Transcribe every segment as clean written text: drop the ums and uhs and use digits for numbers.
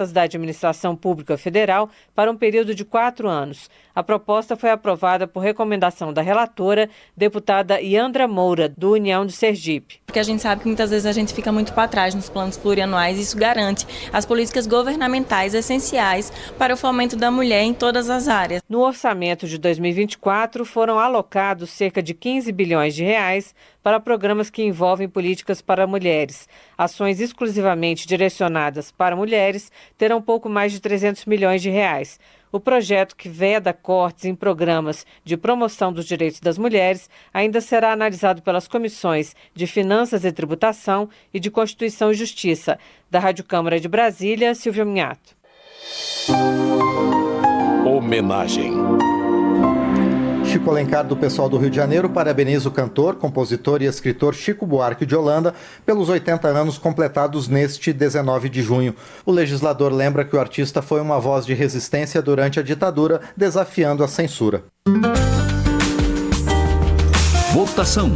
da Administração Pública Federal para um período de 4 anos. A proposta foi aprovada por recomendação da relatora, deputada Yandra Moura, do União de Sergipe. Porque a gente sabe que muitas vezes a gente fica muito para trás nos planos plurianuais e isso garante as políticas governamentais essenciais para o fomento da mulher em todas as áreas. No orçamento de 2024, foram alocados cerca de 15 bilhões de reais para programas que envolvem políticas para mulheres. Ações exclusivamente direcionadas para mulheres terão pouco mais de 300 milhões de reais. O projeto, que veda cortes em programas de promoção dos direitos das mulheres, ainda será analisado pelas comissões de Finanças e Tributação e de Constituição e Justiça. Da Rádio Câmara de Brasília, Silvia Minhato. Homenagem. Chico Alencar, do pessoal do Rio de Janeiro, parabeniza o cantor, compositor e escritor Chico Buarque de Holanda pelos 80 anos completados neste 19 de junho. O legislador lembra que o artista foi uma voz de resistência durante a ditadura, desafiando a censura. Votação.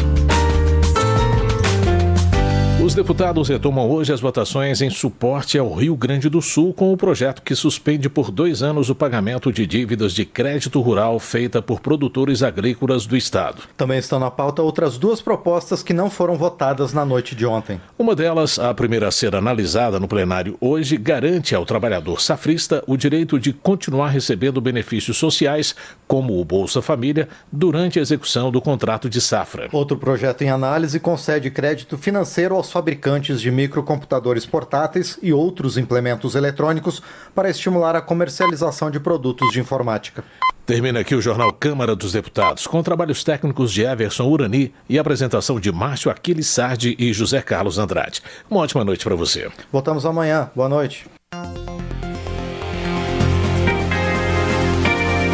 Os deputados retomam hoje as votações em suporte ao Rio Grande do Sul com o projeto que suspende por 2 anos o pagamento de dívidas de crédito rural feita por produtores agrícolas do estado. Também estão na pauta outras 2 propostas que não foram votadas na noite de ontem. Uma delas, a primeira a ser analisada no plenário hoje, garante ao trabalhador safrista o direito de continuar recebendo benefícios sociais, como o Bolsa Família, durante a execução do contrato de safra. Outro projeto em análise concede crédito financeiro aos fabricantes de microcomputadores portáteis e outros implementos eletrônicos para estimular a comercialização de produtos de informática. Termina aqui o Jornal Câmara dos Deputados, com trabalhos técnicos de Everson Urani e apresentação de Márcio Aquiles Sardi e José Carlos Andrade. Uma ótima noite para você. Voltamos amanhã. Boa noite.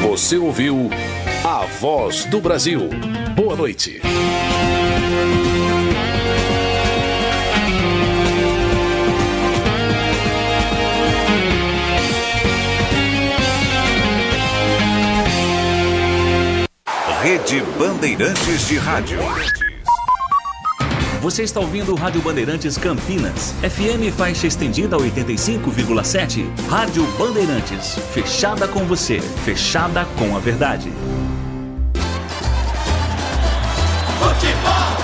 Você ouviu A Voz do Brasil. Boa noite. Rede Bandeirantes de Rádio. Você está ouvindo Rádio Bandeirantes Campinas. FM faixa estendida 85,7. Rádio Bandeirantes. Fechada com você. Fechada com a verdade. Futebol!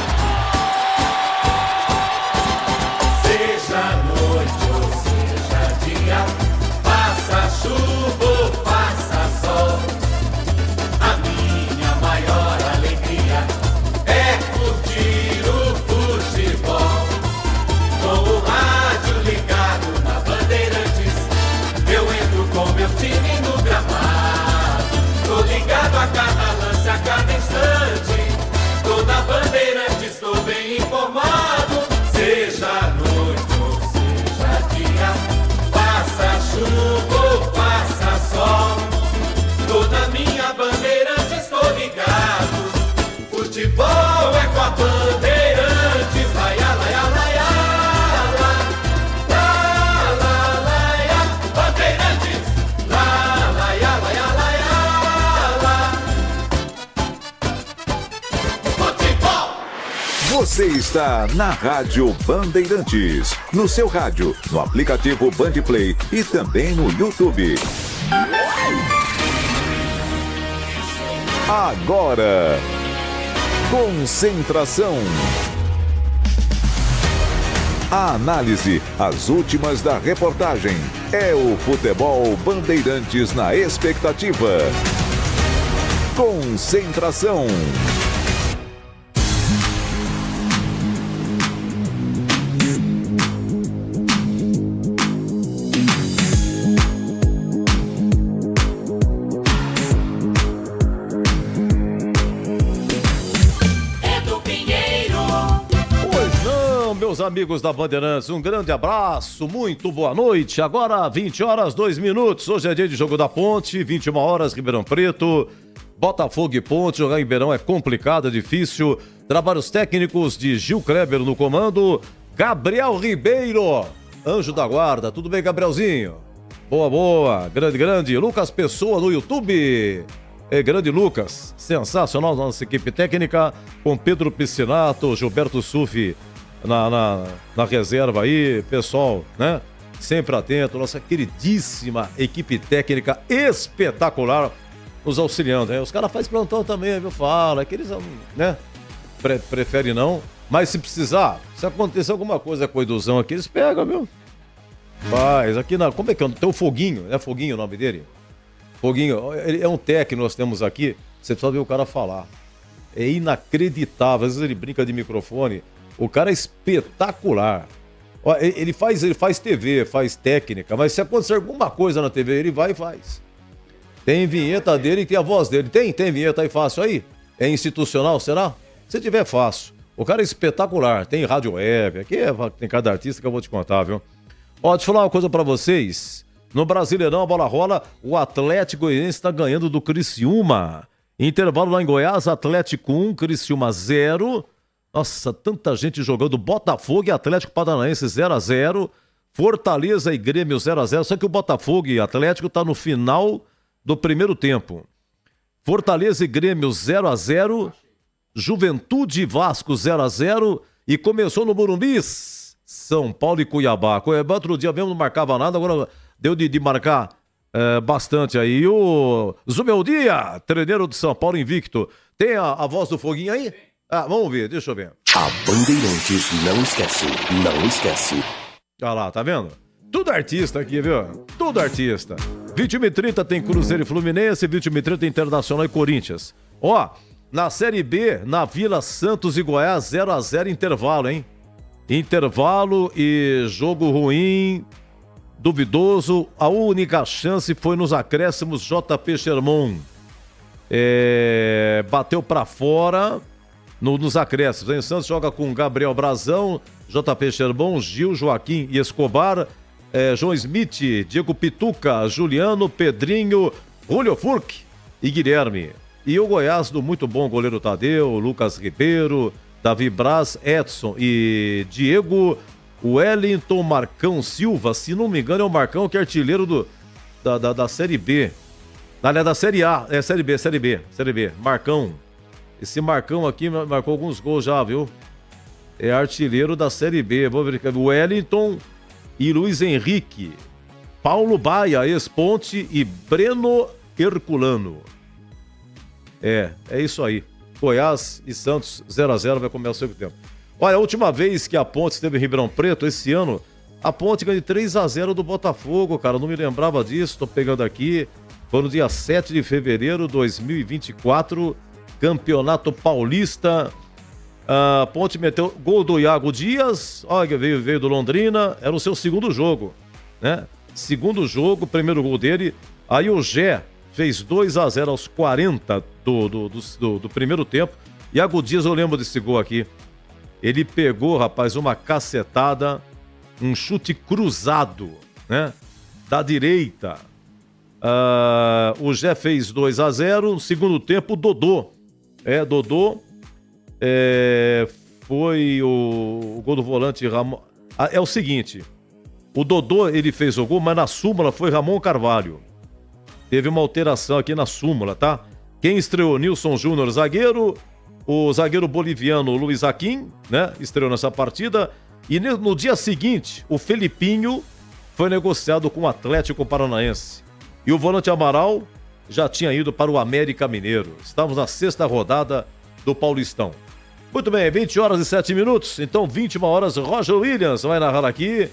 Seja noite ou seja dia, faça chuva ou faça sol, a minha maior alegria é curtir o futebol. Com o rádio ligado na Bandeirantes, eu entro com meu time no gramado. Tô ligado a cada lance, a cada instante. Tô na Bandeirantes, tô bem informado. Seja noite ou seja dia, faça chuva ou faça sol, tô na minha Bandeirantes, tô ligado. Futebol é com a Bandeirantes. Laia, laia, laia, la, la, laia, Bandeirantes. La, laia, laia, laia, la. Futebol! Você está na Rádio Bandeirantes, no seu rádio, no aplicativo Bandplay e também no YouTube. Agora, concentração. A análise, as últimas da reportagem. É o Futebol Bandeirantes na expectativa. Concentração. Meus amigos da Bandeirantes, um grande abraço, muito boa noite. Agora 20 horas 2 minutos, hoje é dia de Jogo da Ponte, 21 horas Ribeirão Preto, Botafogo e Ponte. Jogar em Ribeirão é complicado, é difícil. Trabalhos técnicos de Gil Kleber no comando, Gabriel Ribeiro, anjo da guarda. Tudo bem, Gabrielzinho? Boa, boa, grande. Lucas Pessoa no YouTube. Grande Lucas, sensacional nossa equipe técnica, com Pedro Piscinato, Gilberto Sufi na reserva aí, pessoal, né? sempre atento, nossa queridíssima equipe técnica espetacular nos auxiliando. Os caras fazem plantão também, viu? Fala, que eles, né? Preferem não, mas se precisar, se acontecer alguma coisa com o Eduzão aqui, eles pegam, viu? Faz, aqui na... Como é que é? Tem o Foguinho, é Foguinho o nome dele? Foguinho, ele é um técnico que nós temos aqui, você precisa ver o cara falar. É inacreditável, às vezes ele brinca de microfone, o cara é espetacular. Ele faz TV, faz técnica, mas se acontecer alguma coisa na TV, ele vai e faz. Tem vinheta dele e tem a voz dele. Tem vinheta aí fácil aí? É institucional, será? Se tiver, fácil. O cara é espetacular, tem rádio web, aqui tem cada artista que eu vou te contar, viu? Deixa eu falar uma coisa pra vocês. No Brasileirão, a bola rola, o Atlético Goianiense tá ganhando do Criciúma. Intervalo lá em Goiás, Atlético 1, Criciúma 0. Nossa, tanta gente jogando. Botafogo e Atlético Paranaense 0-0. Fortaleza e Grêmio 0-0. Só que o Botafogo e Atlético tá no final do primeiro tempo. Fortaleza e Grêmio 0-0. Juventude e Vasco 0-0. E começou no Morumbi, São Paulo e Cuiabá. Cuiabá outro dia mesmo não marcava nada, agora deu de marcar bastante aí. O Zubeldia, treneiro de São Paulo invicto. Tem a voz do Foguinho aí? Vamos ver, deixa eu ver. A Bandeirantes não esquece. Olha lá, tá vendo? Tudo artista aqui, viu? Tudo artista. 21h30 tem Cruzeiro e Fluminense, 21h30 Internacional e Corinthians. Na Série B, na Vila Santos e Goiás, 0-0 intervalo, hein? Intervalo e jogo ruim, duvidoso. A única chance foi nos acréscimos. JP Sherman bateu pra fora nos acréscimos. Em Santos joga com Gabriel Brazão, JP Sherman, Gil, Joaquim e Escobar, João Smith, Diego Pituca, Juliano, Pedrinho, Julio Furque e Guilherme. E o Goiás do muito bom goleiro Tadeu, Lucas Ribeiro, Davi Braz, Edson e Diego Wellington, Marcão Silva. Se não me engano é o Marcão que é artilheiro da Série B. Aliás, da Série A, Série B. Marcão. Esse Marcão aqui marcou alguns gols já, viu? É artilheiro da Série B. Vou verificar. Wellington e Luiz Henrique. Paulo Baia, ex-Ponte e Breno Herculano. É isso aí. Goiás e Santos 0-0, vai começar o segundo tempo. Olha, a última vez que a Ponte esteve em Ribeirão Preto, esse ano, a Ponte ganhou de 3-0 do Botafogo, cara. Não me lembrava disso, tô pegando aqui. Foi no dia 7 de fevereiro de 2024, Campeonato Paulista. A Ponte meteu gol do Iago Dias, olha, veio do Londrina, era o seu segundo jogo, né? Segundo jogo, primeiro gol dele. Aí o Gé fez 2-0 aos 40 do primeiro tempo. Iago Dias, eu lembro desse gol aqui. Ele pegou, rapaz, uma cacetada, um chute cruzado, né? Da direita. O Gé fez 2-0. No segundo tempo, o Dodô. Dodô. Foi o gol do volante Ramon. É o seguinte. O Dodô, ele fez o gol, mas na súmula foi Ramon Carvalho. Teve uma alteração aqui na súmula, tá? Quem estreou? Nilson Júnior, zagueiro. O zagueiro boliviano Luiz Aquim, né? Estreou nessa partida. E no dia seguinte, o Felipinho foi negociado com o Atlético Paranaense. E o volante Amaral já tinha ido para o América Mineiro. Estamos na 6ª rodada do Paulistão. Muito bem, 20h07. Então, 21h, Roger Williams vai narrar aqui.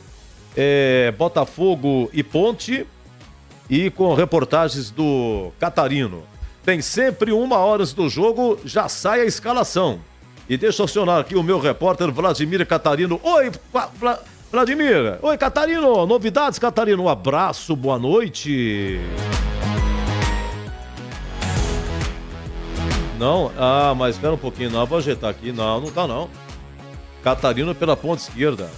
Botafogo e Ponte. E com reportagens do Catarino. Tem sempre 1h do jogo, já sai a escalação. E deixa eu acionar aqui o meu repórter Vladimir Catarino. Oi, Vladimir. Oi, Catarino. Novidades, Catarino. Um abraço, boa noite. Não? Mas espera um pouquinho. Não, vou ajeitar aqui. Não tá não. Catarino pela ponta esquerda.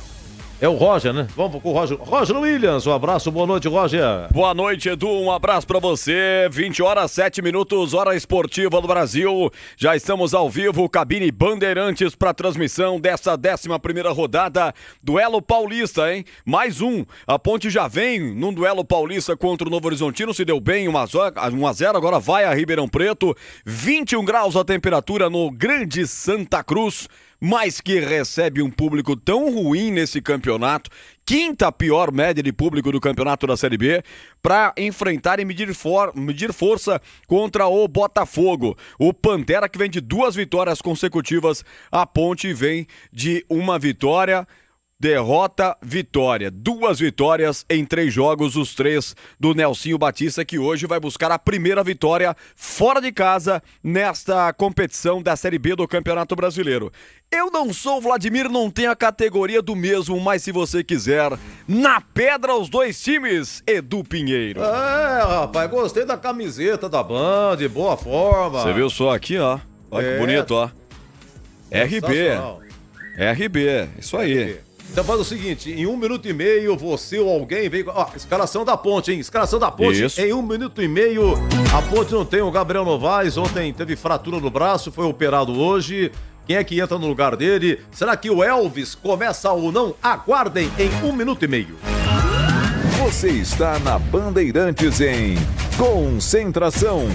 É o Roger, né? Vamos com o Roger. Roger Williams, um abraço, boa noite, Roger. Boa noite, Edu, um abraço pra você. 20h07, hora esportiva do Brasil. Já estamos ao vivo, cabine Bandeirantes pra transmissão dessa 11ª rodada. Duelo paulista, hein? Mais um. A Ponte já vem num duelo paulista contra o Novo Horizontino, se deu bem, 1-0, agora vai a Ribeirão Preto. 21 graus a temperatura no Grande Santa Cruz. mas que recebe um público tão ruim nesse campeonato, quinta pior média de público do campeonato da Série B, para enfrentar e medir força contra o Botafogo. O Pantera, que vem de 2 vitórias consecutivas, a Ponte vem de 1 vitória, derrota, vitória. 2 vitórias em 3 jogos, os 3 do Nelsinho Batista, que hoje vai buscar a primeira vitória fora de casa nesta competição da Série B do Campeonato Brasileiro. Eu não sou o Vladimir, não tenho a categoria do mesmo, mas se você quiser, na pedra os 2 times, Edu Pinheiro. Rapaz, gostei da camiseta da Band, de boa forma. Você viu só aqui, ó. Olha que bonito, ó. RB, isso aí. Então faz o seguinte, em 1 minuto e meio, você ou alguém vem... Ó, escalação da Ponte, hein? Escalação da Ponte. Isso. Em 1 minuto e meio, a Ponte não tem o Gabriel Novaes, ontem teve fratura no braço, foi operado hoje. Quem é que entra no lugar dele? Será que o Elvis começa ou não? Aguardem em 1 minuto e meio. Você está na Bandeirantes em Concentração.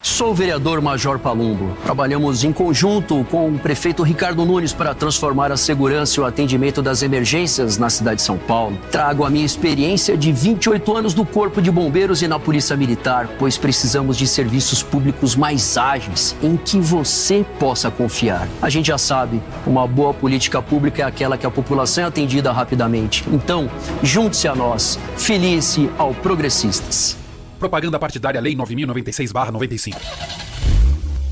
Sou o vereador Major Palumbo. Trabalhamos em conjunto com o prefeito Ricardo Nunes para transformar a segurança e o atendimento das emergências na cidade de São Paulo. Trago a minha experiência de 28 anos no Corpo de Bombeiros e na Polícia Militar, pois precisamos de serviços públicos mais ágeis, em que você possa confiar. A gente já sabe, uma boa política pública é aquela que a população é atendida rapidamente. Então, junte-se a nós. Filie-se ao Progressistas. Propaganda partidária Lei 9.096/95.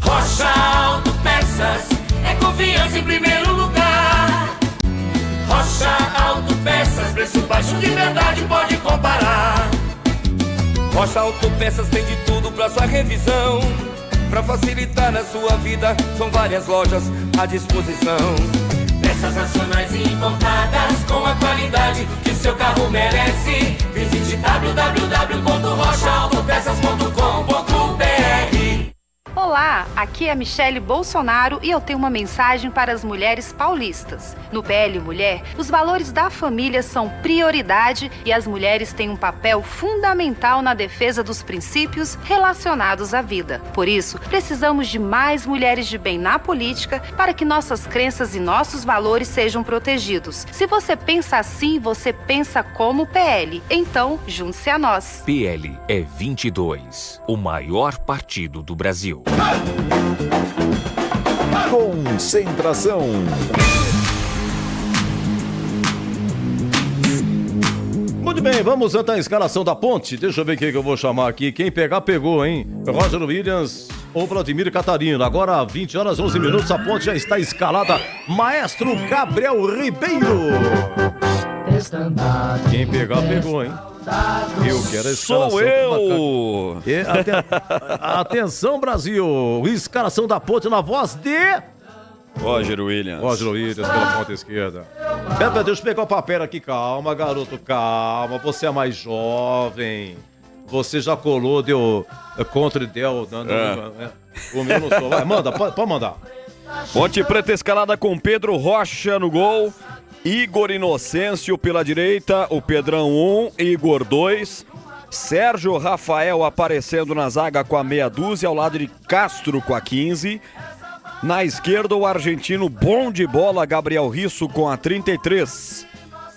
Rocha Autopeças é confiança em primeiro lugar. Rocha Autopeças, preço baixo de verdade, pode comparar. Rocha Autopeças tem de tudo pra sua revisão. Pra facilitar na sua vida, são várias lojas à disposição. Peças nacionais e importadas com a qualidade que o seu carro merece. Visite www.rochaautopeças.com.br. Olá, aqui é a Michele Bolsonaro e eu tenho uma mensagem para as mulheres paulistas. No PL Mulher, os valores da família são prioridade e as mulheres têm um papel fundamental na defesa dos princípios relacionados à vida. Por isso, precisamos de mais mulheres de bem na política para que nossas crenças e nossos valores sejam protegidos. Se você pensa assim, você pensa como PL. Então, junte-se a nós. PL é 22, o maior partido do Brasil. Concentração. Muito bem, vamos entrar a escalação da Ponte. Deixa eu ver quem que eu vou chamar aqui. Quem pegar, pegou, hein? Roger Williams ou Vladimir Catarino. Agora, 20 horas, 11 minutos, a Ponte já está escalada. Maestro Gabriel Ribeiro. Quem pegar, pegou, hein? Eu quero a escalação. Sou eu! Atenção, Brasil! Escalação da Ponte na voz de... Roger Williams pela ponta esquerda. Pera, deixa eu pegar o papel aqui. Calma, garoto, calma. Você é mais jovem. Você já colou, deu contra e deu. O meu não sou. Vai, manda, pode mandar. Ponte Preta escalada com Pedro Rocha no gol. Igor Inocêncio pela direita, o Pedrão 1, Igor 2, Sérgio Rafael aparecendo na zaga com a meia dúzia, ao lado de Castro com a 15. Na esquerda, o argentino bom de bola, Gabriel Risso com a 33.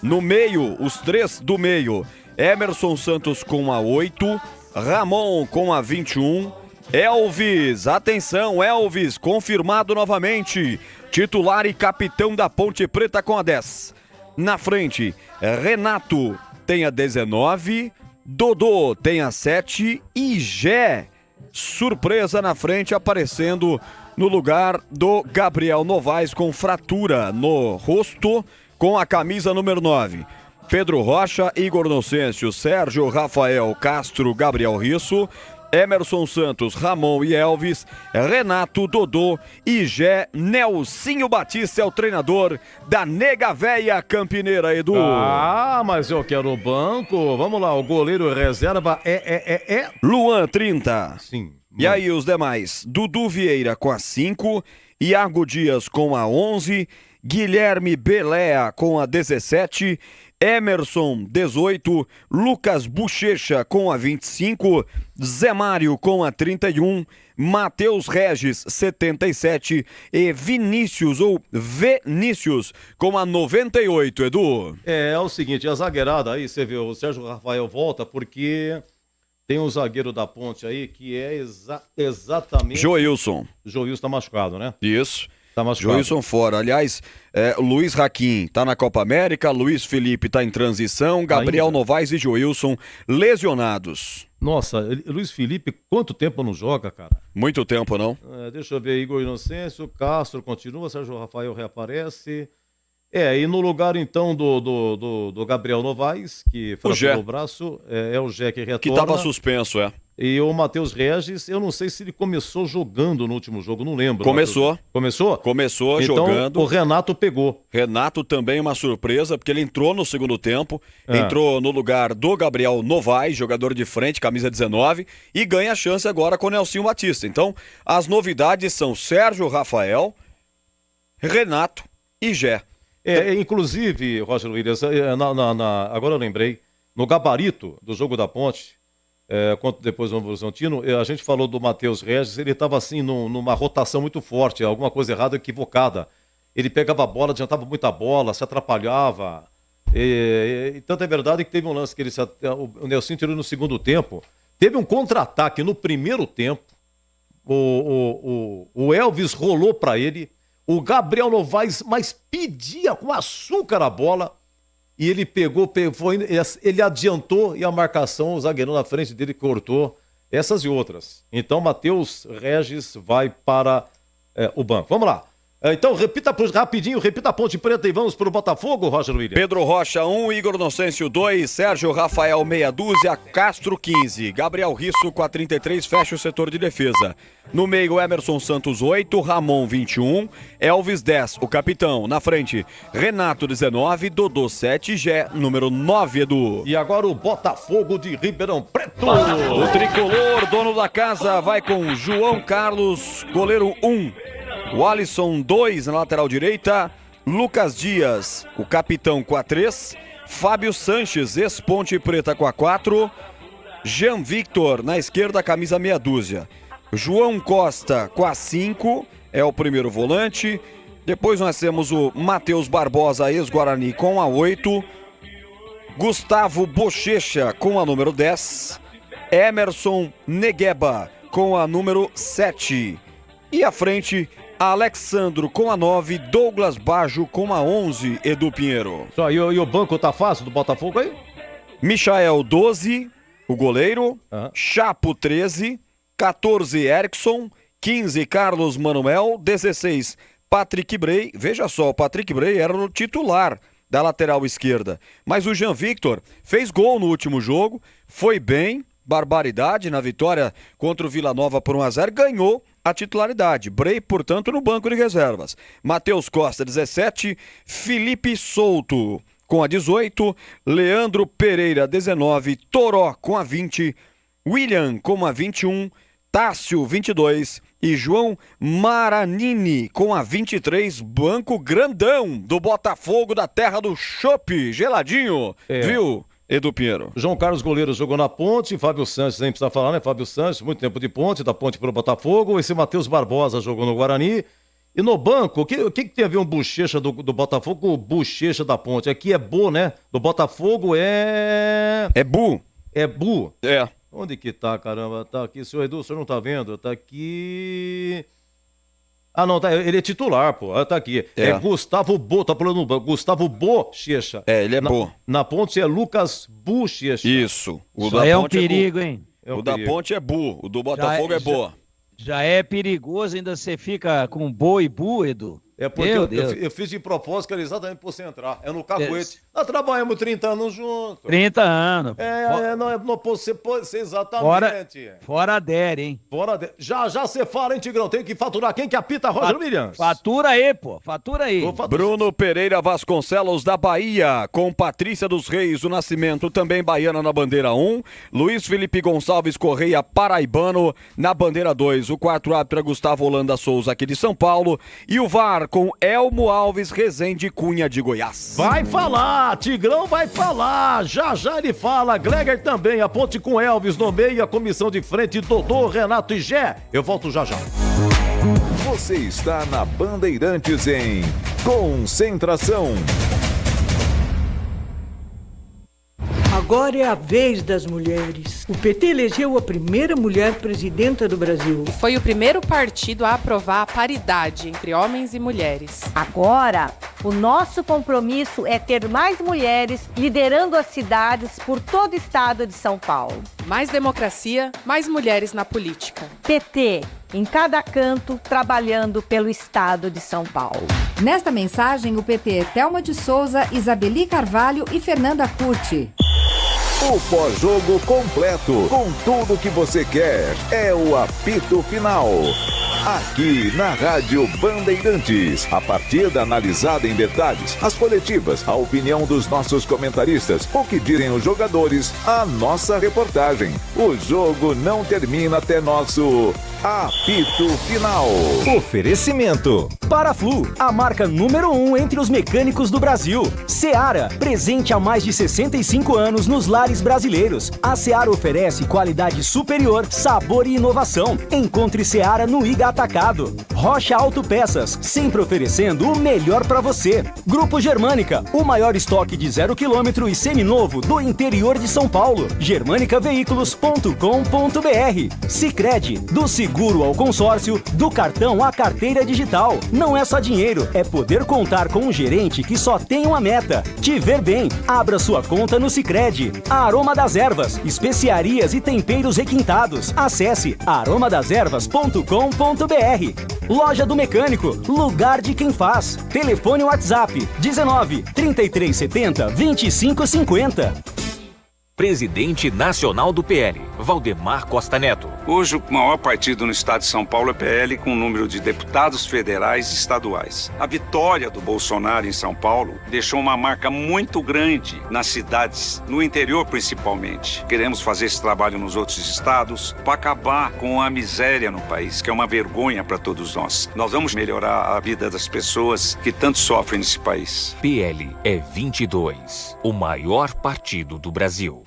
No meio, os 3 do meio, Emerson Santos com a 8, Ramon com a 21, Elvis, atenção, Elvis, confirmado novamente, titular e capitão da Ponte Preta com a 10. Na frente, Renato tem a 19, Dodô tem a 7 e Gé, surpresa na frente, aparecendo no lugar do Gabriel Novaes com fratura no rosto, com a camisa número 9. Pedro Rocha, Igor Inocêncio, Sérgio Rafael, Castro, Gabriel Risso, Emerson Santos, Ramon e Elvis, Renato, Dodô e Gé. Nelsinho Batista é o treinador da Nega Véia Campineira, Edu. Ah, mas eu quero o banco. Vamos lá, o goleiro reserva é... Luan, 30. Sim. E aí os demais? Dudu Vieira com a 5, Iago Dias com a 11, Guilherme Belea com a 17, Emerson, 18, Lucas Bochecha com a 25, Zé Mário com a 31, Matheus Regis, 77 e Vinícius com a 98, Edu. É o seguinte, a zagueirada aí, você vê, o Sérgio Rafael volta porque tem um zagueiro da Ponte aí que é exatamente... Joilson tá machucado, né? Isso. Tá machucado. Joilson fora. Aliás, Luiz Raquim tá na Copa América, Luiz Felipe tá em transição, Gabriel Novaes e Joilson lesionados. Nossa, Luiz Felipe, quanto tempo não joga, cara? Muito tempo, não? Deixa eu ver, Igor Inocêncio, Castro continua, Sérgio Rafael reaparece. E no lugar, então, do Gabriel Novaes, que fraturou o braço, é o Gé que retorna. Que estava suspenso, E o Matheus Regis, eu não sei se ele começou jogando no último jogo, não lembro. Começou. Começou? Começou então, jogando. O Renato pegou. Renato também uma surpresa, porque ele entrou no segundo tempo, entrou no lugar do Gabriel Novaes, jogador de frente, camisa 19, e ganha a chance agora com o Nelsinho Batista. Então, as novidades são Sérgio Rafael, Renato e Gé. Inclusive, Roger Williams, agora eu lembrei, no gabarito do jogo da Ponte, quanto depois do Novo Horizontino, a gente falou do Matheus Regis, ele estava assim numa rotação muito forte, alguma coisa errada, equivocada. Ele pegava a bola, adiantava muita bola, se atrapalhava. E tanto é verdade que teve um lance que o Nelsinho tirou no segundo tempo. Teve um contra-ataque no primeiro tempo. O Elvis rolou para ele. O Gabriel Novaes, mas pedia com açúcar a bola. E ele ele adiantou e a marcação, o zagueirão na frente dele cortou. Essas e outras. Então, Matheus Regis vai para o banco. Vamos lá. Então, repita a Ponte Preta e vamos para o Botafogo, Roger Williams. Pedro Rocha 1, Igor Inocêncio 2, Sérgio Rafael meia dúzia, Castro 15, Gabriel Risso com a 33, fecha o setor de defesa. No meio, Emerson Santos 8, Ramon 21, Elvis 10, o capitão. Na frente, Renato 19, Dodô 7, Gé, número 9, Edu. E agora o Botafogo de Ribeirão Preto. O tricolor, dono da casa, vai com João Carlos, goleiro 1. O Alisson 2 na lateral direita, Lucas Dias, o capitão com a 3, Fábio Sanches, ex-Ponte Preta com a 4, Jean Victor na esquerda, camisa meia dúzia, João Costa com a 5, é o primeiro volante, depois nós temos o Matheus Barbosa, ex-Guarani com a 8, Gustavo Bochecha com a número 10, Emerson Negueba com a número 7, e à frente, Alexandro com a 9, Douglas Baggio com a 11, Edu Pinheiro. E o banco tá fácil do Botafogo aí? Michael 12, o goleiro, Chapo 13, 14 Erickson, 15 Carlos Manuel, 16 Patrick Bray. Veja só, o Patrick Bray era o titular da lateral esquerda, mas o Jean Victor fez gol no último jogo, foi bem, barbaridade na vitória contra o Vila Nova por 1-0, ganhou a titularidade. Bray, portanto, no banco de reservas. Matheus Costa, 17. Felipe Souto, com a 18. Leandro Pereira, 19. Toró, com a 20. William, com a 21. Tássio, 22. E João Maranini, com a 23. Banco grandão do Botafogo, da terra do chopp, geladinho. Viu? Edu Pinheiro. João Carlos goleiro jogou na Ponte, Fábio Sanches, nem precisa falar, né? Fábio Sanches, muito tempo de Ponte, da Ponte para o Botafogo. Esse Matheus Barbosa jogou no Guarani. E no banco, o que tem a ver um Bochecha do Botafogo com o Bochecha da Ponte? Aqui é Bo, né? Do Botafogo é... É Bu. É Bu? É. Onde que tá, caramba? Tá aqui, senhor Edu, o senhor não tá vendo? Tá aqui... Ah, não, tá, ele é titular, pô. Tá aqui. É Gustavo Bo, tá falando no banco. Gustavo Bochecha. Ele é Bo. Na Ponte é Lucas Bochecha. Isso. O da é um perigo, hein? O da Ponte é Bu, o do Botafogo é Bo. Já é perigoso, ainda você fica com Bo e Bu, Edu. É porque eu fiz de propósito, que era exatamente pra você entrar. É no caguete. Nós trabalhamos 30 anos juntos. 30 anos. Não pode ser exatamente. Fora adere, hein? Fora adere. Já você fala, hein, Tigrão? Tem que faturar. Quem que apita, Roger Williams? Fatura aí, pô. Fatura aí. Bruno Pereira Vasconcelos, da Bahia, com Patrícia dos Reis, do Nascimento, também baiana na bandeira 1. Luiz Felipe Gonçalves Correia, paraibano, na bandeira 2. O quarto árbitro é Gustavo Holanda Souza, aqui de São Paulo. E o VAR falar com Elmo Alves Rezende Cunha de Goiás. Vai falar, Tigrão vai falar, já ele fala, Gleger também, a ponte com Elvis no meio, a comissão de frente, Dodô, Renato e Gé. Eu volto já. Você está na Bandeirantes em Concentração. Agora é a vez das mulheres. O PT elegeu a primeira mulher presidenta do Brasil. E foi o primeiro partido a aprovar a paridade entre homens e mulheres. Agora, o nosso compromisso é ter mais mulheres liderando as cidades por todo o estado de São Paulo. Mais democracia, mais mulheres na política. PT, em cada canto, trabalhando pelo estado de São Paulo. Nesta mensagem, o PT Thelma de Souza, Isabeli Carvalho e Fernanda Curti. O pós-jogo completo, com tudo que você quer, é o apito final. Aqui na Rádio Bandeirantes, a partida analisada em detalhes, as coletivas, a opinião dos nossos comentaristas, o que dizem os jogadores, a nossa reportagem. O jogo não termina até nosso apito final. Oferecimento Paraflu, a marca número 1 entre os mecânicos do Brasil. Seara, presente há mais de 65 anos nos lares brasileiros. A Seara oferece qualidade superior, sabor e inovação. Encontre Seara no Iga Atacado. Rocha Autopeças, sempre oferecendo o melhor para você. Grupo Germânica, o maior estoque de 0 km e seminovo do interior de São Paulo. germanicaveículos.com.br. Sicredi, do seguro ao consórcio, do cartão à carteira digital. Não é só dinheiro, é poder contar com um gerente que só tem uma meta: te ver bem. Abra sua conta no Sicredi. Aroma das Ervas, especiarias e temperos requintados. Acesse aromadeservas.com.br. Loja do Mecânico, lugar de quem faz. Telefone WhatsApp 19 3370 2550. Presidente nacional do PL, Valdemar Costa Neto. Hoje, o maior partido no estado de São Paulo é o PL, com o número de deputados federais e estaduais. A vitória do Bolsonaro em São Paulo deixou uma marca muito grande nas cidades, no interior principalmente. Queremos fazer esse trabalho nos outros estados para acabar com a miséria no país, que é uma vergonha para todos nós. Nós vamos melhorar a vida das pessoas que tanto sofrem nesse país. PL é 22, o maior partido do Brasil.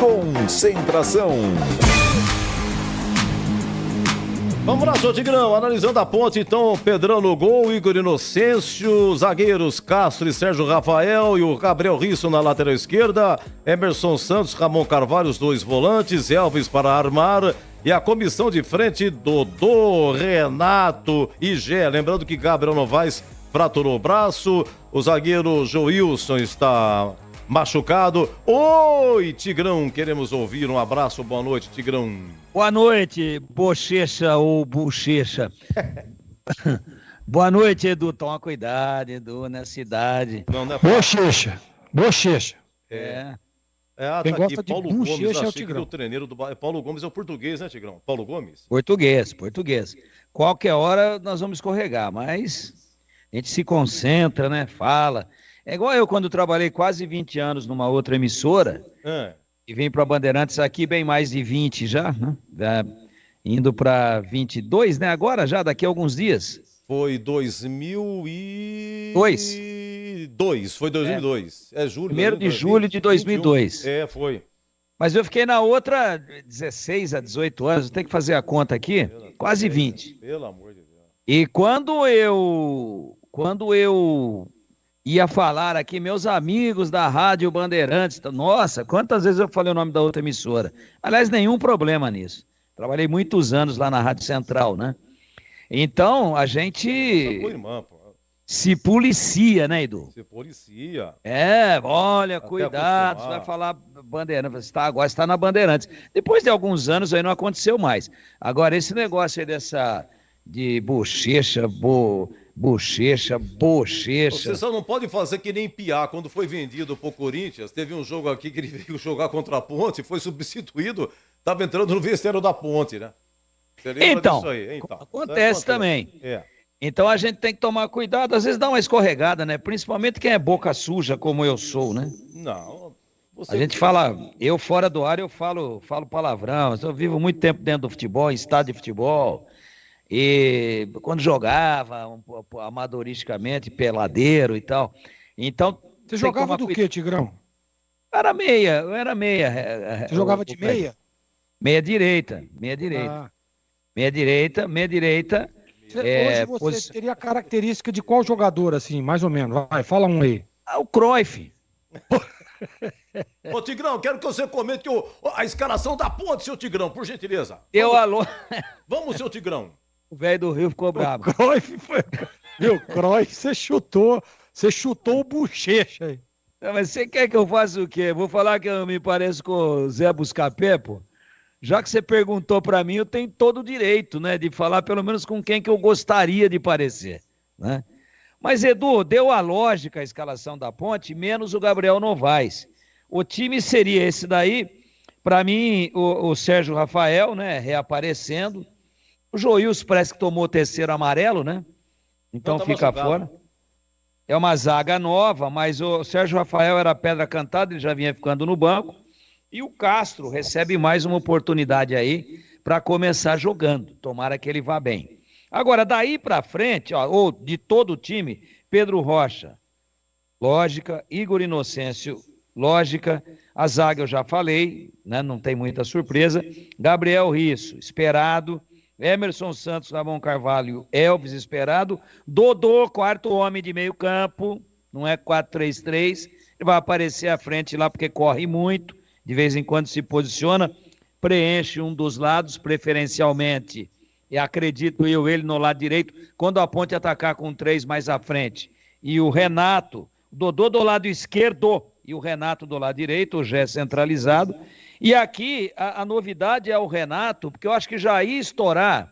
Concentração. Vamos lá, seu Tigrão, analisando a ponte, então, Pedrão no gol, Igor Inocêncio, zagueiros Castro e Sérgio Rafael e o Gabriel Risso na lateral esquerda, Emerson Santos, Ramon Carvalho, os dois volantes, Elvis para armar e a comissão de frente, Dodô, Renato e Gé. Lembrando que Gabriel Novaes fraturou o braço, o zagueiro Joilson está machucado. Oi, Tigrão, queremos ouvir. Um abraço, boa noite, Tigrão. Boa noite, Bochecha ou Bochecha. Boa noite, Edu. Toma cuidado, Edu, na cidade. Não é Bochecha. Tá Quem aqui, gosta de Paulo Gomes, bochecha é o achei Tigrão. que o treineiro do Paulo Gomes é o português, né, Tigrão? Paulo Gomes? Português. Qualquer hora nós vamos escorregar, mas a gente se concentra, né? Fala. É igual eu quando trabalhei quase 20 anos numa outra emissora e vim para Bandeirantes aqui bem mais de 20 já, né? Indo para 22, né? Agora já, daqui a alguns dias. Foi 2002. Foi 2002. É julho. 1º de julho de 2002. Foi. Mas eu fiquei na outra 16 a 18 anos, tem que fazer a conta aqui, quase 20. Pelo amor de Deus. E quando eu ia falar aqui, meus amigos da Rádio Bandeirantes, nossa, quantas vezes eu falei o nome da outra emissora. Aliás, nenhum problema nisso. Trabalhei muitos anos lá na Rádio Central, né? Então, a gente se policia, né, Edu? Se policia. Olha, até cuidado, você vai falar Bandeirantes, agora está na Bandeirantes. Depois de alguns anos aí não aconteceu mais. Agora, esse negócio aí de bochecha. Você só não pode fazer que nem Piá. Quando foi vendido pro Corinthians, teve um jogo aqui que ele veio jogar contra a Ponte, foi substituído, estava entrando no vestiário da Ponte, né? Você lembra disso aí? Então, acontece também. Então a gente tem que tomar cuidado, às vezes dá uma escorregada, né? Principalmente quem é boca suja como eu sou, né? Não. A gente fala, eu fora do ar eu falo palavrão, eu vivo muito tempo dentro do futebol, em estádio de futebol. E quando jogava, amadoristicamente, peladeiro e tal. Então. Você jogava do quê, Tigrão? Era meia. Você jogava de meia? Meia direita. Ah. Meia direita. Hoje você teria a característica de qual jogador, assim, mais ou menos? Vai, fala um aí. O Cruyff. Ô, Tigrão, quero que você comente a escalação da Ponte, seu Tigrão, por gentileza. Vamos, seu Tigrão. O velho do Rio ficou bravo. O Cruyff foi... Viu, Cruyff, você chutou o bochecha aí. Mas você quer que eu faça o quê? Vou falar que eu me pareço com o Zé Buscapé, pô? Já que você perguntou pra mim, eu tenho todo o direito, né, de falar pelo menos com quem que eu gostaria de parecer, né? Mas, Edu, deu a lógica a escalação da Ponte, menos o Gabriel Novaes. O time seria esse daí, pra mim, o Sérgio Rafael, né, reaparecendo. O Joilson parece que tomou o terceiro amarelo, né? Então fica fora. É uma zaga nova, mas o Sérgio Rafael era pedra cantada, ele já vinha ficando no banco. E o Castro recebe mais uma oportunidade aí para começar jogando. Tomara que ele vá bem. Agora, daí para frente, ou de todo o time, Pedro Rocha, lógica. Igor Inocêncio, lógica. A zaga eu já falei, né? Não tem muita surpresa. Gabriel Risso, esperado. Emerson Santos, Ramon Carvalho, Elvis, esperado. Dodô, quarto homem de meio campo, não é 4-3-3. Ele vai aparecer à frente lá porque corre muito. De vez em quando se posiciona, preenche um dos lados, preferencialmente, e acredito eu, ele no lado direito, quando a Ponte atacar com 3 mais à frente. E o Renato, o Dodô do lado esquerdo, e o Renato do lado direito, o Gé centralizado. E aqui, a novidade é o Renato, porque eu acho que já ia estourar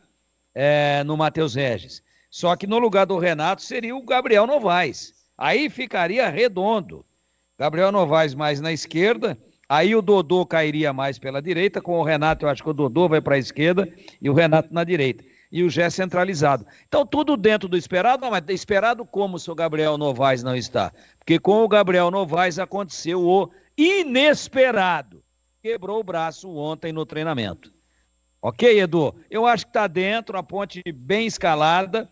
no Matheus Regis. Só que no lugar do Renato seria o Gabriel Novaes. Aí ficaria redondo. Gabriel Novaes mais na esquerda. Aí o Dodô cairia mais pela direita, com o Renato eu acho que o Dodô vai para a esquerda e o Renato na direita. E o Gé centralizado. Então tudo dentro do esperado, mas esperado como se o Gabriel Novaes não está? Porque com o Gabriel Novaes aconteceu o inesperado. Quebrou o braço ontem no treinamento. Ok, Edu? Eu acho que está dentro, a Ponte bem escalada.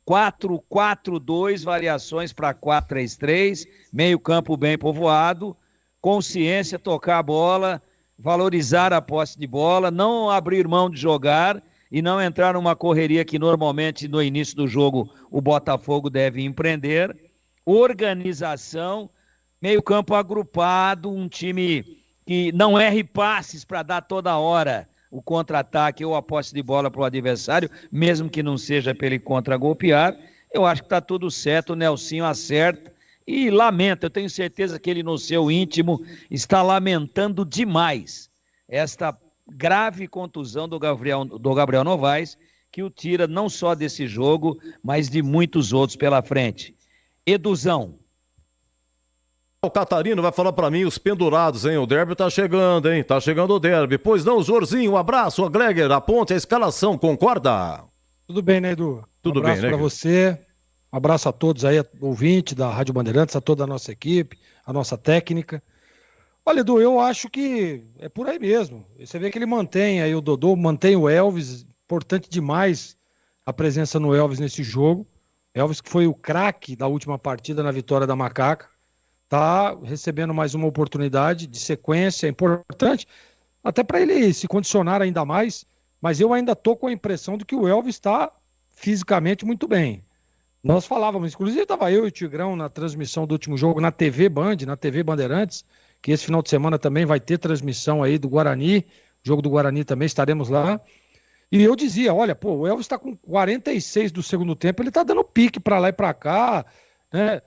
4-4-2, variações para 4-3-3, meio campo bem povoado. Consciência, tocar a bola, valorizar a posse de bola, não abrir mão de jogar e não entrar numa correria que normalmente no início do jogo o Botafogo deve empreender. Organização, meio campo agrupado, um time que não erre passes para dar toda hora o contra-ataque ou a posse de bola para o adversário, mesmo que não seja para ele contra-golpear. Eu acho que está tudo certo, o Nelsinho acerta. E lamenta, eu tenho certeza que ele no seu íntimo está lamentando demais esta grave contusão do Gabriel Novaes, que o tira não só desse jogo, mas de muitos outros pela frente. Eduzão. O Catarino vai falar pra mim os pendurados, hein? O derby tá chegando, hein? Tá chegando o derby. Pois não, Zorzinho, um abraço, a Gregor, a Ponte, a escalação, concorda? Tudo bem, né, Edu? Tudo bem, né? Um abraço pra você. Um abraço a todos aí, ouvinte da Rádio Bandeirantes, a toda a nossa equipe, a nossa técnica. Olha, Edu, eu acho que é por aí mesmo. Você vê que ele mantém aí o Dodô, mantém o Elvis, importante demais a presença no Elvis nesse jogo. Elvis que foi o craque da última partida na vitória da Macaca, tá recebendo mais uma oportunidade de sequência, é importante, até para ele se condicionar ainda mais, mas eu ainda tô com a impressão de que o Elvis está fisicamente muito bem. Nós falávamos, inclusive estava eu e o Tigrão na transmissão do último jogo na TV Band, na TV Bandeirantes, que esse final de semana também vai ter transmissão aí do Guarani, jogo do Guarani também, estaremos lá. E eu dizia, olha, pô, o Elvis está com 46 do segundo tempo, ele está dando pique para lá e para cá, né,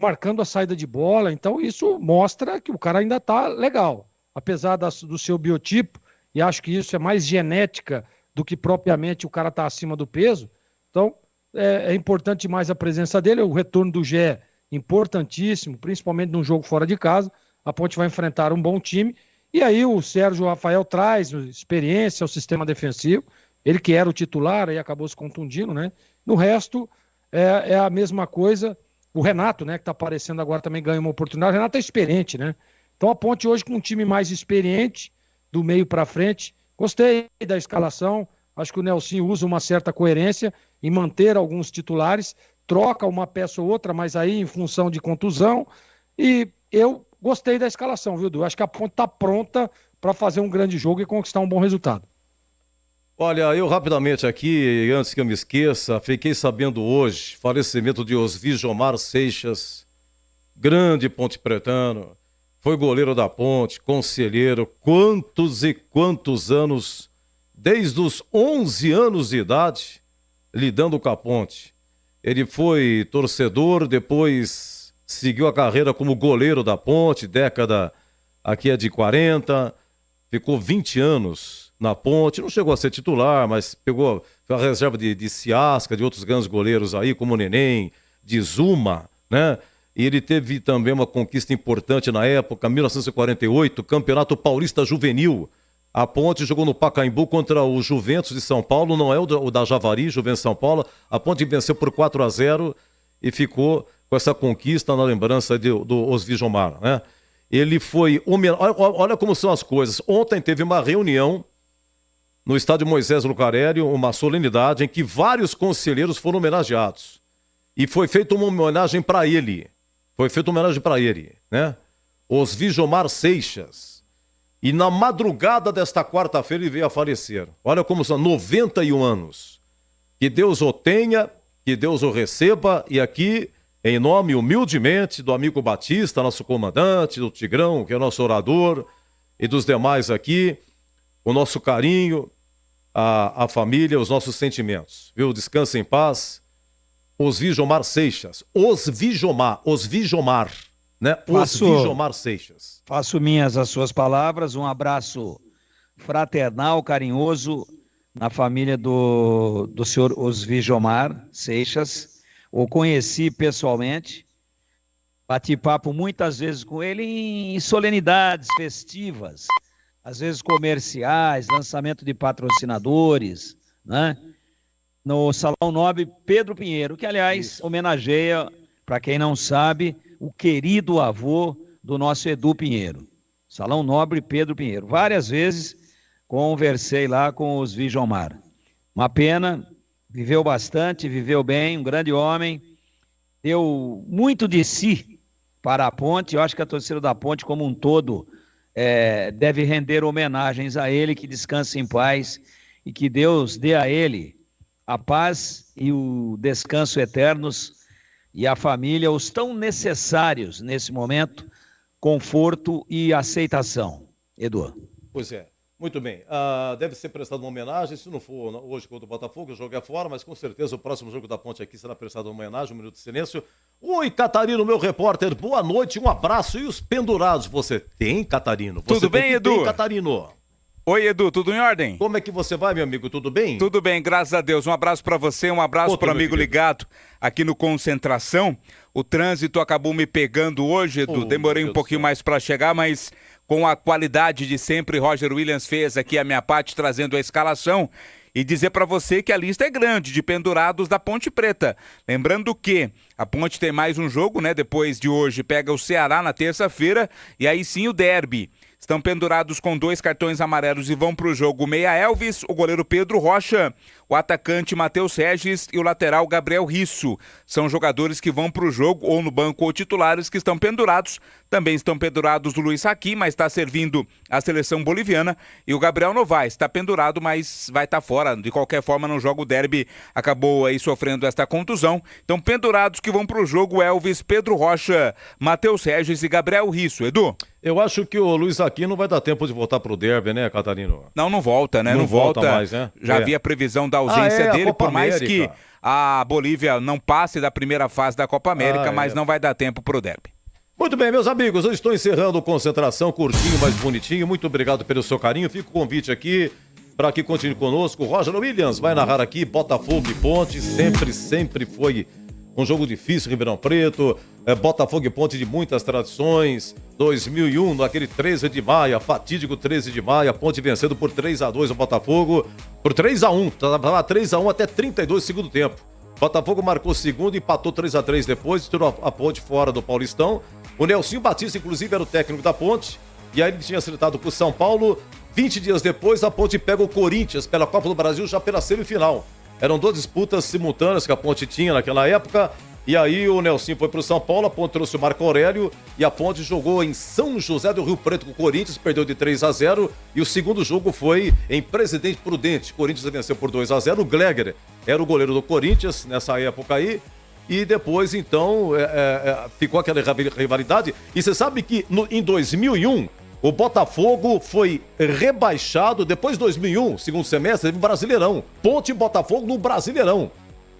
marcando a saída de bola, então isso mostra que o cara ainda está legal, apesar do seu biotipo, e acho que isso é mais genética do que propriamente o cara tá acima do peso, então é importante mais a presença dele, o retorno do Gé importantíssimo, principalmente num jogo fora de casa. A Ponte vai enfrentar um bom time, e aí o Sérgio Rafael traz experiência ao sistema defensivo, ele que era o titular, aí acabou se contundindo, né? No resto, é a mesma coisa. O Renato, né, que tá aparecendo agora, também ganha uma oportunidade. O Renato é experiente, né? Então a Ponte hoje com um time mais experiente, do meio para frente, gostei da escalação, Acho que o Nelsinho usa uma certa coerência em manter alguns titulares, troca uma peça ou outra, mas aí em função de contusão. E eu gostei da escalação, viu, Du? Acho que a Ponte está pronta para fazer um grande jogo e conquistar um bom resultado. Olha, eu rapidamente aqui, antes que eu me esqueça, fiquei sabendo hoje, falecimento de Osvígio Seixas, grande ponte pretano, foi goleiro da Ponte, conselheiro, quantos e quantos anos, desde os 11 anos de idade, lidando com a Ponte. Ele foi torcedor, depois seguiu a carreira como goleiro da Ponte, década aqui é de 40, ficou 20 anos na Ponte, não chegou a ser titular, mas pegou a reserva de Ciasca, de outros grandes goleiros aí, como o Neném, de Zuma, né? E ele teve também uma conquista importante na época, 1948, Campeonato Paulista Juvenil. A Ponte jogou no Pacaembu contra o Juventus de São Paulo, não é o da Javari, Juventus de São Paulo. A Ponte venceu por 4-0 e ficou com essa conquista na lembrança do Osvígio, né? Ele foi... Olha como são as coisas. Ontem teve uma reunião no estádio Moisés Lucarelli, uma solenidade em que vários conselheiros foram homenageados. E foi feita uma homenagem para ele. Né? Osvígio Seixas. E na madrugada desta quarta-feira ele veio a falecer. Olha como são 91 anos. Que Deus o tenha, que Deus o receba. E aqui, em nome humildemente do amigo Batista, nosso comandante, do Tigrão, que é nosso orador, e dos demais aqui, o nosso carinho, a família, os nossos sentimentos. Viu? Descansa em paz. Osvígio Seixas. Osvígio, né? Osvígio Seixas. Faço minhas as suas palavras. Um abraço fraternal, carinhoso na família do senhor Osvígio Seixas. O conheci pessoalmente. Bati papo muitas vezes com ele em solenidades festivas, às vezes comerciais, lançamento de patrocinadores, né? No Salão Nobre Pedro Pinheiro, que, aliás, homenageia, para quem não sabe, o querido avô do nosso Edu Pinheiro. Salão Nobre Pedro Pinheiro. Várias vezes conversei lá com os Osvígio. Uma pena, viveu bastante, viveu bem, um grande homem, deu muito de si para a Ponte. Eu acho que a torcida da Ponte, como um todo, deve render homenagens a ele, que descanse em paz e que Deus dê a ele a paz e o descanso eternos e a família, os tão necessários nesse momento, conforto e aceitação. Edu. Pois é, muito bem. Deve ser prestada uma homenagem, se não for hoje contra o Botafogo, o jogo é fora, mas com certeza o próximo jogo da Ponte aqui será prestada uma homenagem, um minuto de silêncio. Oi, Catarino, meu repórter, boa noite, um abraço. E os pendurados, você tem, Catarino? Tudo bem, Edu? Tem, Catarino? Oi, Edu, tudo em ordem? Como é que você vai, meu amigo? Tudo bem? Tudo bem, graças a Deus. Um abraço para você, um abraço para o amigo ligado aqui no Concentração. O trânsito acabou me pegando hoje, Edu. Demorei um pouquinho mais para chegar, mas com a qualidade de sempre, Roger Williams fez aqui a minha parte trazendo a escalação. E dizer para você que a lista é grande de pendurados da Ponte Preta. Lembrando que a Ponte tem mais um jogo, né? Depois de hoje pega o Ceará na terça-feira e aí sim o derby. Estão pendurados com 2 cartões amarelos e vão para o jogo o meia Elvis, o goleiro Pedro Rocha, o atacante Matheus Regis e o lateral Gabriel Risso. São jogadores que vão para o jogo ou no banco ou titulares que estão pendurados. Também estão pendurados o Luiz Haki, mas está servindo a seleção boliviana. E o Gabriel Novaes está pendurado, mas vai estar fora. De qualquer forma, no jogo derby, acabou aí sofrendo esta contusão. Então, pendurados que vão para o jogo Elvis, Pedro Rocha, Matheus Regis e Gabriel Risso. Edu? Eu acho que o Luiz Haki não vai dar tempo de voltar pro derby, né, Catarino? Não volta, né? Não volta mais, né? Já havia a previsão da ausência dele, por mais América. Que a Bolívia não passe da primeira fase da Copa América, mas não vai dar tempo pro derby. Muito bem, meus amigos, eu estou encerrando o Concentração, curtinho, mas bonitinho. Muito obrigado pelo seu carinho. Fica o convite aqui para que continue conosco. Roger Williams vai narrar aqui Botafogo e Ponte. Sempre foi um jogo difícil, Ribeirão Preto. Botafogo e Ponte de muitas tradições. 2001, naquele 13 de maio, fatídico 13 de maio, a Ponte vencendo por 3-2 o Botafogo. Por 3-1, estava 3-1 até 32 do segundo tempo. Botafogo marcou segundo, empatou 3-3 depois, tirou a Ponte fora do Paulistão. O Nelsinho Batista, inclusive, era o técnico da Ponte. e aí ele tinha acertado com o São Paulo. 20 dias depois, a Ponte pega o Corinthians pela Copa do Brasil, já pela semifinal. Eram 2 disputas simultâneas que a Ponte tinha naquela época. E aí o Nelsinho foi para o São Paulo, a Ponte trouxe o Marco Aurélio e a Ponte jogou em São José do Rio Preto com o Corinthians, perdeu de 3-0. E o segundo jogo foi em Presidente Prudente. O Corinthians venceu por 2-0. O Gleger era o goleiro do Corinthians nessa época aí. E depois, então, ficou aquela rivalidade. E você sabe que em 2001... o Botafogo foi rebaixado, depois de 2001, segundo semestre, teve Brasileirão. Ponte e Botafogo no Brasileirão.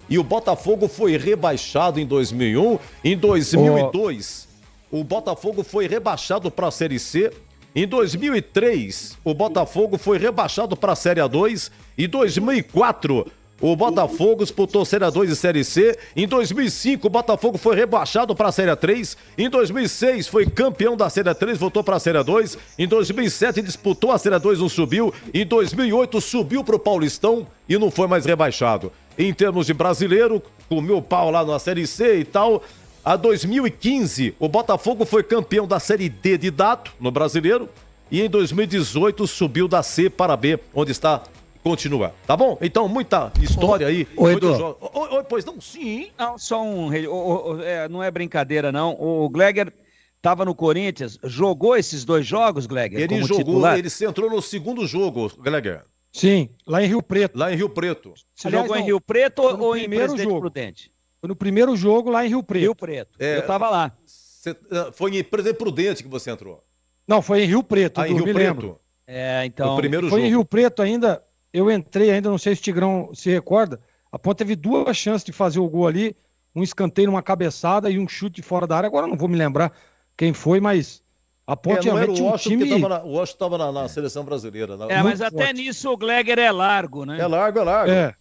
E o Botafogo foi rebaixado em 2001. Em 2002, o Botafogo foi rebaixado para a Série C. Em 2003, o Botafogo foi rebaixado para a Série A2. Em 2004... o Botafogo disputou Série A2 e Série C. Em 2005, o Botafogo foi rebaixado para a Série A3. Em 2006, foi campeão da Série A3, voltou para a Série A2. Em 2007, disputou a Série A2, não subiu. Em 2008, subiu para o Paulistão e não foi mais rebaixado. Em termos de brasileiro, comeu o pau lá na Série C e tal. A 2015, o Botafogo foi campeão da Série D de Dato, no brasileiro. E em 2018, subiu da C para B, onde está... continua, tá bom? Então, muita história aí. Oi, Edu. Oi, pois não, sim. Não, só não é brincadeira, não. O Gleger estava no Corinthians, jogou esses 2 jogos, Gleger? Ele jogou, titular? Ele entrou no segundo jogo, Gleger. Sim, lá em Rio Preto. Lá em Rio Preto. Você jogou em Rio Preto ou em Presidente Prudente? Foi no primeiro jogo lá em Rio Preto. Rio Preto. Eu tava lá. Foi em Presidente Prudente que você entrou? Não, foi em Rio Preto, em Rio Preto. Lembro. Então... o primeiro foi jogo. Em Rio Preto ainda... eu entrei ainda, não sei se o Tigrão se recorda, a Ponte teve 2 chances de fazer o gol ali, um escanteio, uma cabeçada e um chute fora da área. Agora eu não vou me lembrar quem foi, mas a Ponte realmente tinha um time... o Washington estava na seleção brasileira. Mas até forte. Nisso o Gleger é largo, né? É largo.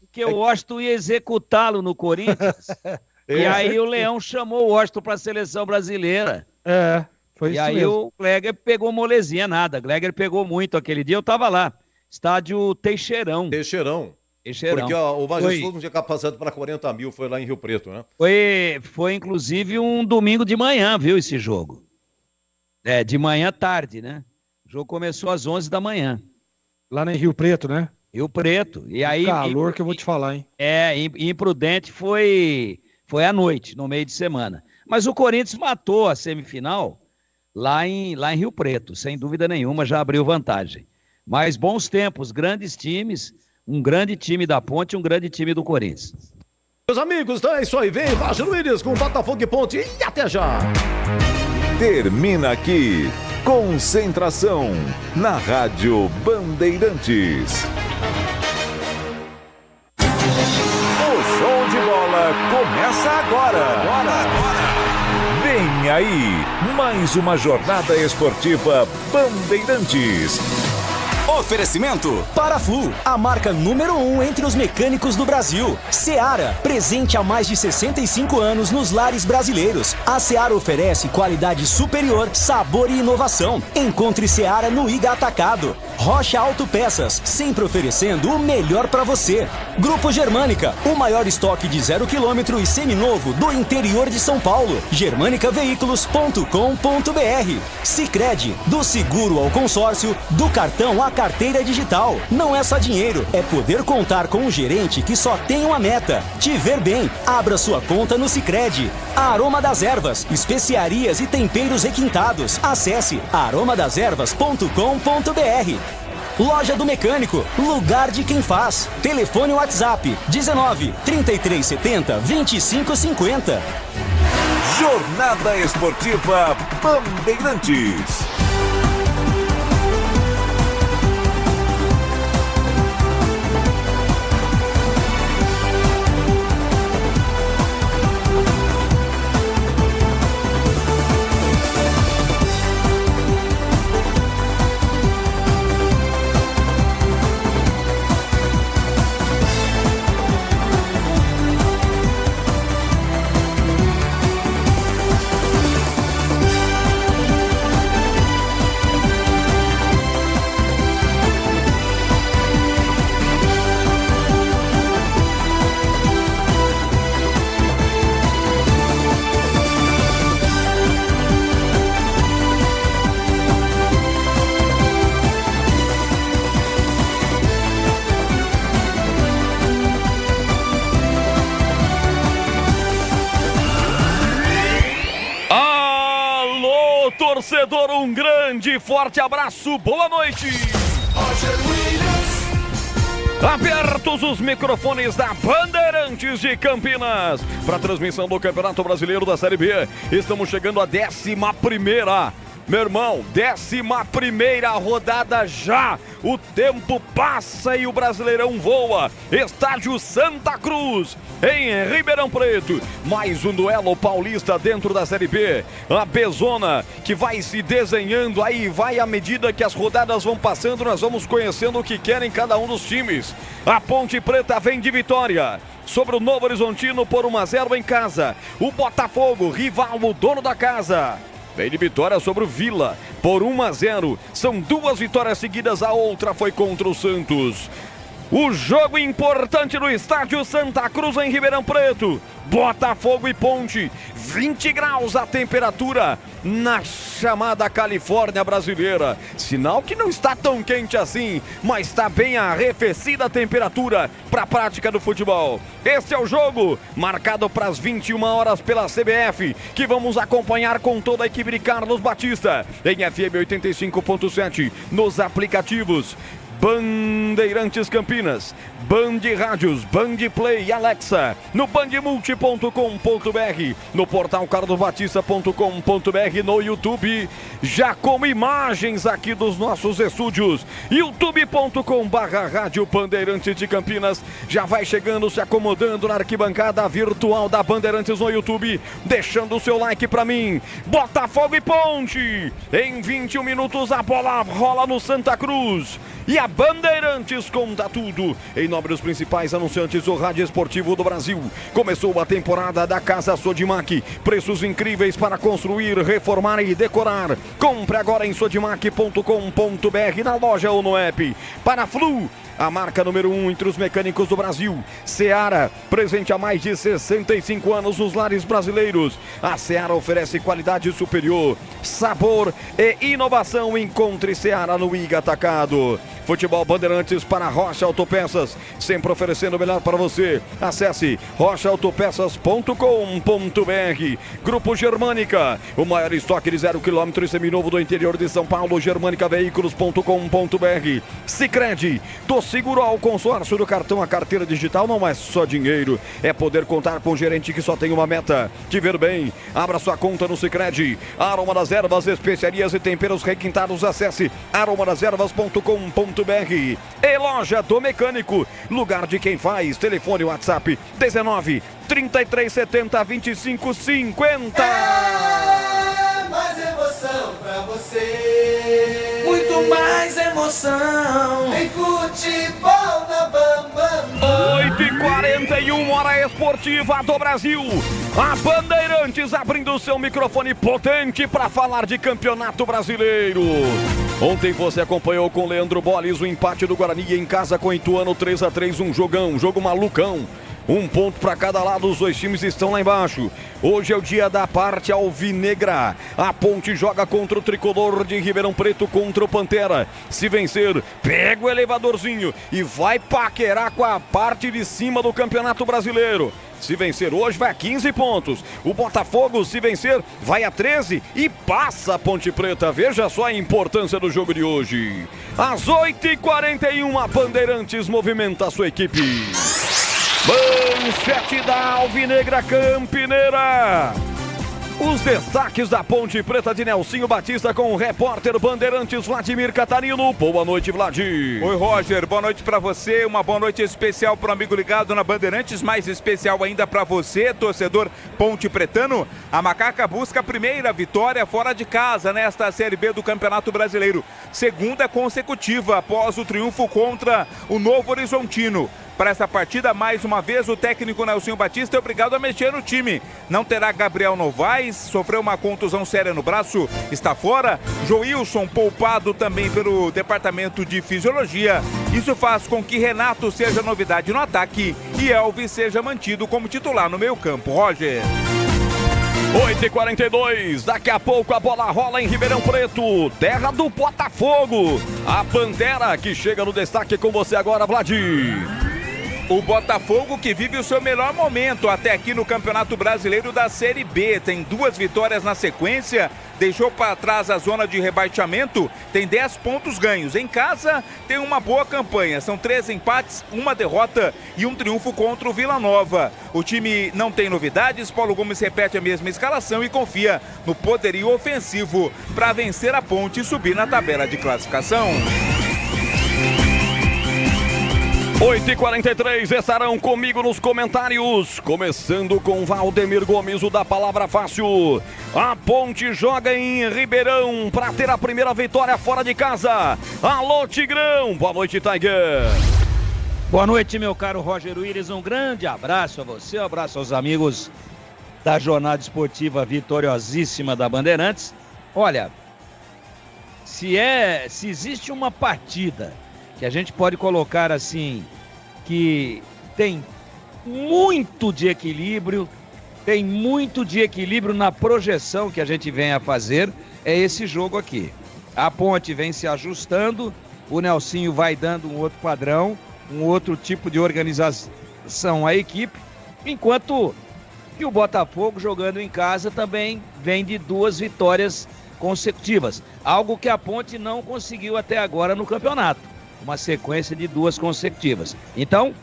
Porque o Washington ia executá-lo no Corinthians, e aí o Leão chamou o Washington para a seleção brasileira. Foi isso e aí mesmo. o Gleger pegou molezinha, nada. Gleger pegou muito aquele dia, eu tava lá. Estádio Teixeirão. Porque o Majestoso não tinha capacidade para 40 mil, foi lá em Rio Preto, né? Foi inclusive um domingo de manhã, viu, esse jogo. De manhã tarde, né? O jogo começou às 11 da manhã. Lá em Rio Preto, né? Rio Preto. E aí, calor que eu vou te falar, hein? Em Prudente foi à noite, no meio de semana. Mas o Corinthians matou a semifinal lá em Rio Preto, sem dúvida nenhuma, já abriu vantagem. Mas bons tempos, grandes times, um grande time da Ponte e um grande time do Corinthians. Meus amigos, então é isso aí. Vem Roger Luiz com Botafogo e Ponte e até já. Termina aqui. Concentração na Rádio Bandeirantes. O show de bola começa agora. Vem aí, mais uma jornada esportiva Bandeirantes. Oferecimento Paraflu, a marca número 1 entre os mecânicos do Brasil. Seara, presente há mais de 65 anos nos lares brasileiros. A Seara oferece qualidade superior, sabor e inovação. Encontre Seara no Iga Atacado. Rocha Autopeças, sempre oferecendo o melhor para você. Grupo Germânica, o maior estoque de 0 km e seminovo do interior de São Paulo. germanicaveículos.com.br. Sicredi, do seguro ao consórcio, do cartão à carteira digital. Não é só dinheiro, é poder contar com um gerente que só tem uma meta: te ver bem. Abra sua conta no Sicredi. Aroma das Ervas, especiarias e temperos requintados. Acesse aromadeservas.com.br. Loja do Mecânico, lugar de quem faz. Telefone WhatsApp 19 3370 2550. Jornada Esportiva Bandeirantes. torcedor, um grande e forte abraço, boa noite. Abertos os microfones da Bandeirantes de Campinas para a transmissão do Campeonato Brasileiro da Série B. Estamos chegando à 11ª. Meu irmão, 11ª rodada já. O tempo passa e o Brasileirão voa. Estádio Santa Cruz, em Ribeirão Preto. Mais um duelo paulista dentro da Série B. A Bezona que vai se desenhando aí, vai à medida que as rodadas vão passando, nós vamos conhecendo o que querem cada um dos times. A Ponte Preta vem de vitória sobre o Novo Horizontino por 1-0 em casa. O Botafogo, rival, o dono da casa, vem de vitória sobre o Vila por 1-0. São 2 vitórias seguidas, a outra foi contra o Santos. O jogo importante no estádio Santa Cruz em Ribeirão Preto. Botafogo e Ponte, 20 graus a temperatura na chamada Califórnia brasileira. Sinal que não está tão quente assim, mas está bem arrefecida a temperatura para a prática do futebol. Este é o jogo marcado para as 21 horas pela CBF, que vamos acompanhar com toda a equipe de Carlos Batista em FM 85.7 nos aplicativos Bandeirantes Campinas, Band Rádios, Band Play e Alexa, no bandmulti.com.br, no portal carlosbatista.com.br, no YouTube, já com imagens aqui dos nossos estúdios, youtube.com/Rádio Bandeirantes de Campinas. Já vai chegando, se acomodando na arquibancada virtual da Bandeirantes no YouTube, deixando o seu like pra mim. Botafogo e Ponte, em 21 minutos a bola rola no Santa Cruz. E a Bandeirantes conta tudo. Em nome dos principais anunciantes do rádio esportivo do Brasil. Começou a temporada da Casa Sodimac. Preços incríveis para construir, reformar e decorar. Compre agora em sodimac.com.br, na loja ou no app. Para Flu, a marca número 1 entre os mecânicos do Brasil. Seara, presente há mais de 65 anos nos lares brasileiros. A Seara oferece qualidade superior, sabor e inovação. Encontre Seara no IG Atacado. Futebol Bandeirantes para Rocha Autopeças, sempre oferecendo o melhor para você. Acesse rochaautopeças.com.br. Grupo Germânica, o maior estoque de 0 km e seminovo do interior de São Paulo, germanicaveículos.com.br. Sicredi, do seguro ao consórcio, do cartão à carteira digital, não é só dinheiro, é poder contar com um gerente que só tem uma meta: te ver bem. Abra sua conta no Sicredi. Aroma das Ervas, especiarias e temperos requintados. Acesse aromadeservas.com.br. E Loja do Mecânico, lugar de quem faz. Telefone WhatsApp 19 3370 2550. Mais emoção pra você. Muito mais emoção. Em futebol na Bambam. 8h41, hora esportiva do Brasil. A Bandeirantes abrindo seu microfone potente para falar de Campeonato Brasileiro. Ontem você acompanhou com Leandro Bolles o empate do Guarani em casa com Ituano 3-3, um jogão, um jogo malucão. 1 ponto para cada lado, os dois times estão lá embaixo. Hoje é o dia da parte alvinegra. A Ponte joga contra o Tricolor de Ribeirão Preto, contra o Pantera. Se vencer, pega o elevadorzinho e vai paquerar com a parte de cima do Campeonato Brasileiro. Se vencer hoje, vai a 15 pontos. O Botafogo, se vencer, vai a 13 e passa a Ponte Preta. Veja só a importância do jogo de hoje. Às 8h41, a Bandeirantes movimenta a sua equipe. Manchete da Alvinegra Campineira. Os destaques da Ponte Preta de Nelsinho Batista com o repórter Bandeirantes Vladimir Catarino. Boa noite, Vladir. Oi, Roger. Boa noite para você. Uma boa noite especial para o amigo ligado na Bandeirantes. Mais especial ainda para você, torcedor ponte pretano. A Macaca busca a primeira vitória fora de casa nesta Série B do Campeonato Brasileiro. Segunda consecutiva após o triunfo contra o Novo Horizontino. Para essa partida, mais uma vez, o técnico Nelsinho Batista é obrigado a mexer no time. Não terá Gabriel Novaes, sofreu uma contusão séria no braço, está fora. Joilson poupado também pelo departamento de fisiologia. Isso faz com que Renato seja novidade no ataque e Elvis seja mantido como titular no meio campo. Roger. 8h42, daqui a pouco a bola rola em Ribeirão Preto, terra do Botafogo. A Pantera que chega no destaque com você agora, Vladir. O Botafogo que vive o seu melhor momento até aqui no Campeonato Brasileiro da Série B. Tem 2 vitórias na sequência, deixou para trás a zona de rebaixamento, tem 10 pontos ganhos. Em casa, tem uma boa campanha. São 3 empates, 1 derrota e 1 triunfo contra o Vila Nova. O time não tem novidades, Paulo Gomes repete a mesma escalação e confia no poderio ofensivo para vencer a Ponte e subir na tabela de classificação. 8h43, estarão comigo nos comentários, começando com Valdemir Gomes, o da Palavra Fácil. A Ponte joga em Ribeirão para ter a primeira vitória fora de casa. Alô, Tigrão, boa noite, Tiger. Boa noite, meu caro Roger Willis, um grande abraço a você, um abraço aos amigos da jornada esportiva vitoriosíssima da Bandeirantes. Olha, se existe uma partida que a gente pode colocar assim, que tem muito de equilíbrio na projeção que a gente vem a fazer, é esse jogo aqui. A Ponte vem se ajustando, o Nelsinho vai dando um outro padrão, um outro tipo de organização à equipe, enquanto que o Botafogo, jogando em casa, também vem de 2 vitórias consecutivas, algo que a Ponte não conseguiu até agora no campeonato. Uma sequência de 2 consecutivas. Então,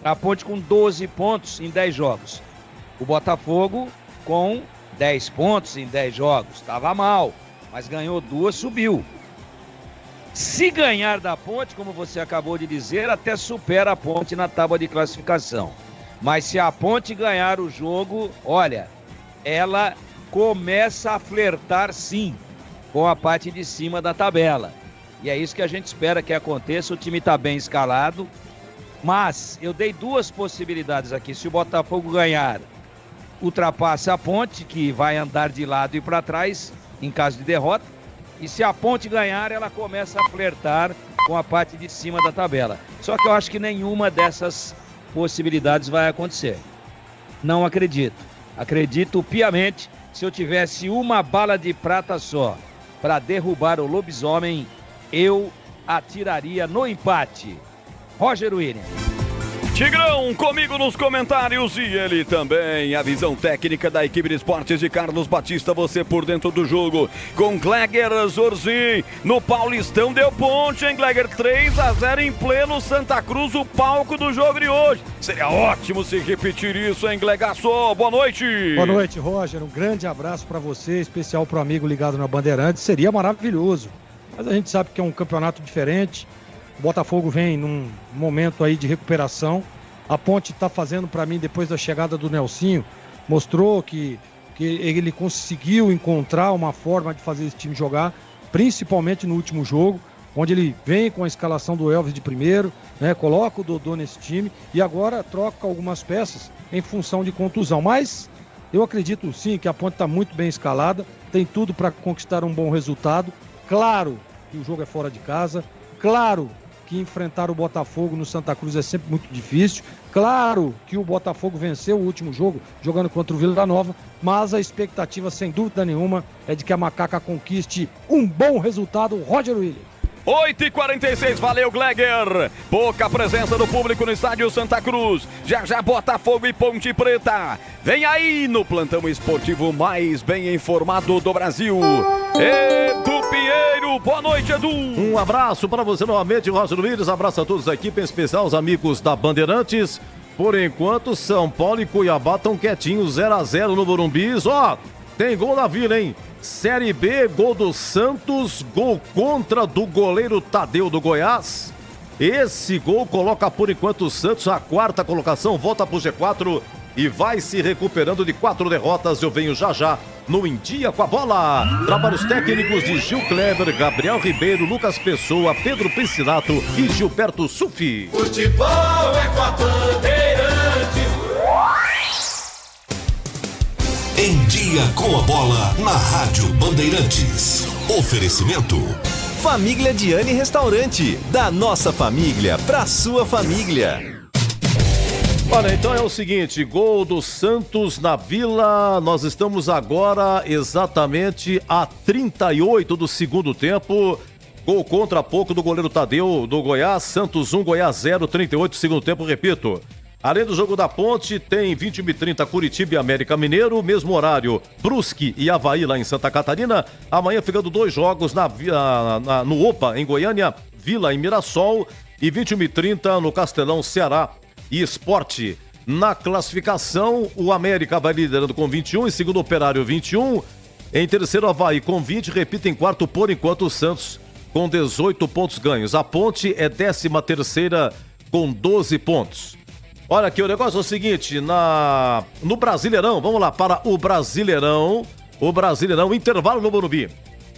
a Ponte com 12 pontos em 10 jogos. O Botafogo com 10 pontos em 10 jogos. Estava mal, mas ganhou 2, subiu. Se ganhar da Ponte, como você acabou de dizer, até supera a Ponte na tábua de classificação. Mas se a Ponte ganhar o jogo, olha, ela começa a flertar sim com a parte de cima da tabela. E é isso que a gente espera que aconteça. O time está bem escalado, mas eu dei 2 possibilidades aqui. Se o Botafogo ganhar, ultrapassa a Ponte, que vai andar de lado e para trás em caso de derrota. E se a Ponte ganhar, ela começa a flertar com a parte de cima da tabela. Só que eu acho que nenhuma dessas possibilidades vai acontecer. Não acredito. Acredito piamente, se eu tivesse uma bala de prata só para derrubar o lobisomem, eu atiraria no empate. Roger Williams. Tigrão, comigo nos comentários e ele também, a visão técnica da equipe de esportes de Carlos Batista, você por dentro do jogo, com Gleger Zorzin, no Paulistão deu Ponte, hein, Gleger? 3-0 em pleno Santa Cruz, o palco do jogo de hoje. Seria ótimo se repetir isso, hein, Glegaço? Boa noite. Boa noite, Roger, um grande abraço para você, especial pro amigo ligado na Bandeirantes, seria maravilhoso. Mas a gente sabe que é um campeonato diferente. O Botafogo vem num momento aí de recuperação. A Ponte está fazendo para mim, depois da chegada do Nelsinho, mostrou que ele conseguiu encontrar uma forma de fazer esse time jogar, principalmente no último jogo, onde ele vem com a escalação do Elvis de primeiro, né, coloca o Dodô nesse time e agora troca algumas peças em função de contusão. Mas eu acredito sim que a Ponte está muito bem escalada, tem tudo para conquistar um bom resultado. Claro que o jogo é fora de casa, claro que enfrentar o Botafogo no Santa Cruz é sempre muito difícil, claro que o Botafogo venceu o último jogo jogando contra o Vila Nova, mas a expectativa sem dúvida nenhuma é de que a Macaca conquiste um bom resultado. Roger Williams. 8h46, valeu, Gleger. Pouca presença do público no estádio Santa Cruz. Já Botafogo e Ponte Preta. Vem aí no plantão esportivo mais bem informado do Brasil. Edu Pinheiro, boa noite, Edu. Um abraço para você novamente, Roger Willis. Abraço a todos da equipe, em especial os amigos da Bandeirantes. Por enquanto, São Paulo e Cuiabá estão quietinhos, 0-0 no Morumbi. Ó, tem gol na Vila, hein? Série B, gol do Santos, gol contra do goleiro Tadeu do Goiás. Esse gol coloca por enquanto o Santos a 4ª colocação, volta pro G4 e vai se recuperando de 4 derrotas. Eu venho já no Em Dia com a Bola. Trabalhos técnicos de Gil Kleber, Gabriel Ribeiro, Lucas Pessoa, Pedro Piscinato e Gilberto Sufi. Futebol é com a Bandeirantes. Em Dia com a Bola, na Rádio Bandeirantes. Oferecimento Família Diane Restaurante. Da nossa família pra sua família. Olha, então é o seguinte, gol do Santos na Vila. Nós estamos agora exatamente a 38 do segundo tempo. Gol contra pouco do goleiro Tadeu do Goiás. Santos 1, Goiás 0, 38 do segundo tempo, repito. Além do jogo da Ponte, tem 21h30 Curitiba e América Mineiro, mesmo horário Brusque e Avaí lá em Santa Catarina. Amanhã ficando 2 jogos no Opa, em Goiânia, Vila em Mirassol e 21h30 no Castelão, Ceará e Sport. Na classificação, o América vai liderando com 21, em segundo Operário 21, em terceiro Avaí com 20, repita em quarto por enquanto o Santos com 18 pontos ganhos. A Ponte é 13ª com 12 pontos. Olha aqui, o negócio é o seguinte, no Brasileirão, vamos lá, para o Brasileirão, intervalo no Morumbi.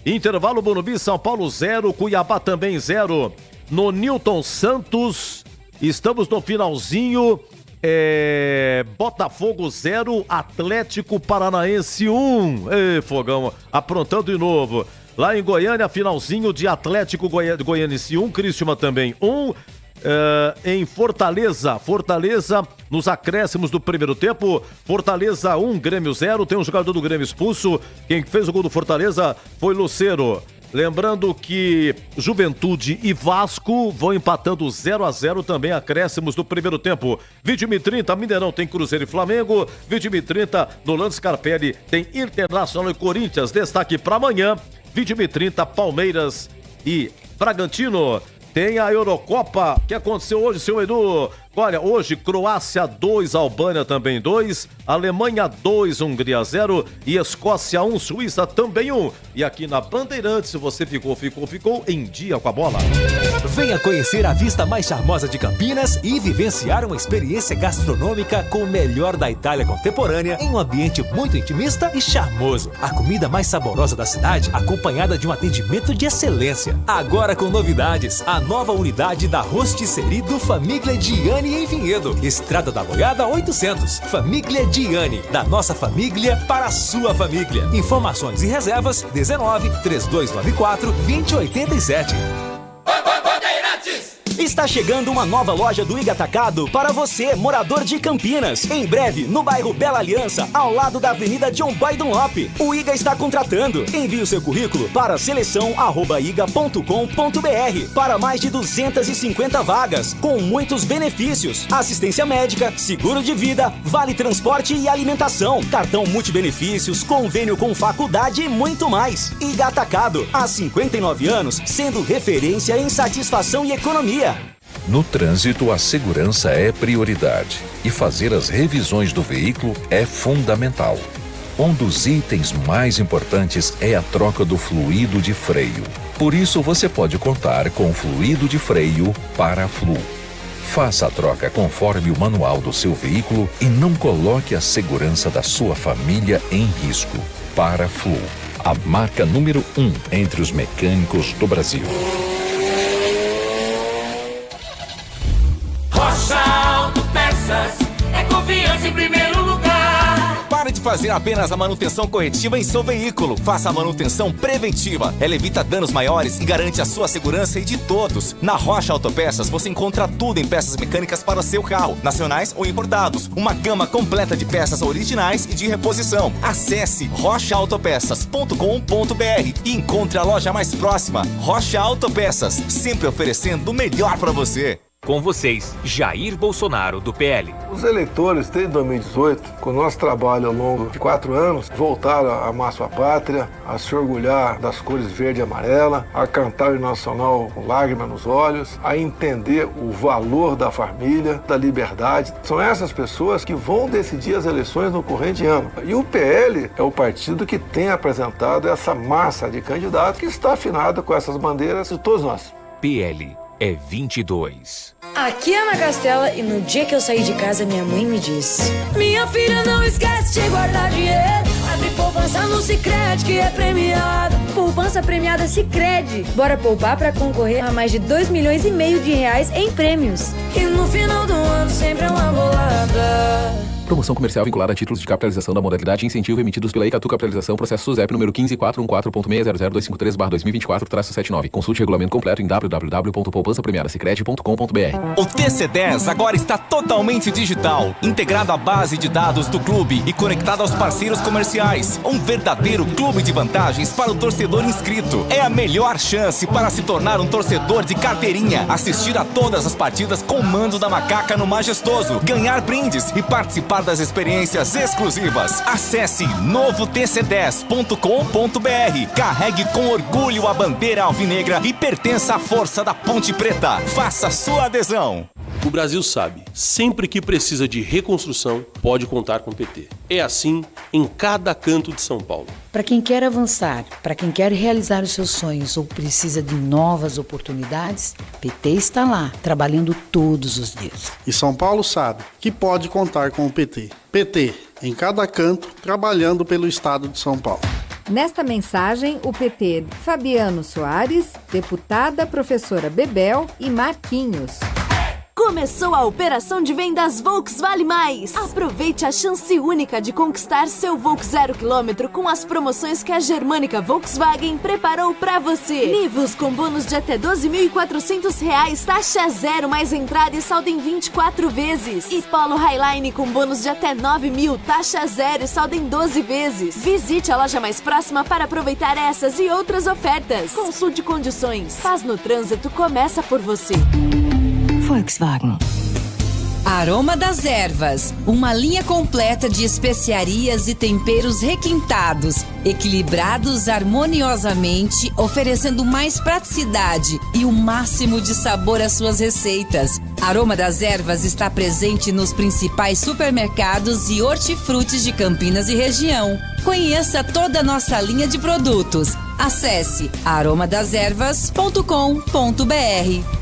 Intervalo Morumbi, São Paulo 0, Cuiabá também 0. No Newton Santos, estamos no finalzinho, Botafogo 0, Atlético Paranaense 1. Ei, Fogão, aprontando de novo. Lá em Goiânia, finalzinho de Atlético Goianiense 1, Criciúma também 1. Em Fortaleza, nos acréscimos do primeiro tempo, Fortaleza 1, Grêmio 0, tem um jogador do Grêmio expulso, quem fez o gol do Fortaleza foi Lucero. Lembrando que Juventude e Vasco vão empatando 0-0 também, acréscimos do primeiro tempo. 21h30, Mineirão tem Cruzeiro e Flamengo, 21h30 no Lando Scarpelli tem Internacional e Corinthians, destaque para amanhã, 21h30 Palmeiras e Bragantino. Tem a Eurocopa, que aconteceu hoje, seu Edu. Olha, hoje Croácia 2, Albânia também 2, Alemanha 2, Hungria 0 e Escócia 1, Suíça também 1. E aqui na Bandeirantes, se você ficou em dia com a bola. Venha conhecer a vista mais charmosa de Campinas e vivenciar uma experiência gastronômica com o melhor da Itália contemporânea em um ambiente muito intimista e charmoso. A comida mais saborosa da cidade, acompanhada de um atendimento de excelência. Agora com novidades, a nova unidade da Rostisserie do Famiglia Diani em Vinhedo, Estrada da Boiada 800. Famiglia Diani, da nossa família para a sua família. Informações e reservas 19 3294 2087. Está chegando uma nova loja do Iga Atacado para você, morador de Campinas. Em breve, no bairro Bela Aliança, ao lado da Avenida John Boy Dunlop. O Iga está contratando. Envie o seu currículo para seleção@iga.com.br para mais de 250 vagas, com muitos benefícios. Assistência médica, seguro de vida, vale transporte e alimentação, cartão multibenefícios, convênio com faculdade e muito mais. Iga Atacado, há 59 anos, sendo referência em satisfação e economia. No trânsito, a segurança é prioridade e fazer as revisões do veículo é fundamental. Um dos itens mais importantes é a troca do fluido de freio. Por isso, você pode contar com o fluido de freio Paraflu. Faça a troca conforme o manual do seu veículo e não coloque a segurança da sua família em risco. Paraflu, a marca número 1 entre os mecânicos do Brasil. Rocha Autopeças é confiança em primeiro lugar. Pare de fazer apenas a manutenção corretiva em seu veículo. Faça a manutenção preventiva. Ela evita danos maiores e garante a sua segurança e de todos. Na Rocha Autopeças você encontra tudo em peças mecânicas para o seu carro, nacionais ou importados. Uma gama completa de peças originais e de reposição. Acesse rochaautopeças.com.br e encontre a loja mais próxima. Rocha Autopeças, sempre oferecendo o melhor para você. Com vocês, Jair Bolsonaro, do PL. Os eleitores, desde 2018, com o nosso trabalho ao longo de 4 anos, voltaram a amar sua pátria, a se orgulhar das cores verde e amarela, a cantar o hino nacional com lágrimas nos olhos, a entender o valor da família, da liberdade. São essas pessoas que vão decidir as eleições no corrente ano. E o PL é o partido que tem apresentado essa massa de candidatos que está afinado com essas bandeiras de todos nós. PL é 22. Aqui é Ana Castela e no dia que eu saí de casa minha mãe me disse: minha filha, não esquece de guardar dinheiro. Abre poupança no Sicredi que é premiada. Poupança premiada Sicredi. Bora poupar pra concorrer a mais de 2,5 milhões de reais em prêmios. E no final do ano sempre é uma bolada. Promoção comercial vinculada a títulos de capitalização da modalidade incentivo emitidos pela Icatu Capitalização, processo SUSEP número 15414.600.253/2024-79. Consulte o regulamento completo em www.poupançapremiadasicredi.com.br. O TC10 agora está totalmente digital, integrado à base de dados do clube e conectado aos parceiros comerciais. Um verdadeiro clube de vantagens para o torcedor inscrito. É a melhor chance para se tornar um torcedor de carteirinha, assistir a todas as partidas com o mando da macaca no Majestoso, ganhar brindes e participar das experiências exclusivas. Acesse novotc10.com.br. Carregue com orgulho a bandeira alvinegra e pertença à força da Ponte Preta. Faça sua adesão. O Brasil sabe, sempre que precisa de reconstrução, pode contar com o PT. É assim em cada canto de São Paulo. Para quem quer avançar, para quem quer realizar os seus sonhos ou precisa de novas oportunidades, PT está lá, trabalhando todos os dias. E São Paulo sabe que pode contar com o PT. PT, em cada canto, trabalhando pelo estado de São Paulo. Nesta mensagem, o PT Fabiano Soares, deputada professora Bebel e Marquinhos. Começou a operação de vendas Volks Vale Mais. Aproveite a chance única de conquistar seu Volks 0 km com as promoções que a Germânica Volkswagen preparou para você. Nivus com bônus de até R$12.400, taxa zero mais entrada e saldo em 24 vezes. E Polo Highline com bônus de até R$9.000, taxa zero e saldo em 12 vezes. Visite a loja mais próxima para aproveitar essas e outras ofertas. Consulte condições. Paz no trânsito começa por você. Volkswagen. Aroma das Ervas, uma linha completa de especiarias e temperos requintados, equilibrados harmoniosamente, oferecendo mais praticidade e o máximo de sabor às suas receitas. Aroma das Ervas está presente nos principais supermercados e hortifrutis de Campinas e região. Conheça toda a nossa linha de produtos. Acesse aromadeservas.com.br.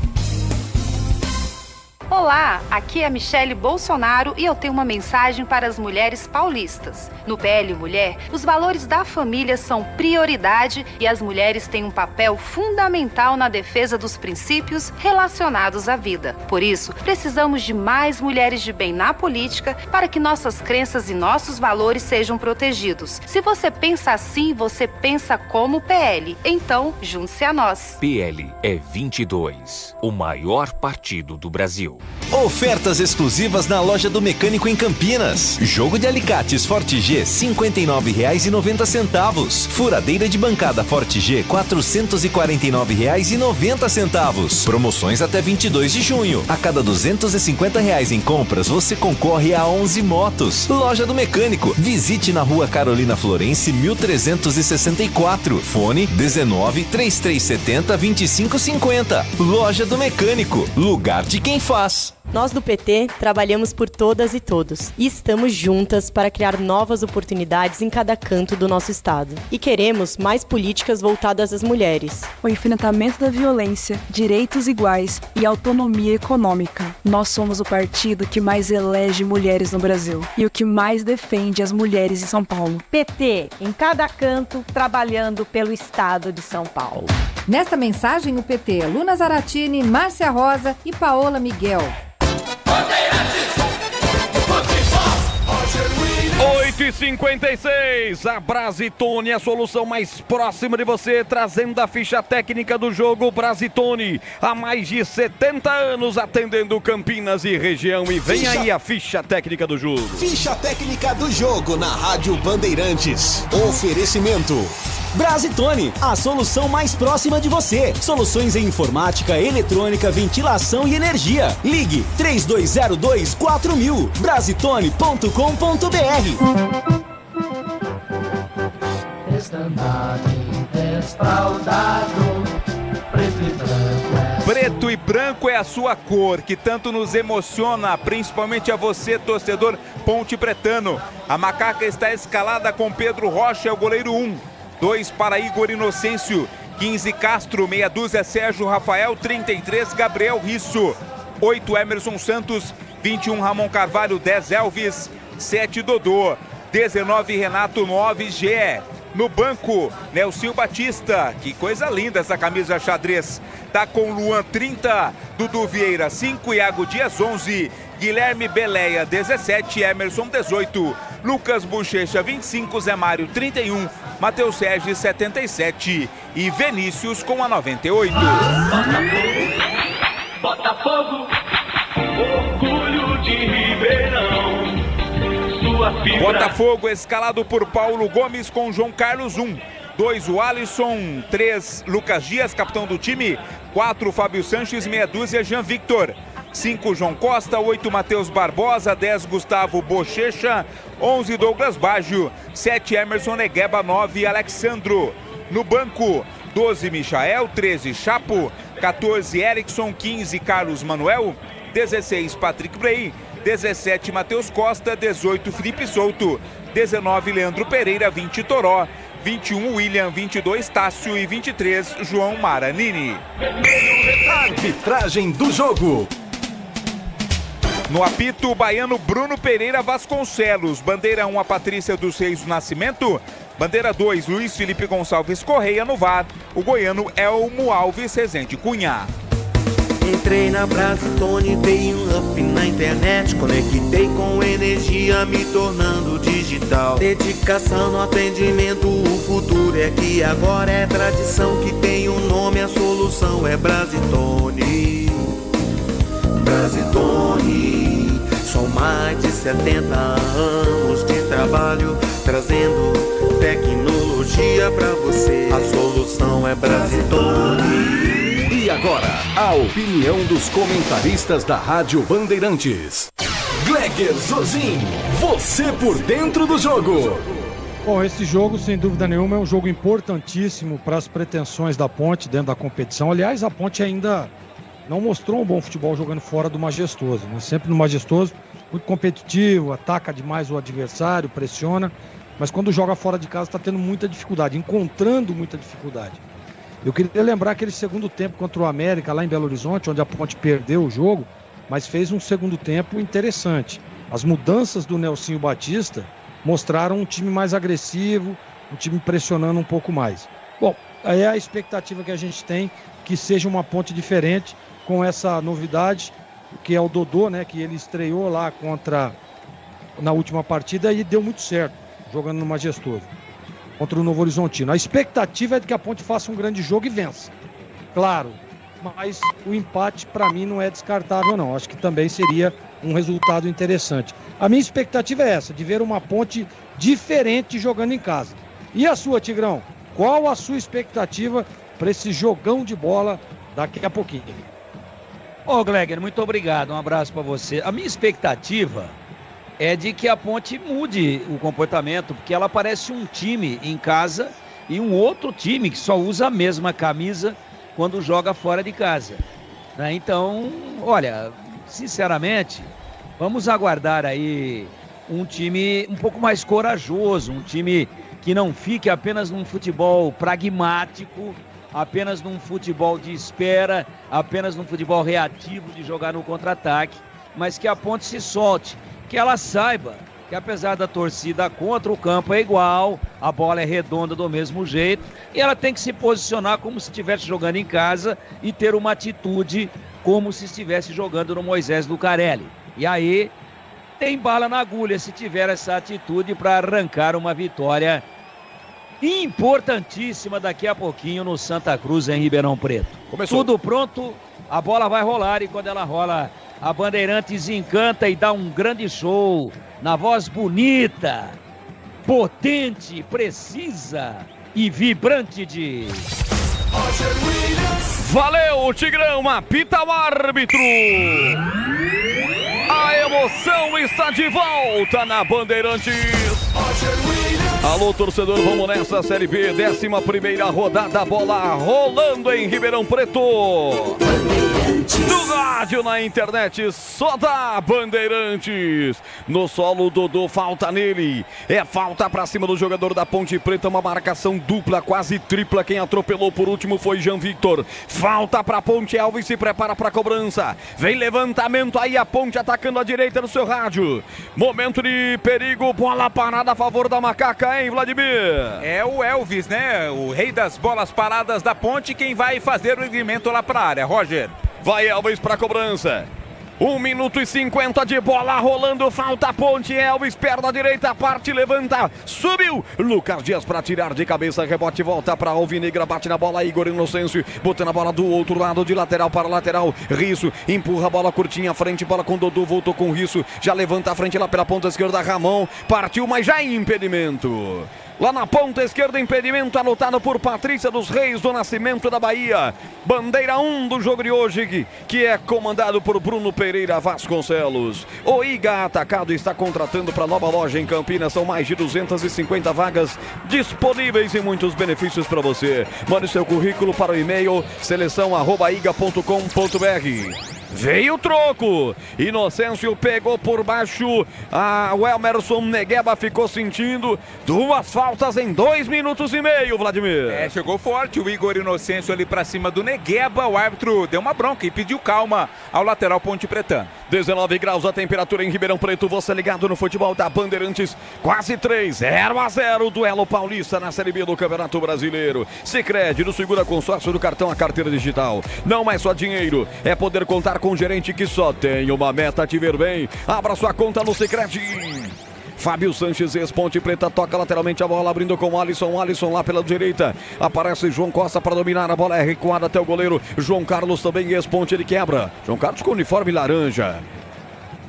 Olá, aqui é a Michele Bolsonaro e eu tenho uma mensagem para as mulheres paulistas. No PL Mulher, os valores da família são prioridade e as mulheres têm um papel fundamental na defesa dos princípios relacionados à vida. Por isso, precisamos de mais mulheres de bem na política para que nossas crenças e nossos valores sejam protegidos. Se você pensa assim, você pensa como o PL. Então, junte-se a nós. PL é 22, o maior partido do Brasil. Ofertas exclusivas na loja do mecânico em Campinas. Jogo de alicates Forte G, R$ 59,90. Furadeira de bancada Forte G, R$ 449,90. Promoções até 22 de junho. A cada R$ 250 em compras, você concorre a 11 motos. Loja do mecânico. Visite na Rua Carolina Florence, 1364. Fone 19 3370 2550. Loja do mecânico. Lugar de quem faz. Nós do PT trabalhamos por todas e todos e estamos juntas para criar novas oportunidades em cada canto do nosso estado. E queremos mais políticas voltadas às mulheres. O enfrentamento da violência, direitos iguais e autonomia econômica. Nós somos o partido que mais elege mulheres no Brasil e o que mais defende as mulheres em São Paulo. PT, em cada canto, trabalhando pelo estado de São Paulo. Nesta mensagem, o PT, Luna Zaratini, Márcia Rosa e Paola Miguel. 8h56, a Brasitone, a solução mais próxima de você, trazendo a ficha técnica do jogo. Brasitone, há mais de 70 anos atendendo Campinas e região. E vem aí a ficha técnica do jogo. Ficha técnica do jogo na Rádio Bandeirantes. Oferecimento Brasitone, a solução mais próxima de você. Soluções em informática, eletrônica, ventilação e energia. Ligue 3202-4000. Brasitone.com.br. Preto e branco é a sua cor, que tanto nos emociona, principalmente a você, torcedor ponte pretano. A macaca está escalada com Pedro Rocha, é o goleiro 1. 2 para Igor Inocêncio, 15 Castro, meia dúzia Sérgio Rafael, 33 Gabriel Risso, 8 Emerson Santos, 21 Ramon Carvalho, 10 Elvis, 7 Dodô, 19 Renato, 9 Gé, No banco, Nelsinho Batista, que coisa linda essa camisa xadrez. Tá com Luan 30, Dudu Vieira 5, Iago Dias 11, Guilherme Beleia 17, Emerson 18, Lucas Bochecha 25, Zé Mário 31, Matheus Sérgio 77 e Vinícius com a 98. Botafogo, orgulho de Ribeirão. Botafogo escalado por Paulo Gomes com João Carlos 1, 2 o Alisson, 3 Lucas Dias, capitão do time, 4 Fábio Sanches, meia dúzia Jean Victor, 5 João Costa, 8 Matheus Barbosa, 10 Gustavo Bochecha, 11 Douglas Baggio, 7 Emerson Negueba, 9 Alexandro. No banco, 12 Michael, 13 Chapo, 14 Erickson, 15 Carlos Manuel, 16 Patrick Brey, 17 Matheus Costa, 18 Felipe Souto, 19 Leandro Pereira, 20 Toró, 21 William, 22 Tássio e 23 João Maranini. Arbitragem do jogo. No apito, o baiano Bruno Pereira Vasconcelos. Bandeira 1, a Patrícia dos Reis do Nascimento. Bandeira 2, Luiz Felipe Gonçalves Correia no VAR. O goiano Elmo Alves Rezende Cunha. Entrei na Brasitone, dei um up na internet, conectei com energia, me tornando digital. Dedicação no atendimento, o futuro é que agora é tradição, que tem um nome, a solução é Brasitone. Brasitone, são mais de 70 anos de trabalho, trazendo tecnologia pra você. A solução é Brasitone. E agora, a opinião dos comentaristas da Rádio Bandeirantes. Gleger Zozin, você por dentro do jogo. Bom, esse jogo, sem dúvida nenhuma, é um jogo importantíssimo para as pretensões da Ponte dentro da competição. Aliás, a Ponte ainda não mostrou um bom futebol jogando fora do Majestoso, né? Sempre no Majestoso, muito competitivo, ataca demais o adversário, pressiona, mas quando joga fora de casa está tendo muita dificuldade, encontrando muita dificuldade. Eu queria lembrar aquele segundo tempo contra o América, lá em Belo Horizonte, onde a Ponte perdeu o jogo, mas fez um segundo tempo interessante. As mudanças do Nelsinho Batista mostraram um time mais agressivo, um time pressionando um pouco mais. Bom, aí é a expectativa que a gente tem, que seja uma Ponte diferente, com essa novidade, que é o Dodô, né, que ele estreou lá na última partida e deu muito certo, jogando no Majestoso, contra o Novo Horizontino. A expectativa é de que a Ponte faça um grande jogo e vença. Claro, mas o empate para mim não é descartável não. Acho que também seria um resultado interessante. A minha expectativa é essa, de ver uma Ponte diferente jogando em casa. E a sua, Tigrão? Qual a sua expectativa para esse jogão de bola daqui a pouquinho? Ô, Gleger, muito obrigado. Um abraço para você. A minha expectativa é de que a Ponte mude o comportamento, porque ela parece um time em casa e um outro time que só usa a mesma camisa quando joga fora de casa. Né? Então, olha, sinceramente, vamos aguardar aí um time um pouco mais corajoso, um time que não fique apenas num futebol pragmático, apenas num futebol de espera, apenas num futebol reativo de jogar no contra-ataque, mas que a Ponte se solte, que ela saiba que apesar da torcida contra, o campo é igual, a bola é redonda do mesmo jeito, e ela tem que se posicionar como se estivesse jogando em casa e ter uma atitude como se estivesse jogando no Moisés Lucarelli. E aí tem bala na agulha se tiver essa atitude para arrancar uma vitória importantíssima daqui a pouquinho no Santa Cruz, em Ribeirão Preto. Começou. Tudo pronto, a bola vai rolar, e quando ela rola, a Bandeirantes encanta e dá um grande show na voz bonita, potente, precisa e vibrante de Valeu, Tigrão, apita o árbitro. A emoção está de volta na Bandeirantes. Alô, torcedor, vamos nessa Série B, 11ª rodada, bola rolando em Ribeirão Preto. No rádio, na internet, só da Bandeirantes. No solo, Dodô, falta nele. É falta pra cima do jogador da Ponte Preta, uma marcação dupla, quase tripla. Quem atropelou por último foi Jean Victor. Falta pra Ponte, Alves se prepara pra cobrança. Vem levantamento aí, a Ponte atacando a direita do seu rádio. Momento de perigo, bola parada a favor da Macaca. marca, hein, Vladimir? É o Elvis, né? O rei das bolas paradas da Ponte, quem vai fazer o erguimento lá pra área. Roger. Vai Elvis pra cobrança. 1 minuto e 50 de bola rolando, falta Ponte, Elvis, perna direita, parte, levanta, subiu, Lucas Dias para tirar de cabeça, rebote, volta para Alvinegra, bate na bola, Igor Inocêncio, botando a bola do outro lado, de lateral para lateral, Risso, empurra a bola curtinha, frente, bola com Dodô, voltou com Risso, já levanta a frente lá pela ponta esquerda, Ramon, partiu, mas já em impedimento. Lá na ponta esquerda, impedimento anotado por Patrícia dos Reis do Nascimento da Bahia. Bandeira 1 do jogo de hoje, que é comandado por Bruno Pereira Vasconcelos. O IGA Atacado está contratando para nova loja em Campinas. São mais de 250 vagas disponíveis e muitos benefícios para você. Mande seu currículo para o e-mail seleção@iga.com.br. Veio o troco, Inocêncio pegou por baixo, o Emerson Negueba ficou sentindo, 2 faltas em 2 minutos e meio, Vladimir. Chegou forte o Igor Inocêncio ali pra cima do Negueba, o árbitro deu uma bronca e pediu calma ao lateral Ponte Pretano. 19 graus a temperatura em Ribeirão Preto, você ligado no futebol da Bandeirantes, quase 3, 0-0, duelo paulista na Série B do Campeonato Brasileiro. Sicredi, do segura consórcio do cartão a carteira digital, não é só dinheiro, é poder contar com um gerente que só tem uma meta, te ver bem. Abra sua conta no Sicredi. Fábio Sanches, ex-Ponte Preta, toca lateralmente a bola, abrindo com Alisson, Alisson lá pela direita, aparece João Costa para dominar, a bola é recuada até o goleiro, João Carlos também, ex-Ponte, ele quebra, João Carlos com uniforme laranja.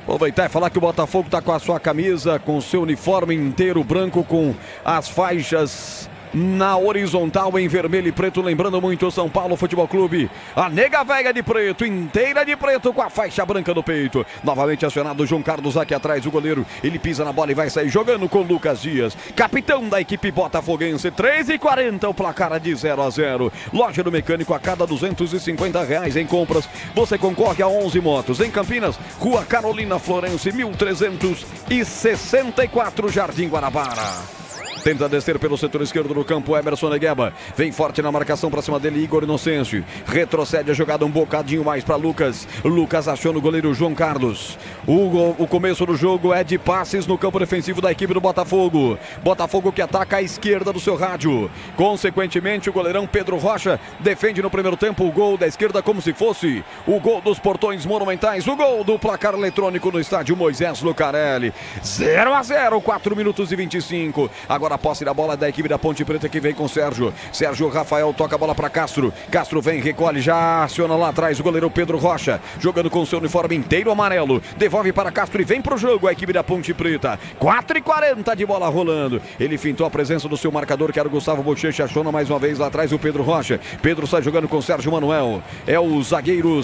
Aproveitar e falar que o Botafogo está com a sua camisa, com o seu uniforme inteiro branco, com as faixas na horizontal em vermelho e preto, lembrando muito o São Paulo Futebol Clube. A nega velha de preto, inteira de preto, com a faixa branca no peito. Novamente acionado o João Carlos aqui atrás, o goleiro, ele pisa na bola e vai sair jogando com Lucas Dias, capitão da equipe botafoguense. 3h40 o placar de 0-0. Loja do Mecânico, a cada R$250 em compras você concorre a 11 motos. Em Campinas, Rua Carolina Florense, 1364, Jardim Guanabara. Tenta descer pelo setor esquerdo do campo, Emerson Negueba. Vem forte na marcação pra cima dele, Igor Inocêncio. Retrocede a jogada um bocadinho mais pra Lucas. Lucas aciona o goleiro João Carlos. O começo do jogo é de passes no campo defensivo da equipe do Botafogo. Botafogo que ataca à esquerda do seu rádio. Consequentemente, o goleirão Pedro Rocha defende no primeiro tempo o gol da esquerda como se fosse o gol dos portões monumentais. O gol do placar eletrônico no estádio Moisés Lucarelli. 0-0, 4 minutos e 25. Agora a posse da bola da equipe da Ponte Preta que vem com Sérgio. Sérgio Rafael toca a bola para Castro. Castro vem, recolhe, já aciona lá atrás o goleiro Pedro Rocha. Jogando com seu uniforme inteiro amarelo. Devolve para Castro e vem pro jogo a equipe da Ponte Preta. 4h40 de bola rolando. Ele fintou a presença do seu marcador, que era o Gustavo Bochecha. Aciona mais uma vez lá atrás o Pedro Rocha. Pedro sai jogando com Sérgio Manuel. É o zagueiro,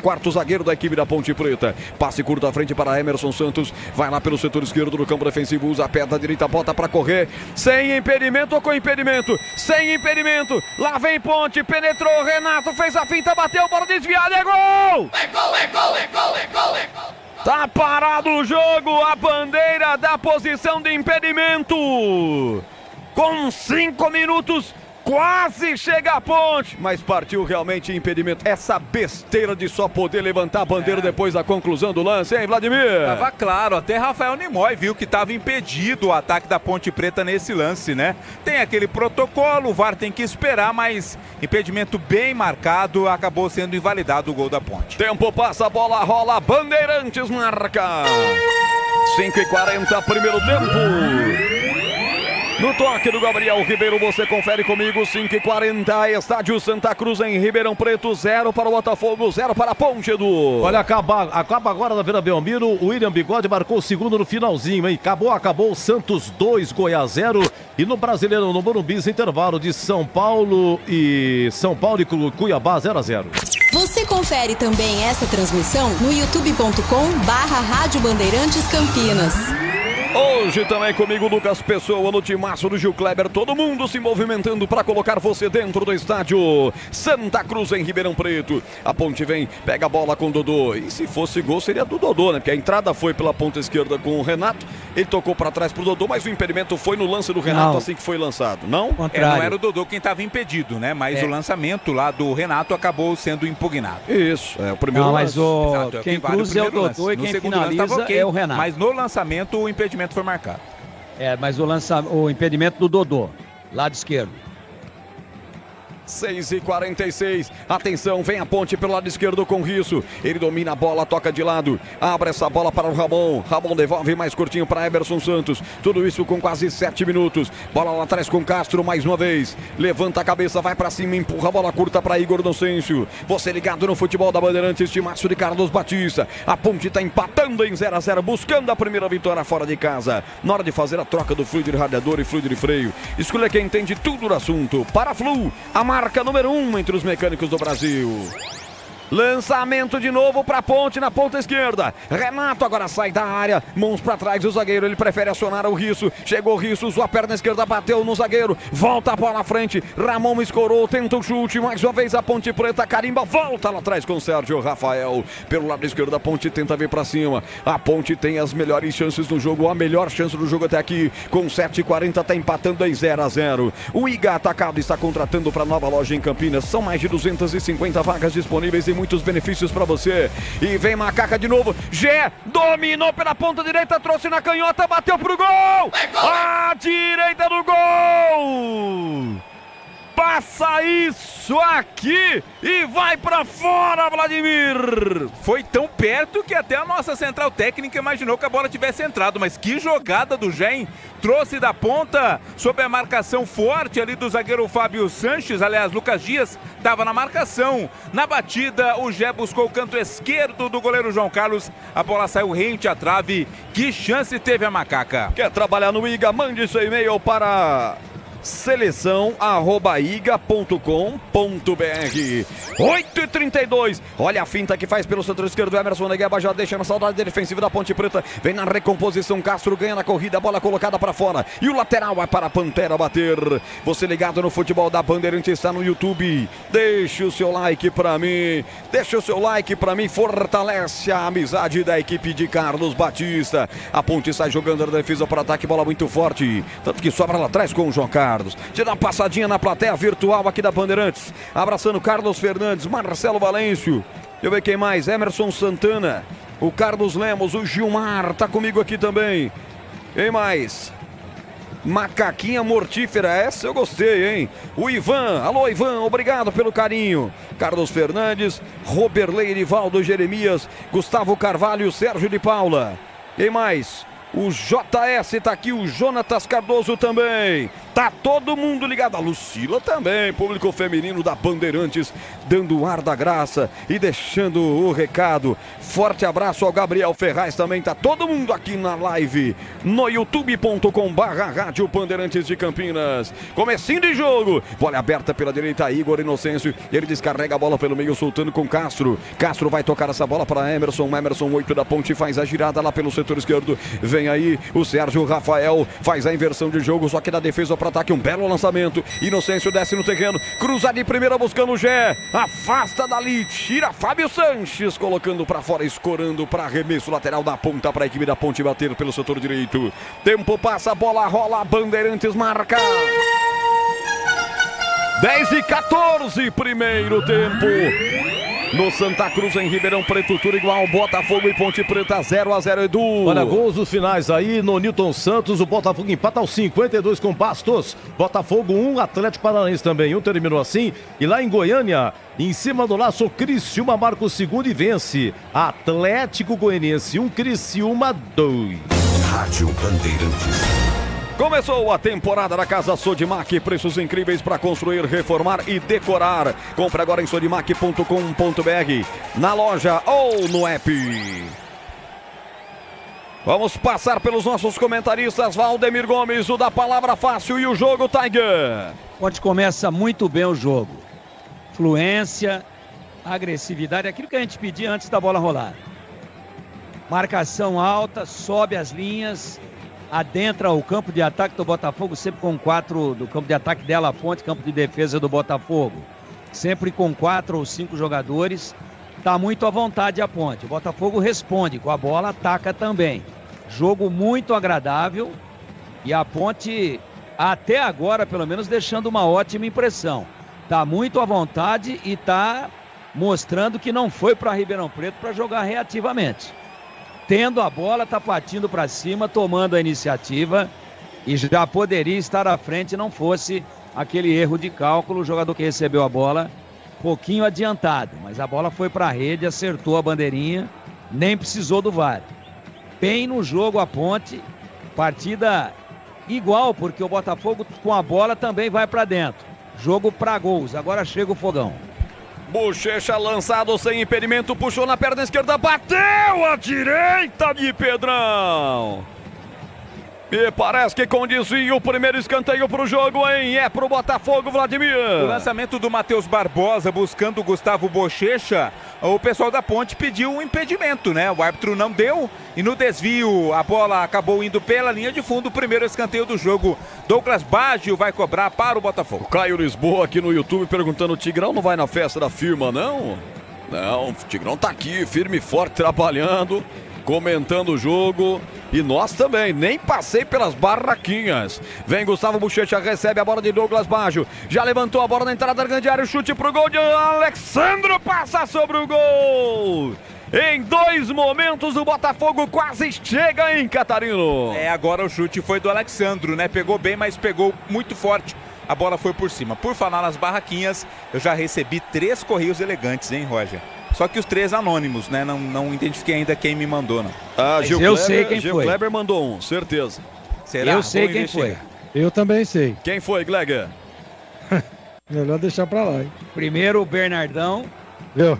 quarto zagueiro da equipe da Ponte Preta. Passe curto à frente para Emerson Santos. Vai lá pelo setor esquerdo do campo defensivo. Usa a perna direita, bota para correr. Sem impedimento ou com impedimento? Sem impedimento. Lá vem Ponte, penetrou, Renato fez a finta, bateu, bola desviada, é gol! É gol, é gol, é gol, é gol, é gol! Tá parado o jogo, a bandeira da posição de impedimento. Com 5 minutos, quase chega a Ponte, mas partiu realmente impedimento. Essa besteira de só poder levantar a bandeira depois da conclusão do lance, hein, Vladimir? Tava claro, até Rafael Nimoy viu que estava impedido o ataque da Ponte Preta nesse lance, né? Tem aquele protocolo, o VAR tem que esperar, mas impedimento bem marcado, acabou sendo invalidado o gol da Ponte. Tempo passa, a bola rola, Bandeirantes marca. 5h40, primeiro tempo. No toque do Gabriel Ribeiro, você confere comigo, 5h40, estádio Santa Cruz em Ribeirão Preto, 0 para o Botafogo, 0 para a Ponte, Edu. Olha, acaba agora na Vila Belmiro, o William Bigode marcou o segundo no finalzinho, hein? Acabou, Santos 2, Goiás 0, e no Brasileiro, no Morumbi, intervalo de São Paulo e Cuiabá 0-0. Você confere também essa transmissão no youtube.com/Rádio Bandeirantes Campinas. Hoje também comigo Lucas Pessoa no timaço do Gil Kleber, todo mundo se movimentando para colocar você dentro do estádio Santa Cruz em Ribeirão Preto. A Ponte vem, pega a bola com o Dodô, e se fosse gol seria do Dodô, né? Porque a entrada foi pela ponta esquerda com o Renato, ele tocou para trás pro Dodô, mas o impedimento foi no lance do Renato assim que foi lançado, não? Não era o Dodô quem estava impedido, né? Mas o lançamento lá do Renato acabou sendo impugnado. Isso, é o primeiro lance. Mas quem cruza é o Dodô e quem finaliza é o Renato. Mas no lançamento o impedimento foi marcado. Mas o impedimento do Dodô, lado esquerdo. 6h46, atenção, vem a Ponte pelo lado esquerdo com Risso, ele domina a bola, toca de lado, abre essa bola para o Ramon devolve mais curtinho para Emerson Santos, tudo isso com quase 7 minutos, bola lá atrás com Castro mais uma vez, levanta a cabeça, vai para cima, empurra a bola curta para Igor Inocêncio, você ligado no futebol da Bandeirantes, timaço de Carlos Batista, a Ponte está empatando em 0-0, buscando a primeira vitória fora de casa, na hora de fazer a troca do fluido de radiador e fluido de freio, escolha quem entende tudo do assunto, Paraflu, a marca número 1 entre os mecânicos do Brasil. Lançamento de novo para Ponte na ponta esquerda. Renato agora sai da área. Mãos para trás do zagueiro. Ele prefere acionar o Risso. Chegou o Risso, usou a perna esquerda, bateu no zagueiro. Volta a bola à frente. Ramon escorou, tenta o chute. Mais uma vez a Ponte Preta carimba. Volta lá atrás com o Sérgio Rafael. Pelo lado esquerdo a Ponte tenta vir para cima. A Ponte tem as melhores chances do jogo. A melhor chance do jogo até aqui. Com 7h40 está empatando em 0-0. O IGA Atacado está contratando para nova loja em Campinas. São mais de 250 vagas disponíveis e muitos benefícios para você. E vem Macaca de novo. Gé dominou pela ponta direita, trouxe na canhota, bateu pro gol! A direita do gol! Passa isso aqui e vai pra fora, Vladimir! Foi tão perto que até a nossa central técnica imaginou que a bola tivesse entrado, mas que jogada do Gé, trouxe da ponta, sob a marcação forte ali do zagueiro Fábio Sanches, aliás, Lucas Dias estava na marcação. Na batida, o Gé buscou o canto esquerdo do goleiro João Carlos, a bola saiu rente à trave. Que chance teve a Macaca? Quer trabalhar no IGA? Mande seu e-mail para seleção@iga.com.br. 8h32. Olha a finta que faz pelo setor esquerdo. Emerson Negueba já deixa na saudade defensiva da Ponte Preta. Vem na recomposição. Castro ganha na corrida. A bola colocada para fora. E o lateral é para a Pantera bater. Você ligado no futebol da Bandeirantes está no YouTube. Deixe o seu like para mim. Deixe o seu like para mim. Fortalece a amizade da equipe de Carlos Batista. A Ponte sai jogando na defesa para ataque. Bola muito forte. Tanto que sobra lá atrás com o João Carlos. Tira uma passadinha na plateia virtual aqui da Bandeirantes. Abraçando Carlos Fernandes, Marcelo Valêncio. Deixa eu ver quem mais. Emerson Santana, o Carlos Lemos, o Gilmar tá comigo aqui também. Quem mais? Macaquinha mortífera, essa eu gostei, hein? O Ivan, alô Ivan, obrigado pelo carinho. Carlos Fernandes, Roberley, Erivaldo Jeremias, Gustavo Carvalho, Sérgio de Paula. Quem mais? O JS tá aqui, o Jonatas Cardoso também. Tá todo mundo ligado. A Lucila também, público feminino da Bandeirantes, dando o ar da graça e deixando o recado. Forte abraço ao Gabriel Ferraz também. Tá todo mundo aqui na live no youtube.com/Rádio Bandeirantes de Campinas. Comecinho de jogo. Bola aberta pela direita, Igor Inocêncio. Ele descarrega a bola pelo meio, soltando com Castro. Castro vai tocar essa bola para Emerson. Emerson, 8 da Ponte, faz a girada lá pelo setor esquerdo. Vem aí o Sérgio Rafael, faz a inversão de jogo, só que na defesa para ataque, um belo lançamento. Inocêncio desce no terreno, cruza de primeira buscando o Gé, afasta dali, tira Fábio Sanches, colocando para fora, escorando para arremesso lateral da ponta para a equipe da Ponte bater pelo setor direito. Tempo passa, a bola rola, Bandeirantes marca. 10h14, primeiro tempo. No Santa Cruz, em Ribeirão Preto, tudo igual. Botafogo e Ponte Preta, 0-0, Edu. Olha, gols dos finais aí no Newton Santos. O Botafogo empata aos 52 com Bastos. Botafogo 1, Atlético Paranaense também 1, terminou assim. E lá em Goiânia, em cima do laço, Criciúma marca o segundo e vence. Atlético Goianiense 1, Criciúma 2. Rádio Bandeirantes. Começou a temporada da Casa Sodimac, preços incríveis para construir, reformar e decorar. Compre agora em sodimac.com.br, na loja ou no app. Vamos passar pelos nossos comentaristas. Valdemir Gomes, o da Palavra Fácil, e o jogo, Tiger. Onde começa muito bem o jogo. Fluência, agressividade, aquilo que a gente pedia antes da bola rolar. Marcação alta, sobe as linhas, adentra o campo de ataque do Botafogo, sempre com 4 do campo de ataque dela, a Ponte, campo de defesa do Botafogo. Sempre com 4 ou 5 jogadores. Está muito à vontade a Ponte. O Botafogo responde com a bola, ataca também. Jogo muito agradável e a Ponte, até agora, pelo menos, deixando uma ótima impressão. Está muito à vontade e está mostrando que não foi para Ribeirão Preto para jogar reativamente. Tendo a bola, está partindo para cima, tomando a iniciativa e já poderia estar à frente, não fosse aquele erro de cálculo, o jogador que recebeu a bola pouquinho adiantado, mas a bola foi para a rede, acertou a bandeirinha, nem precisou do VAR. Bem no jogo a Ponte, partida igual, porque o Botafogo com a bola também vai para dentro. Jogo para gols, agora chega o fogão. Bochecha lançado sem impedimento, puxou na perna esquerda, bateu à direita de Pedrão. E parece que com desvio o primeiro escanteio pro jogo, hein? É pro Botafogo, Vladimir. O lançamento do Matheus Barbosa buscando o Gustavo Bochecha, o pessoal da Ponte pediu um impedimento, né? O árbitro não deu e no desvio a bola acabou indo pela linha de fundo. O primeiro escanteio do jogo. Douglas Baggio vai cobrar para o Botafogo. O Caio Lisboa aqui no YouTube perguntando: o Tigrão não vai na festa da firma, não? Não, o Tigrão tá aqui, firme e forte, trabalhando, comentando o jogo. E nós também, nem passei pelas barraquinhas. Vem Gustavo Bochecha, recebe a bola de Douglas Baggio. Já levantou a bola na entrada da grande área, chute pro gol de Alexandro, passa sobre o gol. Em 2 momentos o Botafogo quase chega em Catarino. Agora o chute foi do Alexandro, né? Pegou bem, mas pegou muito forte. A bola foi por cima. Por falar nas barraquinhas, eu já recebi 3 correios elegantes, hein, Roger? Só que os 3 anônimos, né? Não identifiquei ainda quem me mandou, não. Gil eu Kleber, sei quem Gil foi. Kleber mandou um, certeza. Será? Eu sei Vamos quem investigar. foi. Eu também sei. Quem foi, Gleger? Melhor deixar pra lá, hein? Primeiro o Bernardão. Viu?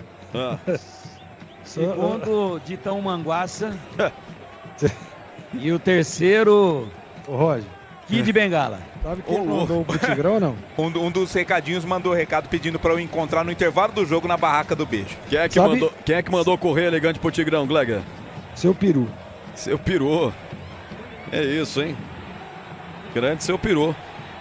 Segundo, Ditão Manguaça. E o terceiro, Ô, Roger, Kid Bengala. sabe quem mandou pro Tigrão ou não? Um dos recadinhos mandou recado pedindo para eu encontrar no intervalo do jogo na barraca do Beijo. Quem é que mandou correr elegante pro Tigrão, Gleger? Seu peru. Seu peru. É isso, hein? Grande seu peru.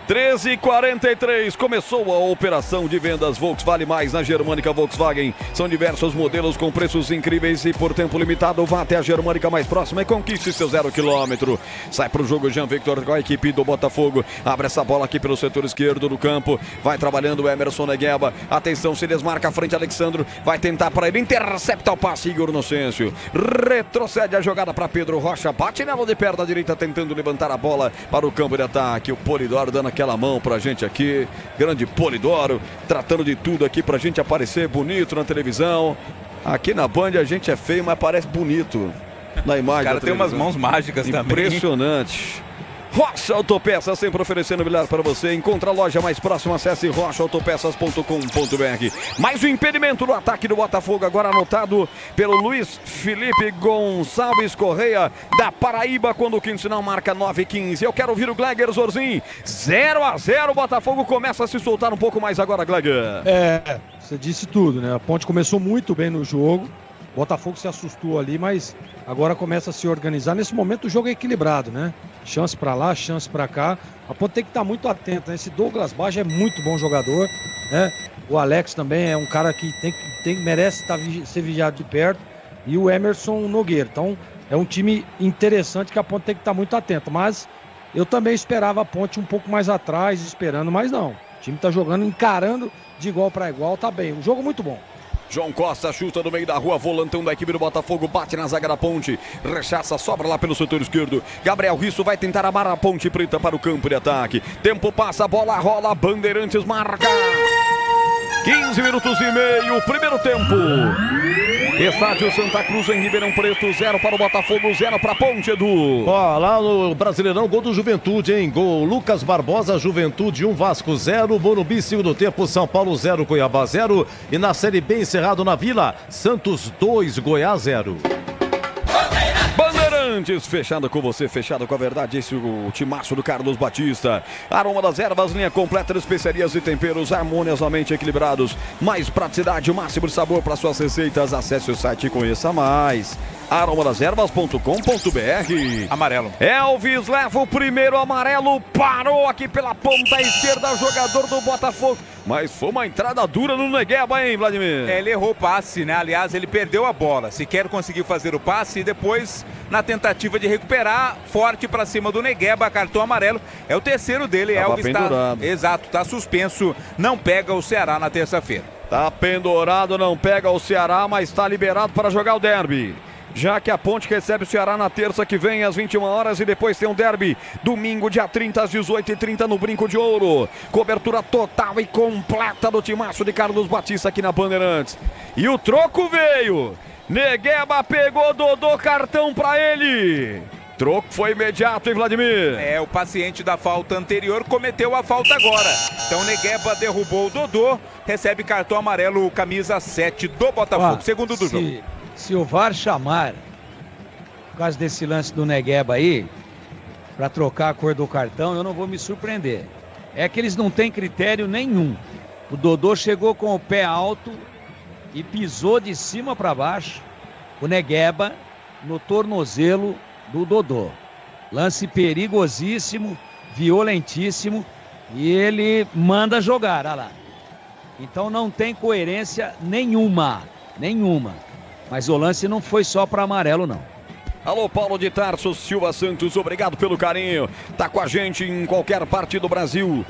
13h43, começou a operação de vendas Volkswagen Vale Mais na Germânica Volkswagen. São diversos modelos com preços incríveis e por tempo limitado. Vá até a Germânica mais próxima e conquiste seu 0 km. Sai pro jogo Jean Victor com a equipe do Botafogo. Abre essa bola aqui pelo setor esquerdo do campo. Vai trabalhando o Emerson Negueba. Atenção, se desmarca a frente Alexandro. Vai tentar para ele, intercepta o passe Igor Inocêncio. Retrocede a jogada para Pedro Rocha. Bate nela de perna direita tentando levantar a bola para o campo de ataque. O Polidoro dando aquela mão pra gente aqui, grande Polidoro, tratando de tudo aqui pra gente aparecer bonito na televisão. Aqui na Band a gente é feio, mas parece bonito na imagem. O cara tem umas mãos mágicas também. Impressionante. Rocha Autopeças, sempre oferecendo melhor para você. Encontra a loja mais próxima, acesse rochaautopeças.com.br. Mais um impedimento no ataque do Botafogo, agora anotado pelo Luiz Felipe Gonçalves Correia, da Paraíba, quando o quinto sinal marca 9h15. Eu quero ouvir o Gleger Zorzin. 0-0, o Botafogo começa a se soltar um pouco mais agora, Gleger. Você disse tudo, né? A Ponte começou muito bem no jogo. O Botafogo se assustou ali, mas agora começa a se organizar. Nesse momento o jogo é equilibrado, né? Chance pra lá, chance pra cá. A Ponte tem que estar muito atento, né? Esse Douglas Baggio é muito bom jogador, né? O Alex também é um cara que merece ser vigiado de perto. E o Emerson Nogueira. Então é um time interessante que a Ponte tem que estar muito atento. Mas eu também esperava a Ponte um pouco mais atrás, esperando, mas não. O time tá jogando, encarando de igual para igual, tá bem. Um jogo muito bom. João Costa chuta no meio da rua, volantão da equipe do Botafogo, bate na zaga da Ponte, rechaça, sobra lá pelo setor esquerdo. Gabriel Risso vai tentar amar a Ponte Preta para o campo de ataque. Tempo passa, bola rola, Bandeirantes marca. 15 minutos e meio, primeiro tempo. Estádio Santa Cruz em Ribeirão Preto, 0 para o Botafogo, 0 para a Ponte, Edu. Ó, lá no Brasileirão, gol do Juventude, hein? Gol Lucas Barbosa, Juventude 1, Vasco 0, Morumbi, segundo tempo, São Paulo 0, Cuiabá 0. E na Série B, encerrado na Vila, Santos 2, Goiás 0. Bandeirantes, fechado com você, fechado com a verdade, esse é o timaço do Carlos Batista. Aroma das ervas, linha completa de especiarias e temperos harmoniosamente equilibrados. Mais praticidade, o máximo de sabor para suas receitas. Acesse o site e conheça mais. aromadeservas.com.br. Amarelo. Elvis leva o primeiro amarelo, parou aqui pela ponta esquerda, jogador do Botafogo. Mas foi uma entrada dura no Negueba, hein, Vladimir? Ele errou o passe, né? Aliás, ele perdeu a bola. Sequer conseguiu fazer o passe e depois, na tentativa de recuperar, forte para cima do Negueba, cartão amarelo. É o terceiro dele, Tava Elvis pendurado. Exato, tá suspenso, não pega o Ceará na terça-feira. Tá pendurado, não pega o Ceará, mas tá liberado para jogar o derby. já que a Ponte recebe o Ceará na terça que vem às 21 horas e depois tem um derby domingo dia 30 às 18h30 no Brinco de Ouro. Cobertura total e completa do timaço de Carlos Batista aqui na Bandeirantes. E o troco veio. Negueba pegou Dodô, cartão pra ele. Troco foi imediato, hein, Vladimir? O paciente da falta anterior cometeu a falta agora. Então Negueba derrubou o Dodô, recebe cartão amarelo, camisa 7 do Botafogo, segundo do jogo. Se o VAR chamar, por causa desse lance do Negueba aí, para trocar a cor do cartão, eu não vou me surpreender. É que eles não têm critério nenhum. O Dodô chegou com o pé alto e pisou de cima para baixo o Negueba no tornozelo do Dodô. Lance perigosíssimo, violentíssimo, e ele manda jogar, olha lá. Então não tem coerência nenhuma. Mas o lance não foi só para amarelo, não. Alô, Paulo de Tarso, Silva Santos, obrigado pelo carinho. Tá com a gente em qualquer parte do Brasil.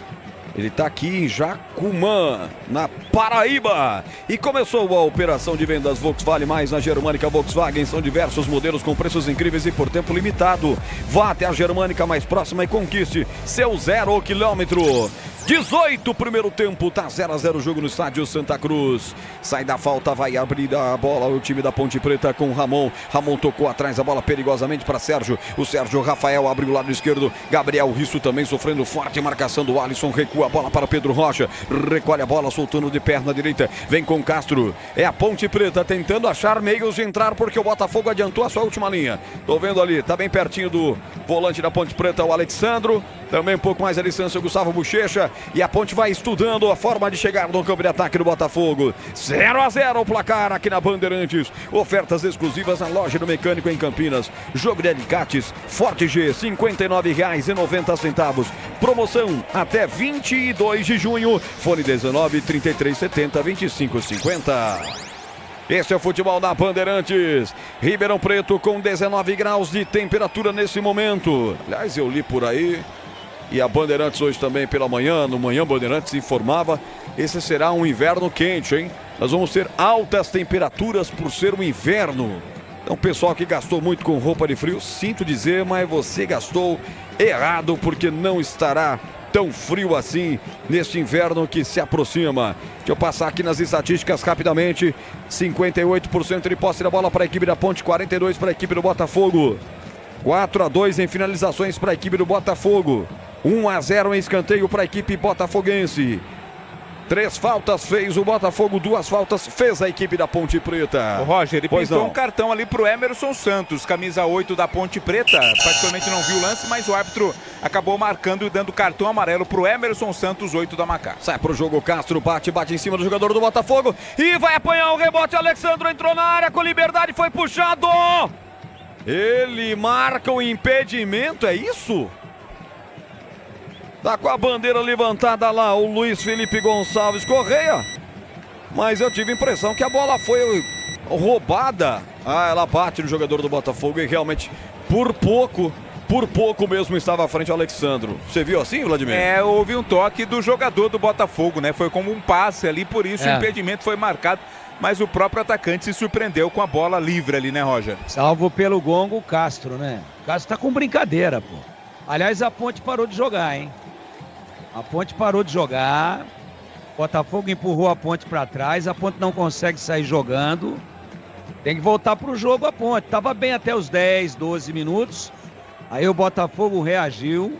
Ele tá aqui em Jacumã, na Paraíba. E começou a operação de vendas Volkswagen Mais na Germânica Volkswagen. São diversos modelos com preços incríveis e por tempo limitado. Vá até a Germânica mais próxima e conquiste seu 0 quilômetro. 18, primeiro tempo, tá 0-0 o jogo no estádio Santa Cruz. Sai da falta, vai abrir a bola o time da Ponte Preta com o Ramon. Ramon tocou atrás a bola perigosamente para Sérgio. O Sérgio Rafael abre o lado esquerdo. Gabriel Risso também sofrendo forte marcação do Alisson. Recua a bola para Pedro Rocha. Recolhe a bola, soltando de perna direita. Vem com Castro. É a Ponte Preta tentando achar meios de entrar porque o Botafogo adiantou a sua última linha. Tô vendo ali, tá bem pertinho do volante da Ponte Preta, o Alexandro. Também um pouco mais a distância, o Gustavo Bochecha. E a Ponte vai estudando a forma de chegar no campo de ataque do Botafogo. 0-0 o placar aqui na Bandeirantes. Ofertas exclusivas na loja do Mecânico em Campinas. Jogo de alicates Forte G, R$ 59,90. Promoção até 22 de junho. Fone 19 33 70 25 50. Este é o futebol da Bandeirantes. Ribeirão Preto com 19 graus de temperatura nesse momento. Aliás, eu li por aí. E a Bandeirantes hoje também pela manhã, no Manhã Bandeirantes informava, esse será um inverno quente, hein? Nós vamos ter altas temperaturas por ser um inverno. Então, pessoal que gastou muito com roupa de frio, sinto dizer, mas você gastou errado porque não estará tão frio assim neste inverno que se aproxima. Deixa eu passar aqui nas estatísticas rapidamente. 58% de posse da bola para a equipe da Ponte, 42% para a equipe do Botafogo. 4-2 em finalizações para a equipe do Botafogo. 1-0 em escanteio para a equipe botafoguense. 3 faltas fez o Botafogo, 2 faltas fez a equipe da Ponte Preta. O Roger, ele pintou um cartão ali pro Emerson Santos, camisa 8 da Ponte Preta. Praticamente não viu o lance, mas o árbitro acabou marcando e dando cartão amarelo pro Emerson Santos, 8 da Macá. Sai pro jogo, Castro bate em cima do jogador do Botafogo e vai apanhar o rebote. Alexandro entrou na área com liberdade, foi puxado. Ele marca o impedimento, é isso? Tá com a bandeira levantada lá o Luiz Felipe Gonçalves Correia. Mas eu tive a impressão que a bola foi roubada. Ela bate no jogador do Botafogo e realmente por pouco mesmo estava à frente o Alexandro. Você viu assim, Vladimir? Houve um toque do jogador do Botafogo, né? Foi como um passe ali, por isso o impedimento foi marcado. Mas o próprio atacante se surpreendeu com a bola livre ali, né, Roger? Salvo pelo gongo o Castro, né? O Castro tá com brincadeira, pô. Aliás, a Ponte parou de jogar, hein? A Ponte parou de jogar. O Botafogo empurrou a Ponte para trás. A Ponte não consegue sair jogando. Tem que voltar pro jogo a Ponte. Tava bem até os 10, 12 minutos. Aí o Botafogo reagiu.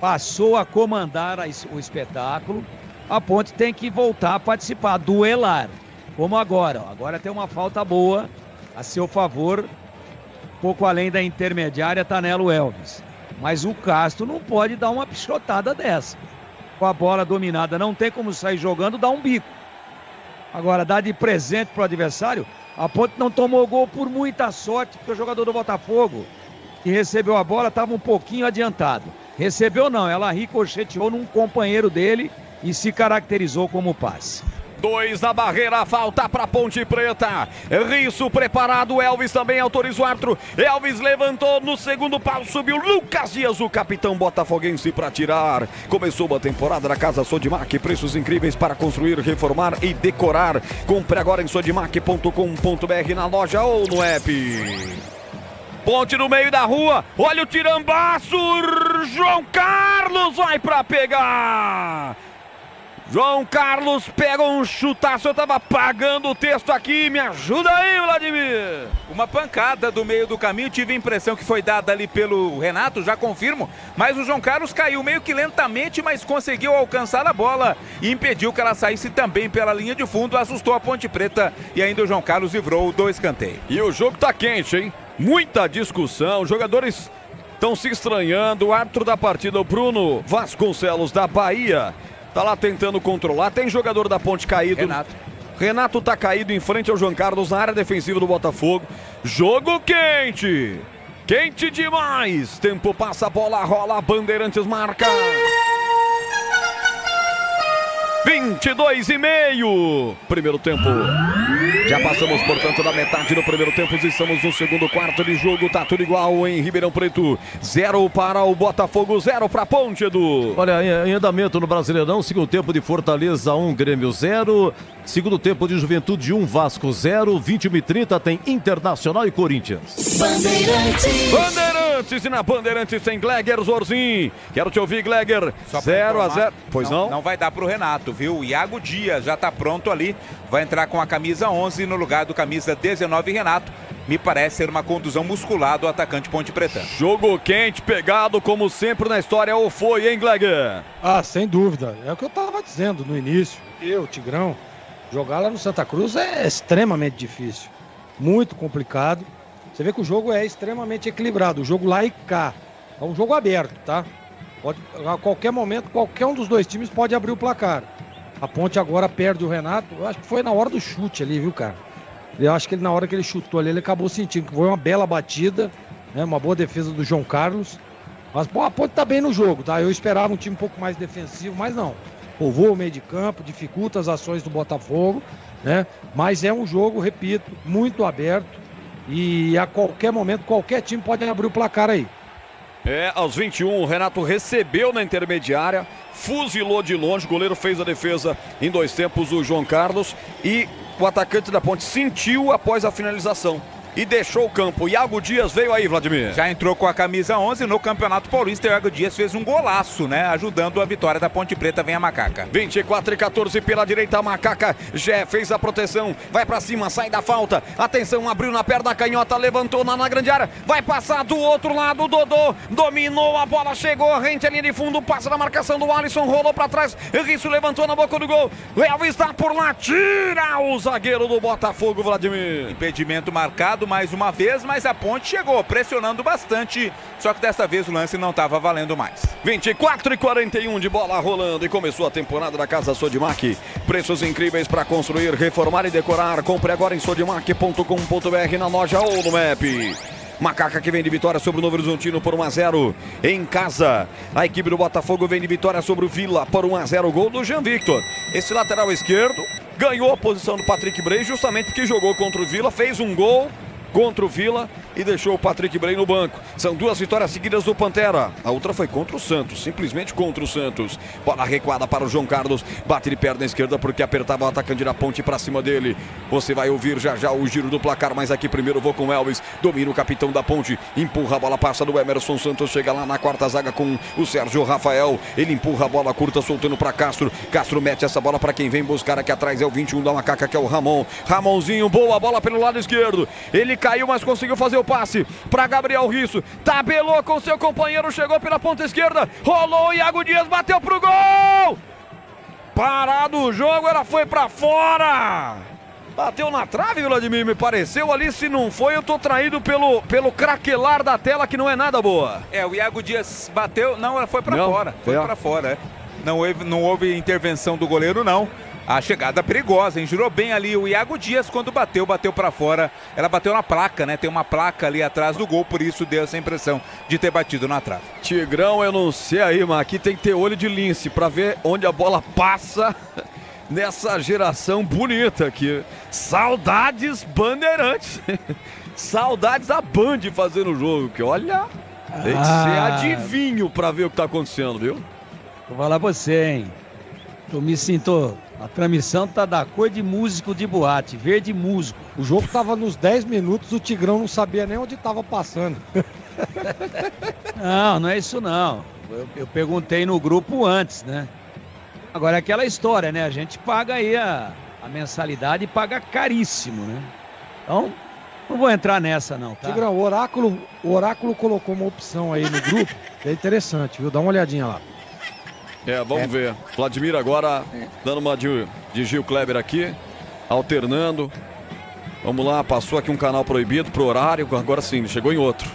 Passou a comandar o espetáculo. A Ponte tem que voltar a participar, duelar. Como agora. Agora tem uma falta boa a seu favor. Um pouco além da intermediária, Tanelo Elvis. Mas o Castro não pode dar uma pichotada dessa. Com a bola dominada, não tem como sair jogando, dá um bico. Agora, dá de presente pro adversário. A Ponte não tomou gol por muita sorte, porque o jogador do Botafogo, que recebeu a bola, estava um pouquinho adiantado. Recebeu não, ela ricocheteou num companheiro dele e se caracterizou como passe. 2 na barreira, falta para Ponte Preta. Risso preparado, Elvis também autoriza o árbitro. Elvis levantou no segundo pau, subiu Lucas Dias, o capitão botafoguense, para tirar. Começou a temporada da Casa Sodimac, preços incríveis para construir, reformar e decorar. Compre agora em sodimac.com.br, na loja ou no app. Ponte no meio da rua, olha o tirambaço, João Carlos vai para pegar. João Carlos pega um chutaço, eu tava apagando o texto aqui, me ajuda aí, Vladimir. Uma pancada do meio do caminho, tive a impressão que foi dada ali pelo Renato, já confirmo, mas o João Carlos caiu meio que lentamente, mas conseguiu alcançar a bola e impediu que ela saísse também pela linha de fundo, assustou a Ponte Preta e ainda o João Carlos livrou do escanteio. E o jogo tá quente, hein? Muita discussão, os jogadores estão se estranhando, o árbitro da partida, o Bruno Vasconcelos da Bahia, tá lá tentando controlar, tem jogador da Ponte caído. Renato tá caído em frente ao João Carlos na área defensiva do Botafogo. Jogo quente! Quente demais! Tempo passa, a bola rola, Bandeirantes marca. 22,5. Primeiro tempo. Já passamos, portanto, da metade do primeiro tempo. Estamos no segundo quarto de jogo. Tá tudo igual em Ribeirão Preto. 0 para o Botafogo, 0 para a Ponte, Edu. Olha, em andamento no Brasileirão. Segundo tempo de Fortaleza 1, Grêmio 0. Segundo tempo de Juventude 1, Vasco 0. 21h30 tem Internacional e Corinthians. Bandeirantes e na Bandeirantes tem Gleger Zorzin. Quero te ouvir, Gleger. 0-0. Pois não? Não vai dar pro Renato, viu? O Iago Dias já tá pronto ali. Vai entrar com a camisa 11 no lugar do camisa 19, Renato. Me parece ser uma contusão muscular do atacante Ponte Preta. Jogo quente, pegado como sempre na história, ou foi, hein, Gleger? Ah, sem dúvida. É o que eu tava dizendo no início. Eu, Tigrão, jogar lá no Santa Cruz é extremamente difícil. Muito complicado. Você vê que o jogo é extremamente equilibrado. O jogo lá e cá. É um jogo aberto, tá? Pode, a qualquer momento, qualquer um dos dois times pode abrir o placar. A Ponte agora perde o Renato. Eu acho que foi na hora do chute ali, viu, cara? Eu acho que ele, na hora que ele chutou ali, ele acabou sentindo que foi uma bela batida, né? Uma boa defesa do João Carlos. Mas, pô, a Ponte tá bem no jogo, tá? Eu esperava um time um pouco mais defensivo, mas não. Povoa o meio de campo, dificulta as ações do Botafogo, né? Mas é um jogo, repito, muito aberto. E a qualquer momento, qualquer time pode abrir o placar aí. Aos 21, o Renato recebeu na intermediária, fuzilou de longe, o goleiro fez a defesa em 2 tempos, o João Carlos, e o atacante da Ponte sentiu após a finalização e deixou o campo. Iago Dias veio aí, Vladimir. Já entrou com a camisa 11 no Campeonato Paulista. O Iago Dias fez um golaço, né? Ajudando a vitória da Ponte Preta. Vem a Macaca. 24-14 pela direita, a Macaca já fez a proteção. Vai pra cima, sai da falta. Atenção, abriu na perna canhota, levantou na grande área. Vai passar do outro lado, o Dodô dominou a bola, chegou rente à linha de fundo, passa na marcação do Alisson, rolou pra trás. Risso levantou na boca do gol. Elvis está por lá, tira o zagueiro do Botafogo, Vladimir. Impedimento marcado mais uma vez, mas a Ponte chegou pressionando bastante, só que dessa vez o lance não estava valendo mais. 24-41 de bola rolando e começou a temporada da Casa Sodimac. Preços incríveis para construir, reformar e decorar. Compre agora em sodimac.com.br, na loja ou no app. Macaca que vem de vitória sobre o Novo Horizontino por 1-0 em casa. A equipe do Botafogo vem de vitória sobre o Vila por 1-0, gol do Jean Victor. Esse lateral esquerdo ganhou a posição do Patrick Bray justamente porque jogou contra o Vila, fez um gol contra o Vila e deixou o Patrick Bray no banco. São 2 vitórias seguidas do Pantera. A outra foi contra o Santos, simplesmente contra o Santos. Bola recuada para o João Carlos, bate de perna esquerda porque apertava o atacante da Ponte para cima dele. Você vai ouvir já já o giro do placar, mas aqui primeiro vou com Elvis. Domina o capitão da Ponte, empurra a bola, passa do Emerson Santos, chega lá na quarta zaga com o Sérgio Rafael. Ele empurra a bola curta, soltando para Castro. Castro mete essa bola para quem vem buscar aqui atrás, é o 21 da Macaca, que é o Ramon. Ramonzinho, boa bola pelo lado esquerdo. Ele caiu, mas conseguiu fazer o passe para Gabriel Risso. Tabelou com seu companheiro, chegou pela ponta esquerda. Rolou, Iago Dias bateu pro gol. Parado o jogo, ela foi para fora. Bateu na trave, Vladimir, me pareceu ali. Se não foi, eu tô traído pelo craquelar da tela, que não é nada boa. O Iago Dias bateu, não, ela foi para fora. Foi para fora, Não houve intervenção do goleiro, não. A chegada perigosa, hein? Girou bem ali o Iago Dias quando bateu para fora. Ela bateu na placa, né? Tem uma placa ali atrás do gol, por isso deu essa impressão de ter batido na trave. Tigrão, eu não sei aí, mas aqui tem que ter olho de lince para ver onde a bola passa. nessa geração bonita aqui. Saudades Bandeirantes. Saudades da Band fazendo o jogo, que olha, tem que ser adivinho pra ver o que tá acontecendo, viu? Vou falar pra você, hein? Eu me sinto... A transmissão tá da cor de músico de boate, verde músico. O jogo tava nos 10 minutos, o Tigrão não sabia nem onde tava passando. Não é isso não. Eu perguntei no grupo antes, né? Agora é aquela história, né? A gente paga aí a mensalidade e paga caríssimo, né? Então, não vou entrar nessa não, tá? Tigrão, o Oráculo colocou uma opção aí no grupo, que é interessante, viu? Dá uma olhadinha lá. Vamos ver. Vladimir agora dando uma de Gil Kleber aqui, alternando. Vamos lá, passou aqui um canal proibido pro horário, agora sim, chegou em outro.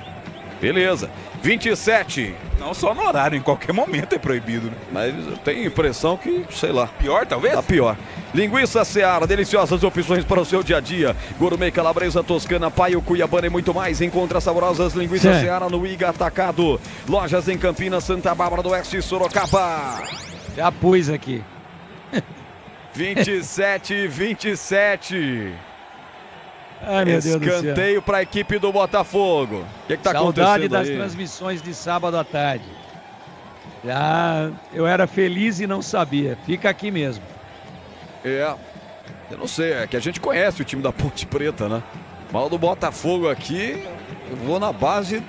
Beleza. 27. Não só no horário, em qualquer momento é proibido, né? Mas eu tenho a impressão que, sei lá. Pior, talvez? Tá pior. Linguiça Seara, deliciosas opções para o seu dia a dia. Gourmet, calabresa, toscana, paio, cuiabana e muito mais. Encontra saborosas linguiças Seara no Iga Atacado. Lojas em Campinas, Santa Bárbara do Oeste e Sorocaba. Já pus aqui. 27. Ai, meu Deus do céu. Escanteio para a equipe do Botafogo. O que tá acontecendo Saudade das aí? transmissões de sábado à tarde. Já eu era feliz e não sabia. Fica aqui mesmo. Eu não sei, é que a gente conhece o time da Ponte Preta, né? Mas o do Botafogo aqui, eu vou na base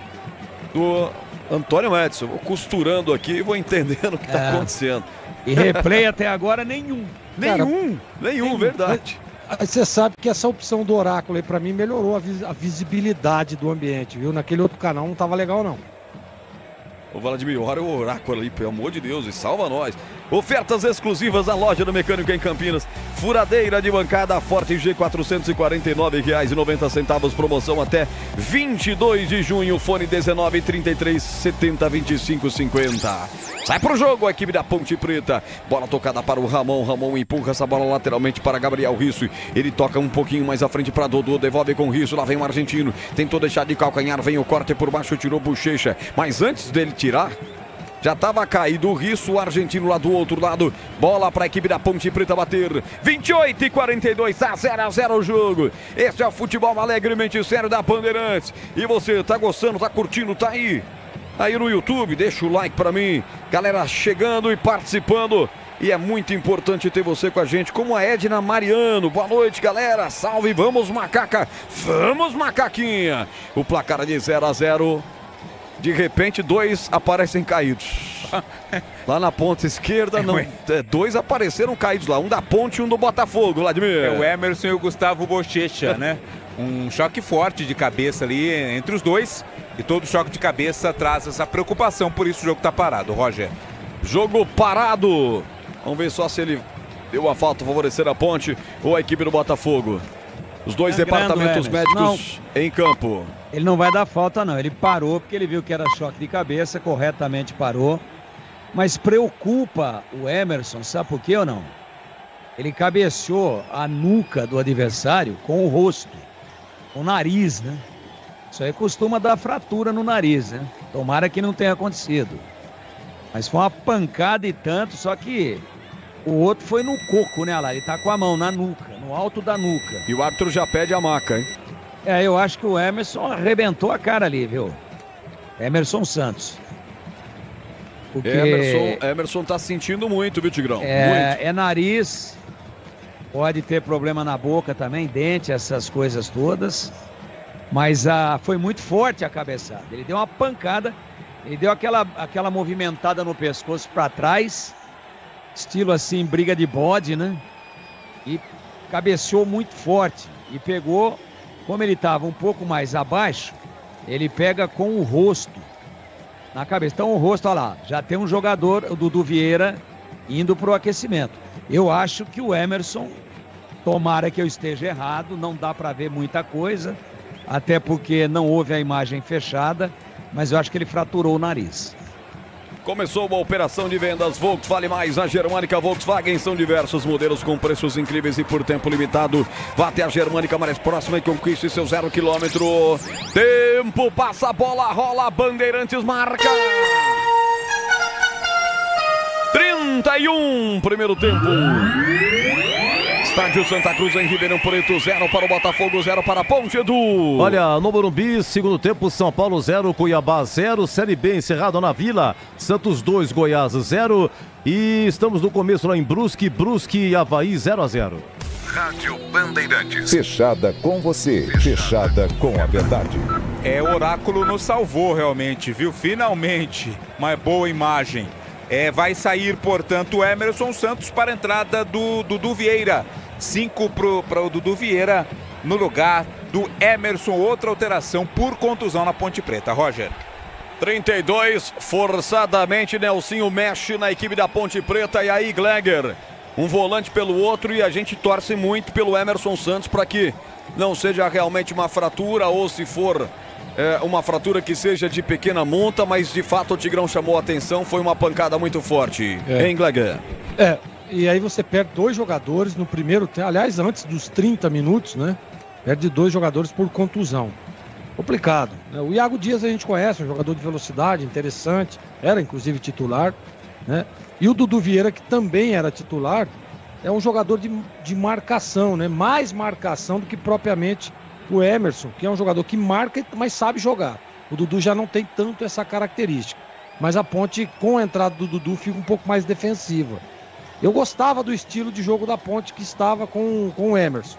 do Antônio Edson. Vou costurando aqui e vou entendendo o que tá acontecendo. E replay até agora nenhum. Nenhum, verdade. Aí você sabe que essa opção do Oráculo aí pra mim melhorou a visibilidade do ambiente, viu? Naquele outro canal não tava legal não. Ô Vladimir, olha o Oráculo ali, pelo amor de Deus, e salva nós. Ofertas exclusivas na loja do Mecânico em Campinas. Furadeira de bancada Forte G, R$ 449,90. Promoção até 22 de junho. Fone 19 33 70 25 50. Sai pro jogo a equipe da Ponte Preta. Bola tocada para o Ramon. Ramon empurra essa bola lateralmente para Gabriel Risso. Ele toca um pouquinho mais à frente para Dodô. Devolve com Risso. Lá vem o argentino. Tentou deixar de calcanhar. Vem o corte por baixo. Tirou Bochecha. Mas antes dele tirar, já estava caído o Risso, o argentino lá do outro lado. Bola para a equipe da Ponte Preta bater. 28-42, tá 0-0 o jogo. Esse é o futebol alegremente sério da Bandeirantes. E você tá gostando, tá curtindo, tá aí no YouTube? Deixa o like para mim. Galera chegando e participando. E é muito importante ter você com a gente, como a Edna Mariano. Boa noite, galera. Salve, vamos macaca. Vamos macaquinha. O placar é de 0-0. De repente, 2 aparecem caídos. Lá na ponta esquerda, não. 2 apareceram caídos lá. Um da Ponte e um do Botafogo, Vladimir. É o Emerson e o Gustavo Bochecha, né? Um choque forte de cabeça ali entre os dois. E todo choque de cabeça traz essa preocupação. Por isso o jogo tá parado, Roger. Jogo parado. Vamos ver só se ele deu a falta favorecer a Ponte ou a equipe do Botafogo. Os dois departamentos médicos em campo. Ele não vai dar falta não, ele parou porque ele viu que era choque de cabeça, corretamente parou. Mas preocupa o Emerson, sabe por quê ou não? Ele cabeceou a nuca do adversário com o rosto, com o nariz, né? Isso aí costuma dar fratura no nariz, né? Tomara que não tenha acontecido. Mas foi uma pancada e tanto, só que o outro foi no coco, né, lá? Ele tá com a mão na nuca, no alto da nuca. E o árbitro já pede a maca, hein? Eu acho que o Emerson arrebentou a cara ali, viu? Emerson Santos. Porque Emerson tá sentindo muito, viu, Tigrão? É nariz, pode ter problema na boca também, dente, essas coisas todas. Mas foi muito forte a cabeçada. Ele deu uma pancada, ele deu aquela movimentada no pescoço para trás, estilo assim, briga de bode, né? E cabeceou muito forte e pegou. Como ele estava um pouco mais abaixo, ele pega com o rosto na cabeça. Então o rosto, olha lá, já tem um jogador, o Dudu Vieira, indo para o aquecimento. Eu acho que o Emerson, tomara que eu esteja errado, não dá para ver muita coisa, até porque não houve a imagem fechada, mas eu acho que ele fraturou o nariz. Começou uma operação de vendas Volks Vale Mais na Germânica Volkswagen. São diversos modelos com preços incríveis e por tempo limitado. Vá até a Germânica mais próxima e conquiste seu 0 km. Tempo, passa a bola, rola, Bandeirantes marca. 31, primeiro tempo. Estádio Santa Cruz em Ribeirão Preto, 0 para o Botafogo, 0 para a Ponte, Edu. Olha, no Morumbi, segundo tempo, São Paulo 0, Cuiabá 0, Série B encerrado na Vila, Santos 2, Goiás 0 e estamos no começo lá em Brusque e Avaí 0-0. Rádio Bandeirantes. Fechada com você, fechada com a verdade. O oráculo nos salvou realmente, viu? Finalmente, uma boa imagem. Vai sair, portanto, o Emerson Santos para a entrada do Dudu Vieira. 5 para o Dudu Vieira no lugar do Emerson. Outra alteração por contusão na Ponte Preta. Roger. 32, forçadamente, Nelsinho mexe na equipe da Ponte Preta. E aí, Gleger, um volante pelo outro, e a gente torce muito pelo Emerson Santos para que não seja realmente uma fratura, ou se for uma fratura que seja de pequena monta, mas de fato o Tigrão chamou a atenção, foi uma pancada muito forte. Hein, Gleger? E aí você perde 2 jogadores no primeiro tempo, aliás, antes dos 30 minutos, né? Perde 2 jogadores por contusão. Complicado, né? O Iago Dias a gente conhece, um jogador de velocidade, interessante, era inclusive titular, né? E o Dudu Vieira, que também era titular, é um jogador de marcação, né? Mais marcação do que propriamente o Emerson, que é um jogador que marca, mas sabe jogar. O Dudu já não tem tanto essa característica. Mas a Ponte, com a entrada do Dudu, fica um pouco mais defensiva. Eu gostava do estilo de jogo da Ponte que estava com o Emerson.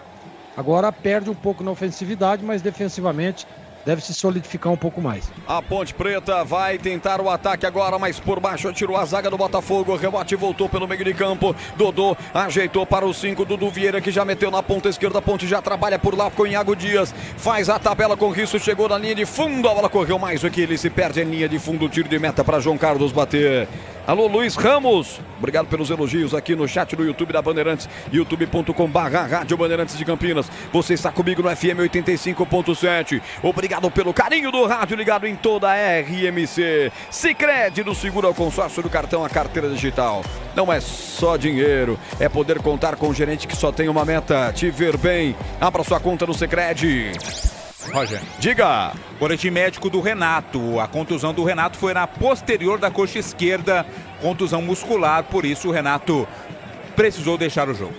Agora perde um pouco na ofensividade, mas defensivamente deve se solidificar um pouco mais. A Ponte Preta vai tentar o ataque agora, mas por baixo tirou a zaga do Botafogo. O rebote voltou pelo meio de campo. Dodô ajeitou para o 5. Dudu Vieira, que já meteu na ponta esquerda. A Ponte já trabalha por lá com o Iago Dias. Faz a tabela com risco, chegou na linha de fundo. A bola correu mais do que ele se perde em linha de fundo. Tiro de meta para João Carlos bater. Alô, Luiz Ramos, obrigado pelos elogios aqui no chat do YouTube da Bandeirantes, youtube.com/Rádio Bandeirantes de Campinas. Você está comigo no FM 85.7. Obrigado pelo carinho do rádio ligado em toda a RMC. Sicredi, do seguro ao consórcio do cartão à carteira digital. Não é só dinheiro, é poder contar com um gerente que só tem uma meta: te ver bem. Abra sua conta no Sicredi. Roger. Diga. Boletim médico do Renato. A contusão do Renato foi na posterior da coxa esquerda. Contusão muscular, por isso o Renato precisou deixar o jogo.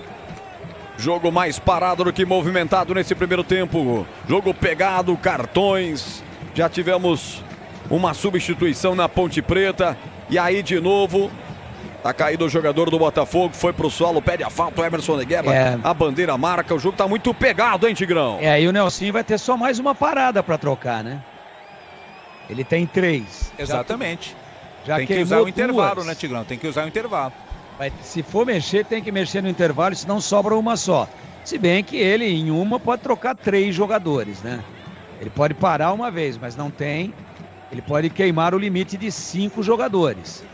Jogo mais parado do que movimentado nesse primeiro tempo. Jogo pegado, cartões. Já tivemos uma substituição na Ponte Preta. E aí de novo... Tá caído o jogador do Botafogo, foi pro solo, pede a falta, o Emerson Negueba, a bandeira marca, o jogo tá muito pegado, hein, Tigrão? E o Nelsinho vai ter só mais uma parada pra trocar, né? Ele tem 3. Exatamente. Já tem que usar o intervalo, né, Tigrão? Tem que usar o intervalo. Se for mexer, tem que mexer no intervalo, senão sobra uma só. Se bem que ele, em uma, pode trocar 3 jogadores, né? Ele pode parar uma vez, mas não tem. Ele pode queimar o limite de 5 jogadores.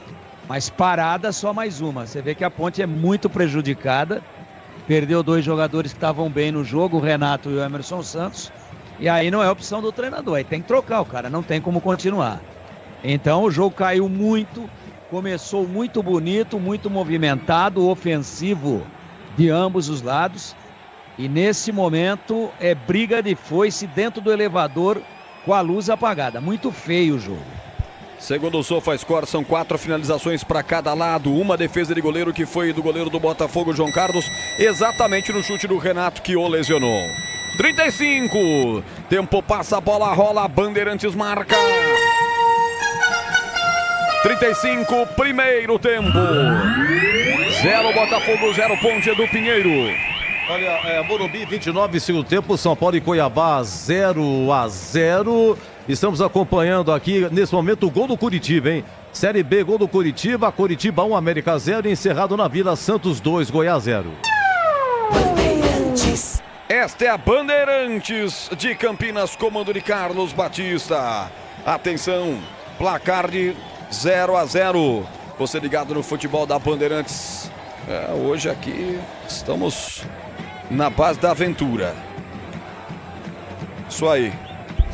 Mas parada só mais uma. Você vê que a Ponte é muito prejudicada. Perdeu 2 jogadores que estavam bem no jogo, o Renato e o Emerson Santos. E aí não é opção do treinador. Aí tem que trocar o cara, não tem como continuar. Então o jogo caiu muito. Começou muito bonito, muito movimentado, ofensivo de ambos os lados. E nesse momento é briga de foice dentro do elevador com a luz apagada. Muito feio o jogo. Segundo o SofaScore, são 4 finalizações para cada lado. Uma defesa de goleiro que foi do goleiro do Botafogo, João Carlos, exatamente no chute do Renato que o lesionou. 35. Tempo passa, a bola rola, Bandeirantes marca. 35, primeiro tempo. 0 Botafogo, 0 Ponte do Pinheiro. Olha, Morumbi, 29, segundo tempo, São Paulo e Cuiabá 0-0. Estamos acompanhando aqui, nesse momento, o gol do Curitiba, hein? Série B, gol do Curitiba, Curitiba 1, América 0, encerrado na Vila, Santos 2, Goiás 0. Bandeirantes. Esta é a Bandeirantes de Campinas, comando de Carlos Batista. Atenção, placar de 0-0. Você ligado no futebol da Bandeirantes. Hoje aqui estamos na base da aventura. Isso aí.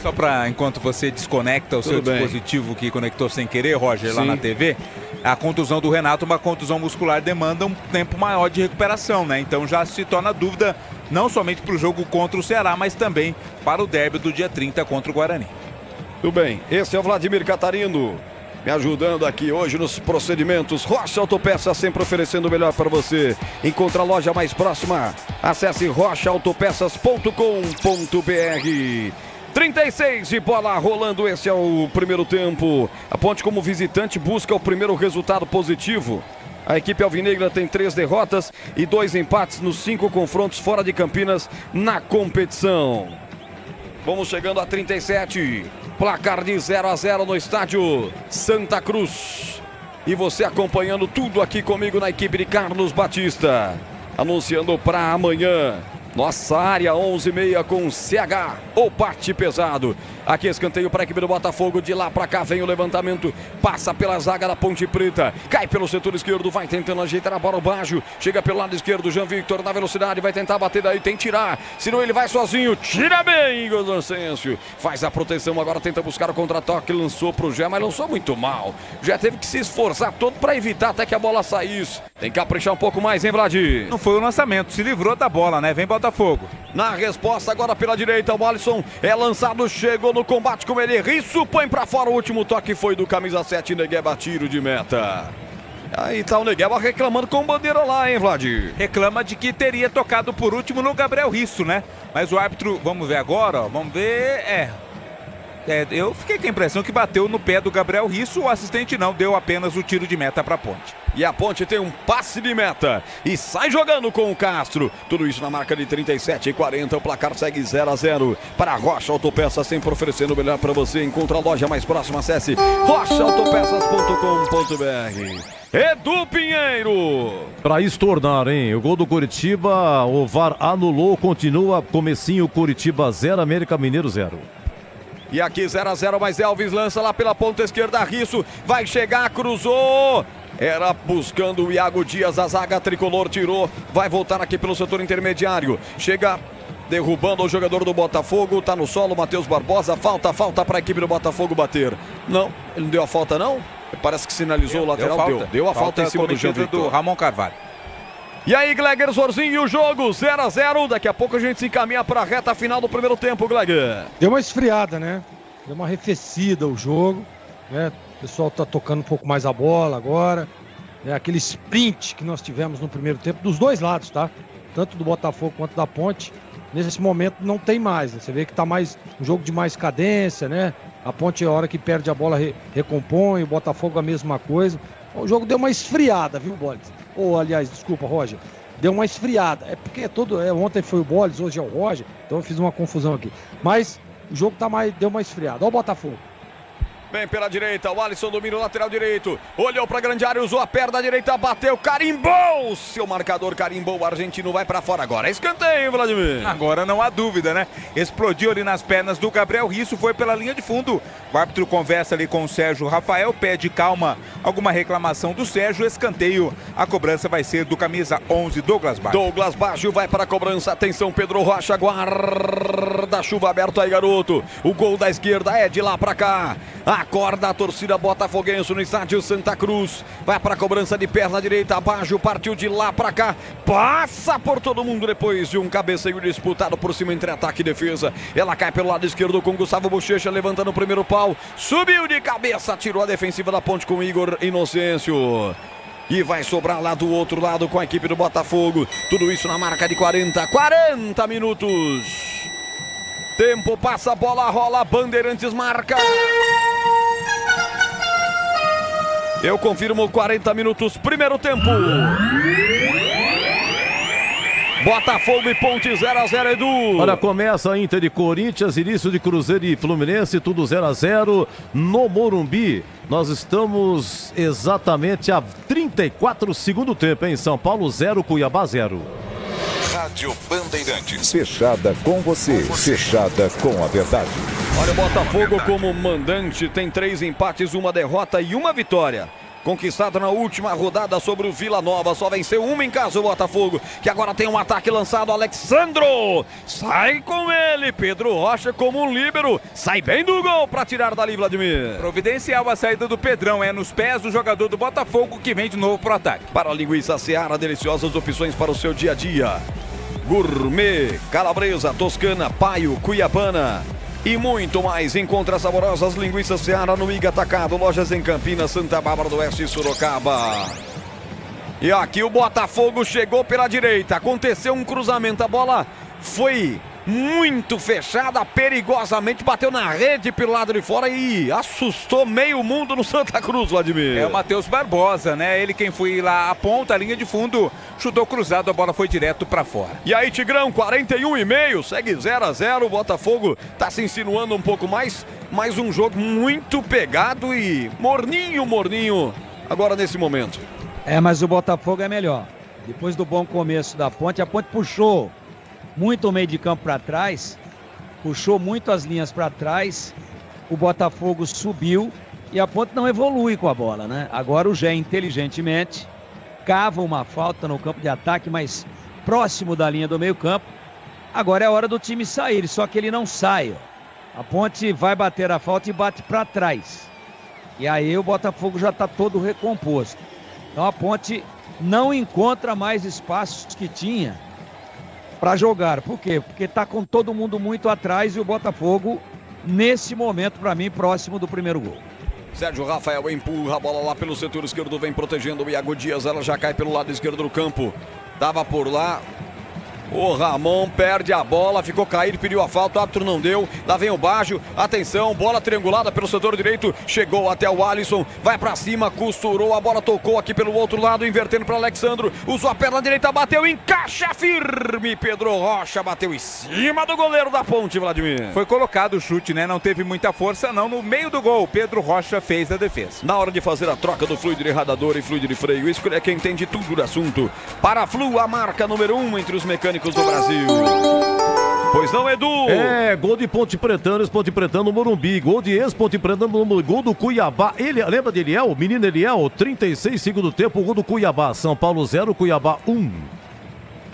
Só para, enquanto você desconecta o seu dispositivo que conectou sem querer, Roger, lá na TV, a contusão do Renato, uma contusão muscular, demanda um tempo maior de recuperação, né? Então já se torna dúvida, não somente para o jogo contra o Ceará, mas também para o derby do dia 30 contra o Guarani. Tudo bem, esse é o Vladimir Catarino. me ajudando aqui hoje nos procedimentos. Rocha Autopeças, sempre oferecendo o melhor para você. Encontra a loja mais próxima. Acesse rochaautopeças.com.br. 36 de bola rolando, esse é o primeiro tempo. A Ponte, como visitante, busca o primeiro resultado positivo. A equipe alvinegra tem 3 derrotas e 2 empates nos 5 confrontos fora de Campinas na competição. Vamos chegando a 37, placar de 0-0 no estádio Santa Cruz. E você acompanhando tudo aqui comigo na equipe de Carlos Batista. Anunciando para amanhã. Nossa área 11:30 com CH, ou parte pesado. Aqui escanteio para a equipe do Botafogo. De lá para cá vem o levantamento. Passa pela zaga da Ponte Preta. Cai pelo setor esquerdo. Vai tentando ajeitar a bola o Baggio. Chega pelo lado esquerdo. Jean Victor na velocidade. Vai tentar bater daí. Tem que tirar. Senão ele vai sozinho. Tira bem, Igor Lancêncio. Faz a proteção. Agora tenta buscar o contra-toque. Lançou pro Gé, mas lançou muito mal. Já teve que se esforçar todo para evitar até que a bola saísse. Tem que caprichar um pouco mais, hein, Vlad? Não foi o lançamento. Se livrou da bola, né? Vem Botafogo. Na resposta agora pela direita, o Alisson é lançado, chegou no combate com ele, Risso põe pra fora, o último toque foi do camisa 7, Negueba, tiro de meta. Aí tá o Negueba reclamando com bandeira lá, hein, Vlad? Reclama de que teria tocado por último no Gabriel Risso, né? Mas o árbitro, vamos ver agora, ó, vamos ver, eu fiquei com a impressão que bateu no pé do Gabriel Risso, o assistente não, deu apenas o tiro de meta pra Ponte. E a Ponte tem um passe de meta e sai jogando com o Castro. Tudo isso na marca de 37:40. O placar segue 0-0 para a Rocha Autopeças, sempre oferecendo o melhor para você. Encontra a loja mais próxima, acesse rochaautopeças.com.br. Edu Pinheiro. Para estornar, hein? O gol do Coritiba, o VAR anulou, continua comecinho, Coritiba 0, América Mineiro 0. E aqui 0-0, mas Elvis lança lá pela ponta esquerda, Risso vai chegar, cruzou. Era buscando o Iago Dias, a zaga tricolor tirou, vai voltar aqui pelo setor intermediário, chega derrubando o jogador do Botafogo, tá no solo, Matheus Barbosa, falta para a equipe do Botafogo bater. Não, ele não deu a falta não? Parece que sinalizou o lateral, deu a falta em cima do Jean Victor. Do Ramon Carvalho. E aí, Gleger Zorzinho, o jogo 0-0, daqui a pouco a gente se encaminha para a reta final do primeiro tempo, Gleger. Deu uma esfriada, né? Deu uma arrefecida o jogo, né? O pessoal tá tocando um pouco mais a bola agora. É aquele sprint que nós tivemos no primeiro tempo, dos dois lados, tá? Tanto do Botafogo quanto da Ponte. Nesse momento não tem mais, né? Você vê que tá mais um jogo de mais cadência, né? A Ponte, a hora que perde a bola, recompõe. O Botafogo a mesma coisa. O jogo deu uma esfriada, viu, Boles? Aliás, desculpa, Roger. Deu uma esfriada. É porque ontem foi o Boles, hoje é o Roger. Então eu fiz uma confusão aqui. Mas o jogo deu uma esfriada. Olha o Botafogo. Bem pela direita, o Alisson domina o lateral direito, olhou pra grande área, usou a perna direita, bateu, carimbou, seu marcador carimbou, o argentino vai pra fora agora, escanteio, Vladimir. Agora não há dúvida, né? Explodiu ali nas pernas do Gabriel Risso, foi pela linha de fundo. O árbitro conversa ali com o Sérgio Rafael, pede calma, alguma reclamação do Sérgio, escanteio, a cobrança vai ser do camisa 11, Douglas Baggio. Douglas Baggio vai para a cobrança, atenção, Pedro Rocha, guarda-chuva aberto aí, garoto, o gol da esquerda é de lá pra cá. Acorda a torcida botafoguense no estádio Santa Cruz. Vai para a cobrança de perna direita. Baggio partiu de lá para cá. Passa por todo mundo depois de um cabeceio disputado por cima entre ataque e defesa. Ela cai pelo lado esquerdo com Gustavo Bochecha levantando o primeiro pau. Subiu de cabeça, tirou a defensiva da Ponte com Igor Inocêncio. E vai sobrar lá do outro lado com a equipe do Botafogo. Tudo isso na marca de 40 minutos. Tempo passa, bola rola, Bandeirantes marca. Eu confirmo 40 minutos, primeiro tempo. Botafogo e Ponte 0-0, Edu. Olha, começa a Inter e Corinthians, início de Cruzeiro e Fluminense, tudo 0-0 no Morumbi. Nós estamos exatamente a 34 segundo tempo, em São Paulo 0, Cuiabá 0. Rádio Bandeirantes. Fechada com você, fechada com a verdade. Olha, o Botafogo como mandante tem 3 empates, 1 derrota e 1 vitória. Conquistada na última rodada sobre o Vila Nova. Só venceu 1 em casa o Botafogo, que agora tem um ataque lançado. Alexandro sai com ele. Pedro Rocha como um líbero. Sai bem do gol para tirar dali, Vladimir. Providencial a saída do Pedrão. É nos pés do jogador do Botafogo que vem de novo pro ataque. Para a linguiça Seara, deliciosas opções para o seu dia a dia. Gourmet, calabresa, toscana, paio, cuiabana. e muito mais. Encontre as saborosas linguiças Seara no Iga Atacado, lojas em Campinas, Santa Bárbara do Oeste e Sorocaba. E aqui o Botafogo chegou pela direita, aconteceu um cruzamento, a bola foi muito fechada, perigosamente, bateu na rede pelo lado de fora e assustou meio mundo no Santa Cruz, Vladimir. É o Matheus Barbosa, né? Ele quem foi lá à ponta, a linha de fundo, chutou cruzado, a bola foi direto pra fora. E aí, Tigrão, 41,5, segue 0-0, o Botafogo tá se insinuando um pouco mais um jogo muito pegado e morninho, agora nesse momento. Mas o Botafogo é melhor. Depois do bom começo da Ponte, a Ponte puxou muito o meio de campo para trás, puxou muito as linhas para trás, o Botafogo subiu e a Ponte não evolui com a bola, né? Agora o Gé, inteligentemente, cava uma falta no campo de ataque, mas próximo da linha do meio campo. Agora é a hora do time sair, só que ele não sai, ó. A Ponte vai bater a falta e bate para trás. E aí o Botafogo já está todo recomposto. Então a Ponte não encontra mais espaços que tinha para jogar. Por quê? Porque está com todo mundo muito atrás e o Botafogo, nesse momento, para mim, próximo do primeiro gol. Sérgio Rafael empurra a bola lá pelo setor esquerdo, vem protegendo o Iago Dias, ela já cai pelo lado esquerdo do campo. Tava por lá. O Ramon perde a bola, ficou caído, pediu a falta, o árbitro não deu. Lá vem o Baggio, atenção, bola triangulada pelo setor direito, chegou até o Alisson, vai pra cima, costurou, a bola tocou aqui pelo outro lado, invertendo para Alexandro, usou a perna direita, bateu, encaixa firme, Pedro Rocha bateu em cima do goleiro da Ponte, Vladimir. Foi colocado o chute, né? Não teve muita força, não, no meio do gol, Pedro Rocha fez a defesa. Na hora de fazer a troca do fluido de radador e fluido de freio, escolha quem entende tudo do assunto. Paraflu, a marca número 1 entre os mecânicos do Brasil. Pois não, Edu? Gol de Ponte Pretano, ex-Ponte Pretano no Morumbi, gol de ex-Ponte Pretano, gol do Cuiabá. Lembra de Eliel? Menino Eliel, 36 segundo tempo, gol do Cuiabá. São Paulo 0, Cuiabá 1.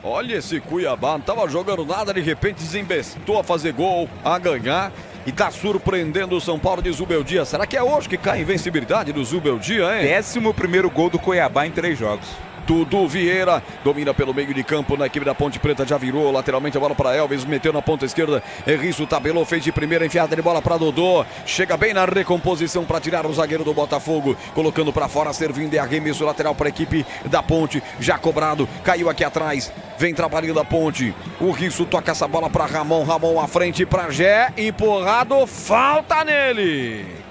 Olha esse Cuiabá, não tava jogando nada, de repente desembestou a fazer gol, a ganhar. E tá surpreendendo o São Paulo de Zubeldia. Será que é hoje que cai a invencibilidade do Zubeldia, hein? 11º gol do Cuiabá em 3 jogos. Dudu Vieira domina pelo meio de campo na equipe da Ponte Preta, já virou lateralmente a bola para Elvis, meteu na ponta esquerda, Henriço tabelou, fez de primeira, enfiada de bola para Dodô, chega bem na recomposição para tirar o zagueiro do Botafogo, colocando para fora, servindo e arremesso lateral para a equipe da Ponte, já cobrado, caiu aqui atrás, vem trabalhando a Ponte, o Risso toca essa bola para Ramon à frente para Gé, empurrado, falta nele.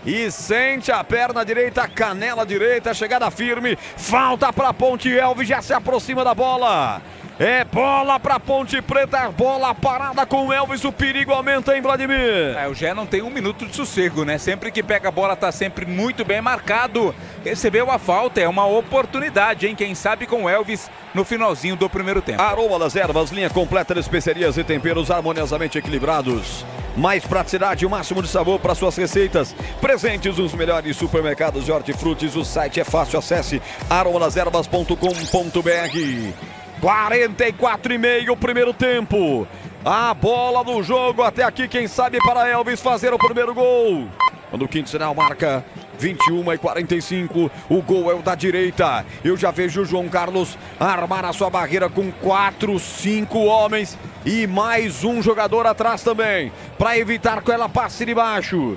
E sente a perna direita, canela direita, chegada firme, falta para Ponte, Elvis já se aproxima da bola. É bola para Ponte Preta, bola parada com o Elvis, o perigo aumenta, hein, Vladimir? O Gé não tem um minuto de sossego, né? Sempre que pega a bola tá sempre muito bem marcado. Recebeu a falta, é uma oportunidade, hein? Quem sabe com o Elvis no finalzinho do primeiro tempo. Aroma das Ervas, linha completa de especiarias e temperos harmoniosamente equilibrados. Mais praticidade e o máximo de sabor para suas receitas. Presentes nos melhores supermercados de hortifrutis. O site é fácil, acesse aromadeservas.com.br. 44,5 o primeiro tempo. A bola no jogo até aqui, quem sabe para Elvis fazer o primeiro gol. Quando o quinto sinal marca 21:45, o gol é o da direita. Eu já vejo o João Carlos armar a sua barreira com 4, 5 homens e mais um jogador atrás também, para evitar que ela passe de baixo.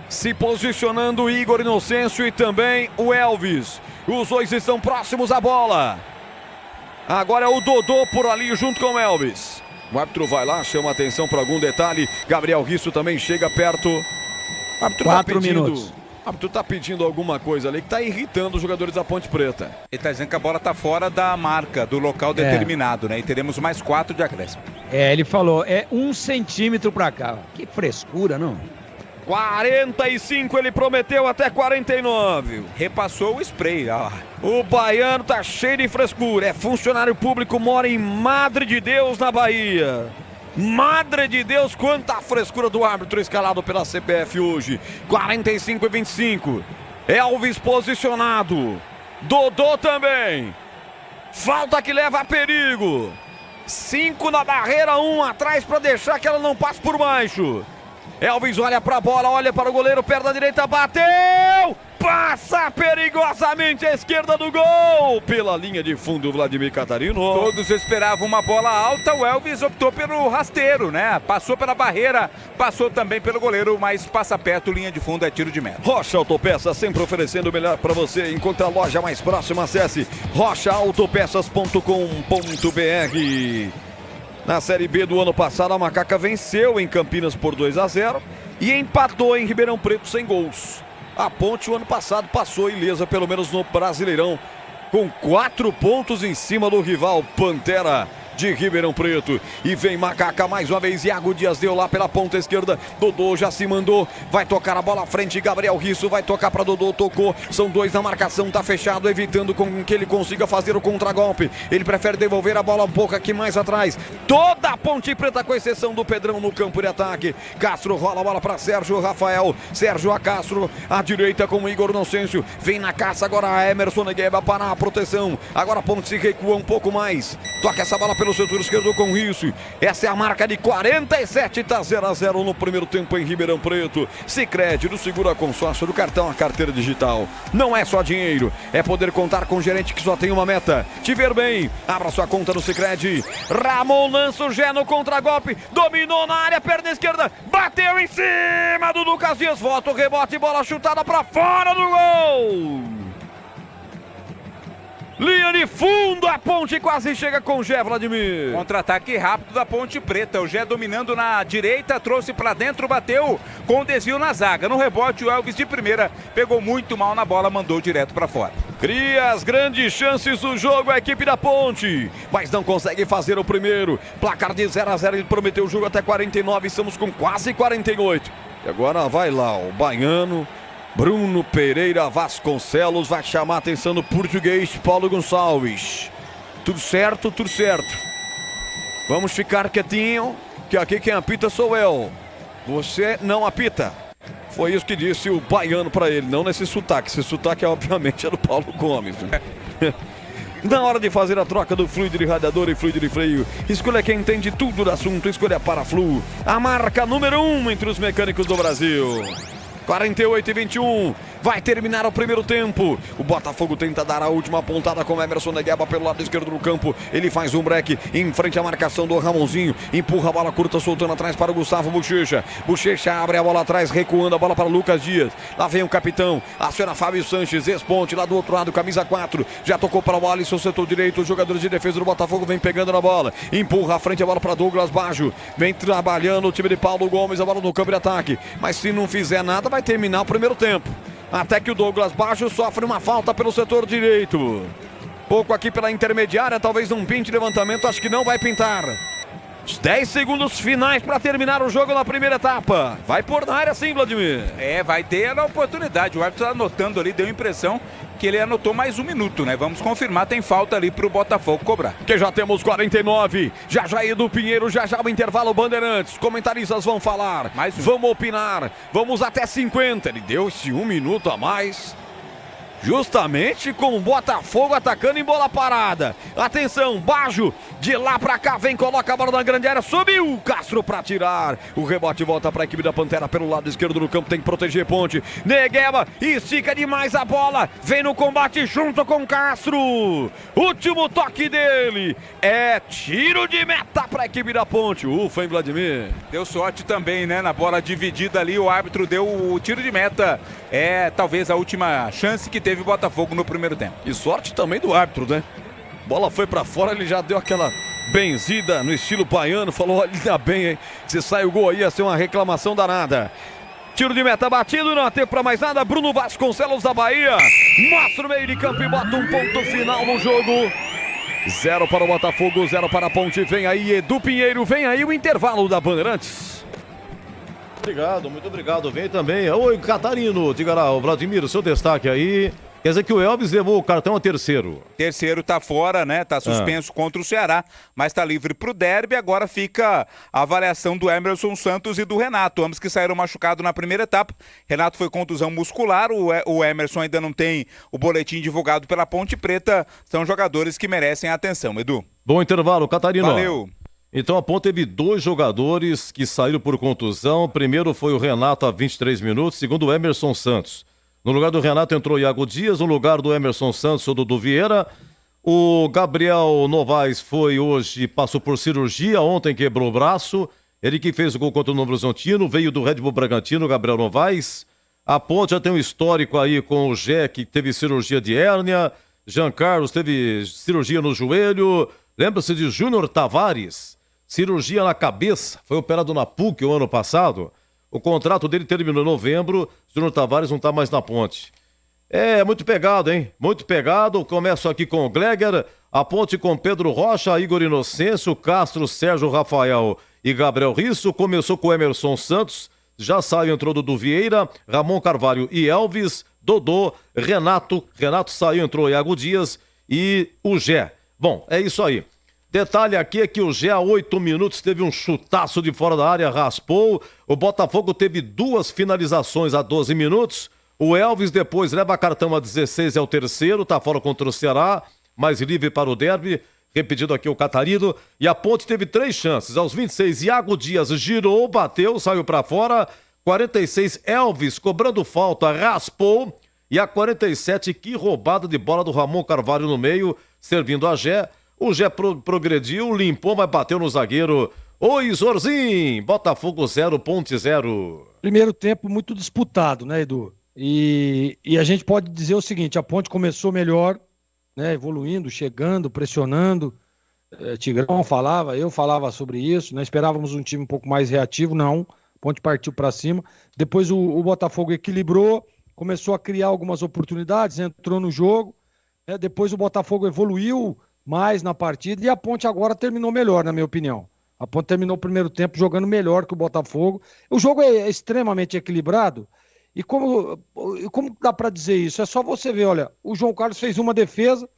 Se posicionando o Igor Inocêncio e também o Elvis. Os dois estão próximos à bola. Agora é o Dodô por ali junto com o Elvis. O árbitro vai lá, chama atenção para algum detalhe. Gabriel Risso também chega perto. O árbitro 4 minutos. O árbitro tá pedindo alguma coisa ali que tá irritando os jogadores da Ponte Preta. Ele tá dizendo que a bola tá fora da marca, do local determinado, né? E teremos mais 4 de acréscimo. Ele falou, é 1 centímetro pra cá. Que frescura, não? 45 ele prometeu até 49. Repassou o spray. O baiano tá cheio de frescura. É funcionário público, mora em Madre de Deus, na Bahia. Madre de Deus, quanta frescura do árbitro escalado pela CBF hoje. 45:25. Elvis posicionado. Dodô também. Falta que leva a perigo. 5 na barreira, 1 atrás para deixar que ela não passe por baixo. Elvis olha para a bola, olha para o goleiro, perna direita, bateu! Passa perigosamente à esquerda do gol. Pela linha de fundo, Vladimir Catarino. Todos esperavam uma bola alta, o Elvis optou pelo rasteiro, né? Passou pela barreira, passou também pelo goleiro, mas passa perto, linha de fundo, é tiro de meta. Rocha Autopeças, sempre oferecendo o melhor para você. Encontre a loja mais próxima, acesse rochaautopeças.com.br. Na Série B do ano passado, a Macaca venceu em Campinas por 2-0 e empatou em Ribeirão Preto sem gols. A Ponte, o ano passado, passou ilesa, pelo menos no Brasileirão, com 4 pontos em cima do rival Pantera de Ribeirão Preto. E vem Macaca mais uma vez. Iago Dias deu lá pela ponta esquerda. Dodô já se mandou. Vai tocar a bola à frente. Gabriel Risso vai tocar para Dodô. Tocou. São 2 na marcação. Tá fechado, evitando com que ele consiga fazer o contragolpe. Ele prefere devolver a bola um pouco aqui mais atrás. Toda a Ponte Preta, com exceção do Pedrão, no campo de ataque. Castro rola a bola para Sérgio Rafael. Sérgio a Castro. À direita com o Igor Inocêncio. Vem na caça agora a Emerson Negueba para a proteção. Agora a Ponte se recua um pouco mais. Toca essa bola pelo setor esquerdo com isso. Essa é a marca de 47, tá 0-0 no primeiro tempo em Ribeirão Preto. Sicredi, do seguro consórcio, do cartão a carteira digital. Não é só dinheiro, é poder contar com um gerente que só tem uma meta: te ver bem. Abra sua conta no Sicredi. Ramon lança o Gé no contragolpe, dominou na área, perna esquerda, bateu em cima do Lucas Dias, volta o rebote, bola chutada pra fora do gol. Linha de fundo, a Ponte quase chega com o Gé, Vladimir. Contra-ataque rápido da Ponte Preta. O Gé dominando na direita, trouxe pra dentro, bateu com o desvio na zaga. No rebote, o Elvis de primeira pegou muito mal na bola, mandou direto pra fora. Cria as grandes chances do jogo a equipe da Ponte, mas não consegue fazer o primeiro. Placar de 0-0, ele prometeu o jogo até 49, estamos com quase 48. E agora vai lá o baiano Bruno Pereira Vasconcelos, vai chamar a atenção do português Paulo Gonçalves. Tudo certo, tudo certo. Vamos ficar quietinho, que aqui quem apita sou eu. Você não apita. Foi isso que disse o baiano para ele, não nesse sotaque. Esse sotaque, obviamente, é do Paulo Gomes. Na hora de fazer a troca do fluido de radiador e fluido de freio, escolha quem entende tudo do assunto, escolha Paraflu, a marca número 1 entre os mecânicos do Brasil. 48-21, vai terminar o primeiro tempo. O Botafogo tenta dar a última pontada com Emerson Negueba pelo lado esquerdo do campo. Ele faz um break em frente à marcação do Ramonzinho. Empurra a bola curta, soltando atrás para o Gustavo Bochecha. Bochecha abre a bola atrás, recuando a bola para Lucas Dias. Lá vem o capitão, aciona Fábio Sanches, ex-ponte lá do outro lado, camisa 4. Já tocou para o Alisson, setor direito. Os jogadores de defesa do Botafogo vem pegando na bola. Empurra à frente a bola para Douglas Baggio. Vem trabalhando o time de Paulo Gomes, a bola no campo de ataque. Mas se não fizer nada, vai terminar o primeiro tempo. Até que o Douglas Baggio sofre uma falta pelo setor direito. Pouco aqui pela intermediária, talvez não pinte levantamento, acho que não vai pintar. Os 10 segundos finais para terminar o jogo na primeira etapa. Vai por na área sim, Vladimir. Vai ter a oportunidade. O árbitro está anotando ali, deu a impressão que ele anotou mais 1 minuto, né? Vamos confirmar, tem falta ali pro Botafogo cobrar. Que já temos 49. Já Edu Pinheiro, já o intervalo Bandeirantes. Comentaristas vão falar, vamos opinar. Vamos até 50. Ele deu esse 1 minuto a mais, justamente com o Botafogo atacando em bola parada. Atenção, Baggio, de lá pra cá, vem, coloca a bola na grande área, subiu, Castro pra tirar. O rebote volta pra equipe da Pantera pelo lado esquerdo do campo, tem que proteger Ponte. Negueba, estica demais a bola, vem no combate junto com Castro. Último toque dele, é tiro de meta pra equipe da Ponte. Ufa, hein, Vladimir? Deu sorte também, né, na bola dividida ali, o árbitro deu o tiro de meta. É talvez a última chance que teve o Botafogo no primeiro tempo. E sorte também do árbitro, né? Bola foi pra fora, ele já deu aquela benzida no estilo baiano, falou, olha, ainda bem, hein? Se sai o gol aí, ia ser uma reclamação danada. Tiro de meta batido, não há tempo pra mais nada. Bruno Vasconcelos da Bahia mostra o meio de campo e bota um ponto final no jogo. 0 para o Botafogo, 0 para a Ponte. Vem aí Edu Pinheiro, vem aí o intervalo da Bandeirantes. Obrigado, muito obrigado. Vem também. Oi, Catarino, diga lá, o Vladimir, o seu destaque aí. Quer dizer que o Elvis levou o cartão a terceiro. Terceiro tá fora, né? Tá suspenso contra o Ceará, mas tá livre pro derby. Agora fica a avaliação do Emerson Santos e do Renato, ambos que saíram machucados na primeira etapa. Renato foi contusão muscular, o Emerson ainda não tem o boletim divulgado pela Ponte Preta. São jogadores que merecem atenção, Edu. Bom intervalo, Catarino. Valeu. Então a Ponte teve 2 jogadores que saíram por contusão. Primeiro foi o Renato a 23 minutos, segundo o Emerson Santos. No lugar do Renato entrou Iago Dias, no lugar do Emerson Santos ou do Dudu Vieira. O Gabriel Novaes foi hoje, passou por cirurgia, ontem quebrou o braço. Ele que fez o gol contra o Novo Horizontino, veio do Red Bull Bragantino, Gabriel Novaes. A Ponte já tem um histórico aí com o Gé, que teve cirurgia de hérnia. Jean Carlos teve cirurgia no joelho. Lembra-se de Júnior Tavares, cirurgia na cabeça, foi operado na PUC o ano passado. O contrato dele terminou em novembro, Júnior Tavares não está mais na Ponte. É muito pegado, hein? Muito pegado. Começo aqui com o Gleger, a Ponte com Pedro Rocha, Igor Inocêncio, Castro, Sérgio Rafael e Gabriel Risso. Começou com Emerson Santos, já saiu, entrou Dudu Vieira, Ramon Carvalho e Elvis, Dodô, Renato saiu, entrou Iago Dias e o Gé. Bom, é isso aí. Detalhe aqui é que o Gé, há 8 minutos, teve um chutaço de fora da área, raspou. O Botafogo teve 2 finalizações a 12 minutos. O Elvis depois leva cartão a 16, é o terceiro, tá fora contra o Ceará, mais livre para o derby. Repetido aqui o Catarino. E a Ponte teve 3 chances. Aos 26, Iago Dias girou, bateu, saiu para fora. 46, Elvis cobrando falta, raspou. E a 47, que roubada de bola do Ramon Carvalho no meio, servindo a Gé. O Gé progrediu, limpou, mas bateu no zagueiro. Oi, Zorzinho! Botafogo 0, Ponte 0. Primeiro tempo muito disputado, né, Edu? E a gente pode dizer o seguinte, a Ponte começou melhor, né, evoluindo, chegando, pressionando. Tigrão falava, eu falava sobre isso, né? Esperávamos um time um pouco mais reativo, não. A Ponte partiu para cima. Depois o Botafogo equilibrou, começou a criar algumas oportunidades, entrou no jogo. Né? Depois o Botafogo evoluiu mais na partida e a Ponte agora terminou melhor, na minha opinião. A Ponte terminou o primeiro tempo jogando melhor que o Botafogo. O jogo é extremamente equilibrado. E como dá para dizer isso? É só você ver, olha, o João Carlos fez uma defesa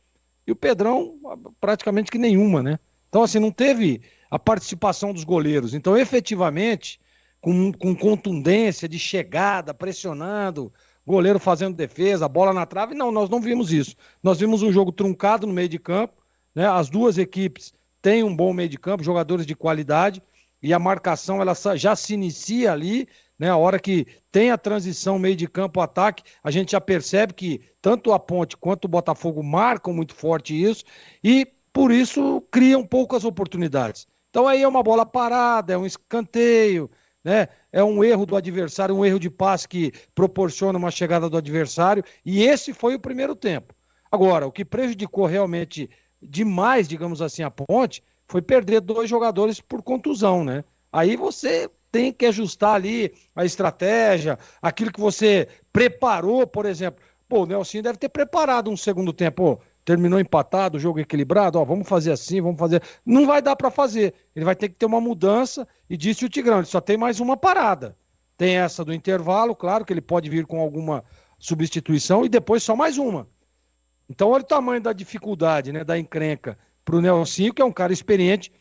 e o Pedrão praticamente que nenhuma, né? Então, assim, não teve a participação dos goleiros. Então, efetivamente, com contundência de chegada, pressionando, goleiro fazendo defesa, bola na trave, não, nós não vimos isso. Nós vimos um jogo truncado no meio de campo, né? As duas equipes têm um bom meio de campo, jogadores de qualidade, e a marcação ela já se inicia ali, né? A hora que tem a transição meio de campo, ataque, a gente já percebe que tanto a Ponte quanto o Botafogo marcam muito forte isso e por isso criam poucas oportunidades. Então aí é uma bola parada, é um escanteio, né? É um erro do adversário, um erro de passe que proporciona uma chegada do adversário e esse foi o primeiro tempo. Agora, o que prejudicou realmente demais, digamos assim, a Ponte foi perder 2 jogadores por contusão, né? Aí você tem que ajustar ali a estratégia, aquilo que você preparou, por exemplo. Pô, o Nelsinho deve ter preparado um segundo tempo. Pô, terminou empatado, o jogo equilibrado, ó, vamos fazer assim, vamos fazer... Não vai dar para fazer. Ele vai ter que ter uma mudança e disse o Tigrão, ele só tem mais uma parada. Tem essa do intervalo, claro que ele pode vir com alguma substituição e depois só mais uma. Então olha o tamanho da dificuldade, né, da encrenca pro Nelsinho, que é um cara experiente,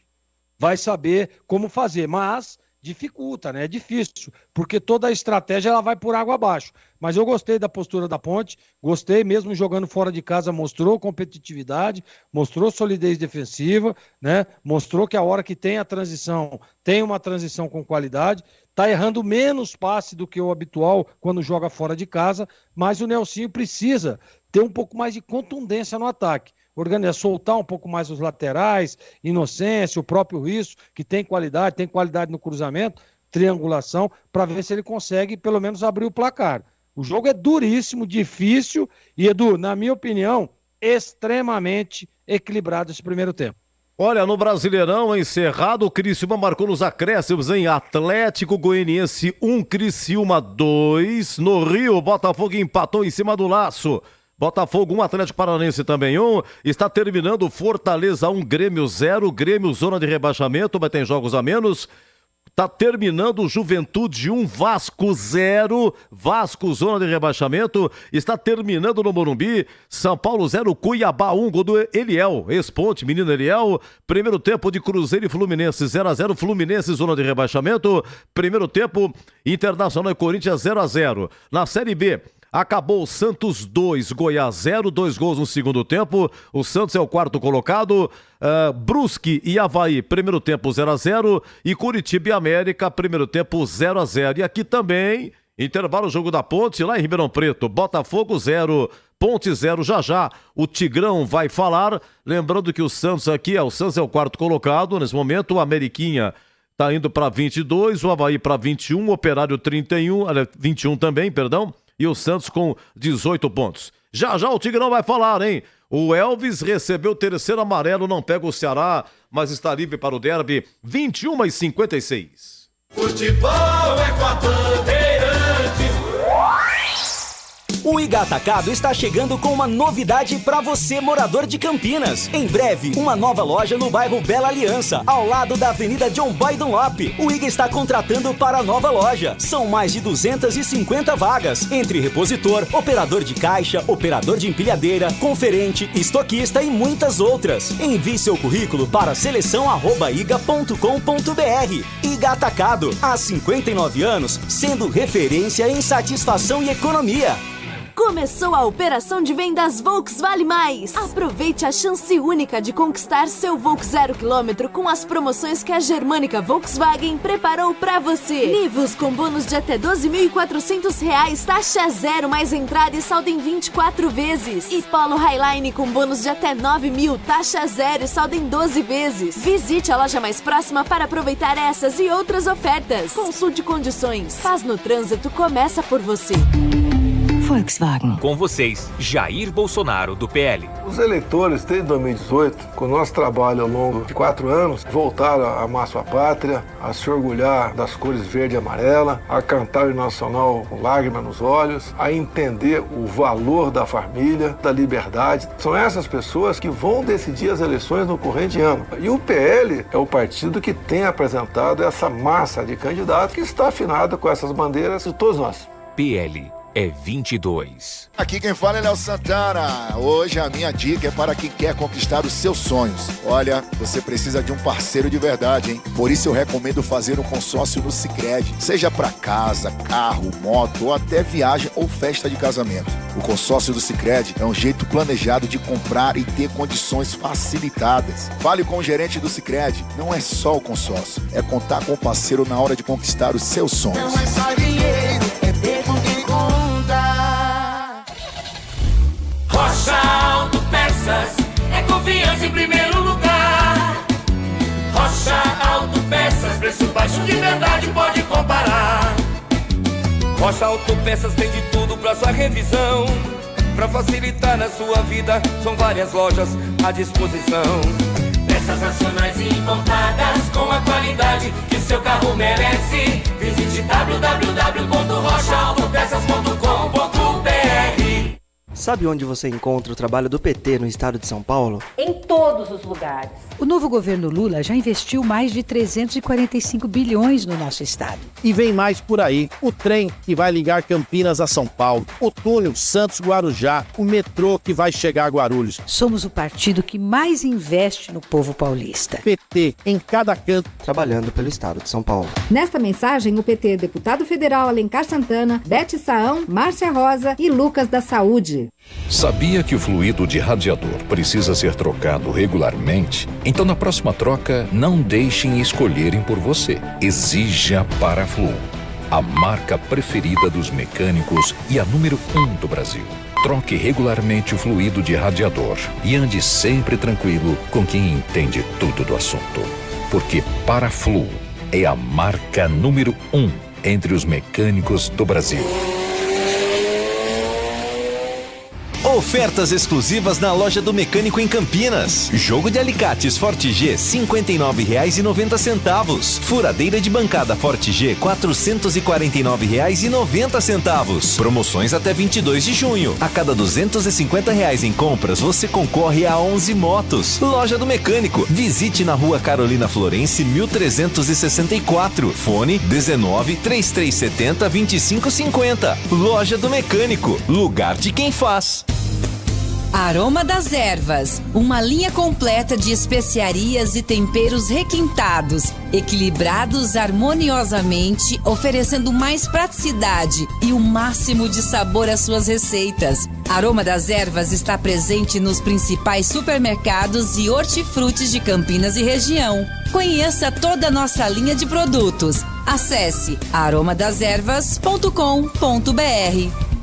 vai saber como fazer, mas dificulta, né? É difícil, porque toda a estratégia ela vai por água abaixo. Mas eu gostei da postura da Ponte, gostei mesmo jogando fora de casa, mostrou competitividade, mostrou solidez defensiva, né? Mostrou que a hora que tem a transição, tem uma transição com qualidade, tá errando menos passe do que o habitual quando joga fora de casa, mas o Nelsinho precisa ter um pouco mais de contundência no ataque. Soltar um pouco mais os laterais, Inocêncio, o próprio Risso, que tem qualidade no cruzamento, triangulação, para ver se ele consegue pelo menos abrir o placar. O jogo é duríssimo, difícil e, Edu, na minha opinião, extremamente equilibrado esse primeiro tempo. Olha, no Brasileirão, encerrado, o Criciúma marcou nos acréscimos em Atlético Goianiense 1, Criciúma 2. No Rio, Botafogo empatou em cima do laço. Botafogo 1, Atlético Paranaense também 1, está terminando Fortaleza 1, Grêmio 0, Grêmio zona de rebaixamento, mas tem jogos a menos, está terminando Juventude 1, Vasco 0, Vasco zona de rebaixamento, está terminando no Morumbi, São Paulo 0, Cuiabá 1, gol do Eliel, ex-Ponte, menino Eliel, primeiro tempo de Cruzeiro e Fluminense 0-0, Fluminense zona de rebaixamento, primeiro tempo Internacional e Corinthians 0-0, na Série B, acabou Santos 2, Goiás 0, 2 gols no segundo tempo. O Santos é o quarto colocado. Brusque e Avaí, primeiro tempo 0-0. E Curitiba e América, primeiro tempo 0-0. E aqui também, Intervalo, jogo da Ponte lá em Ribeirão Preto. Botafogo 0, Ponte 0. Já o Tigrão vai falar. Lembrando que o Santos aqui, o Santos é o quarto colocado. Nesse momento, o Ameriquinha está indo para 22, o Avaí para 21, o Operário 21 também, perdão. E o Santos com 18 pontos. Já o Tigrão vai falar, hein? O Elvis recebeu o terceiro amarelo, não pega o Ceará, mas está livre para o derby, 21h56. Futebol é com a Bandeirantes. O Iga Atacado está chegando com uma novidade para você, morador de Campinas. Em breve, uma nova loja no bairro Bela Aliança, ao lado da Avenida John Boy Dunlop. O Iga está contratando para a nova loja. São mais de 250 vagas, entre repositor, operador de caixa, operador de empilhadeira, conferente, estoquista e muitas outras. Envie seu currículo para seleção@iga.com.br. Iga Atacado, há 59 anos, sendo referência em satisfação e economia. Começou a operação de vendas Volks Vale Mais. Aproveite a chance única de conquistar seu Volks 0 km com as promoções que a Germânica Volkswagen preparou pra você. Nivus com bônus de até R$12.400, taxa zero mais entrada e saldo em 24 vezes. E Polo Highline com bônus de até R$9.000, taxa zero e saldo em 12 vezes. Visite a loja mais próxima para aproveitar essas e outras ofertas. Consulte condições. Paz no trânsito começa por você. Volkswagen. Com vocês, Jair Bolsonaro, do PL. Os eleitores, desde 2018, com o nosso trabalho ao longo de 4 anos, voltaram a amar sua pátria, a se orgulhar das cores verde e amarela, a cantar o nacional com lágrimas nos olhos, a entender o valor da família, da liberdade. São essas pessoas que vão decidir as eleições no corrente ano. E o PL é o partido que tem apresentado essa massa de candidatos que está afinado com essas bandeiras de todos nós. PL é 22. Aqui quem fala é Léo Santana. Hoje a minha dica é para quem quer conquistar os seus sonhos. Olha, você precisa de um parceiro de verdade, hein? Por isso eu recomendo fazer um consórcio no Sicredi. Seja para casa, carro, moto ou até viagem ou festa de casamento. O consórcio do Sicredi é um jeito planejado de comprar e ter condições facilitadas. Fale com o gerente do Sicredi. Não é só o consórcio, é contar com o parceiro na hora de conquistar os seus sonhos. Não é só dinheiro, é ter com quem conta. Rocha Autopeças é confiança em primeiro lugar. Rocha Autopeças, preço baixo de verdade, pode comparar. Rocha Autopeças tem de tudo pra sua revisão. Pra facilitar na sua vida, são várias lojas à disposição. Peças nacionais e importadas com a qualidade que seu carro merece. Visite www.rochaautopeças.com.br. Sabe onde você encontra o trabalho do PT no estado de São Paulo? Em todos os lugares. O novo governo Lula já investiu mais de 345 bilhões no nosso estado. E vem mais por aí. O trem que vai ligar Campinas a São Paulo, o túnel Santos-Guarujá, o metrô que vai chegar a Guarulhos. Somos o partido que mais investe no povo paulista. PT, em cada canto. Trabalhando pelo estado de São Paulo. Nesta mensagem, o PT, deputado federal Alencar Santana, Bete Saão, Márcia Rosa e Lucas da Saúde. Sabia que o fluido de radiador precisa ser trocado regularmente? Então, na próxima troca, não deixem escolherem por você. Exija Paraflu, a marca preferida dos mecânicos e a número 1 do Brasil. Troque regularmente o fluido de radiador e ande sempre tranquilo com quem entende tudo do assunto. Porque Paraflu é a marca número 1 entre os mecânicos do Brasil. Ofertas exclusivas na loja do Mecânico em Campinas. Jogo de alicates Forte G, R$ 59,90. Furadeira de bancada Forte G, R$ 449,90. Promoções até 22 de junho. A cada R$ 250 em compras, você concorre a 11 motos. Loja do Mecânico. Visite na Rua Carolina Florence, 1364. Fone 19 3370 2550. Loja do Mecânico. Lugar de quem faz. Aroma das Ervas, uma linha completa de especiarias e temperos requintados, equilibrados harmoniosamente, oferecendo mais praticidade e o máximo de sabor às suas receitas. Aroma das Ervas está presente nos principais supermercados e hortifrutis de Campinas e região. Conheça toda a nossa linha de produtos. Acesse aromadeservas.com.br.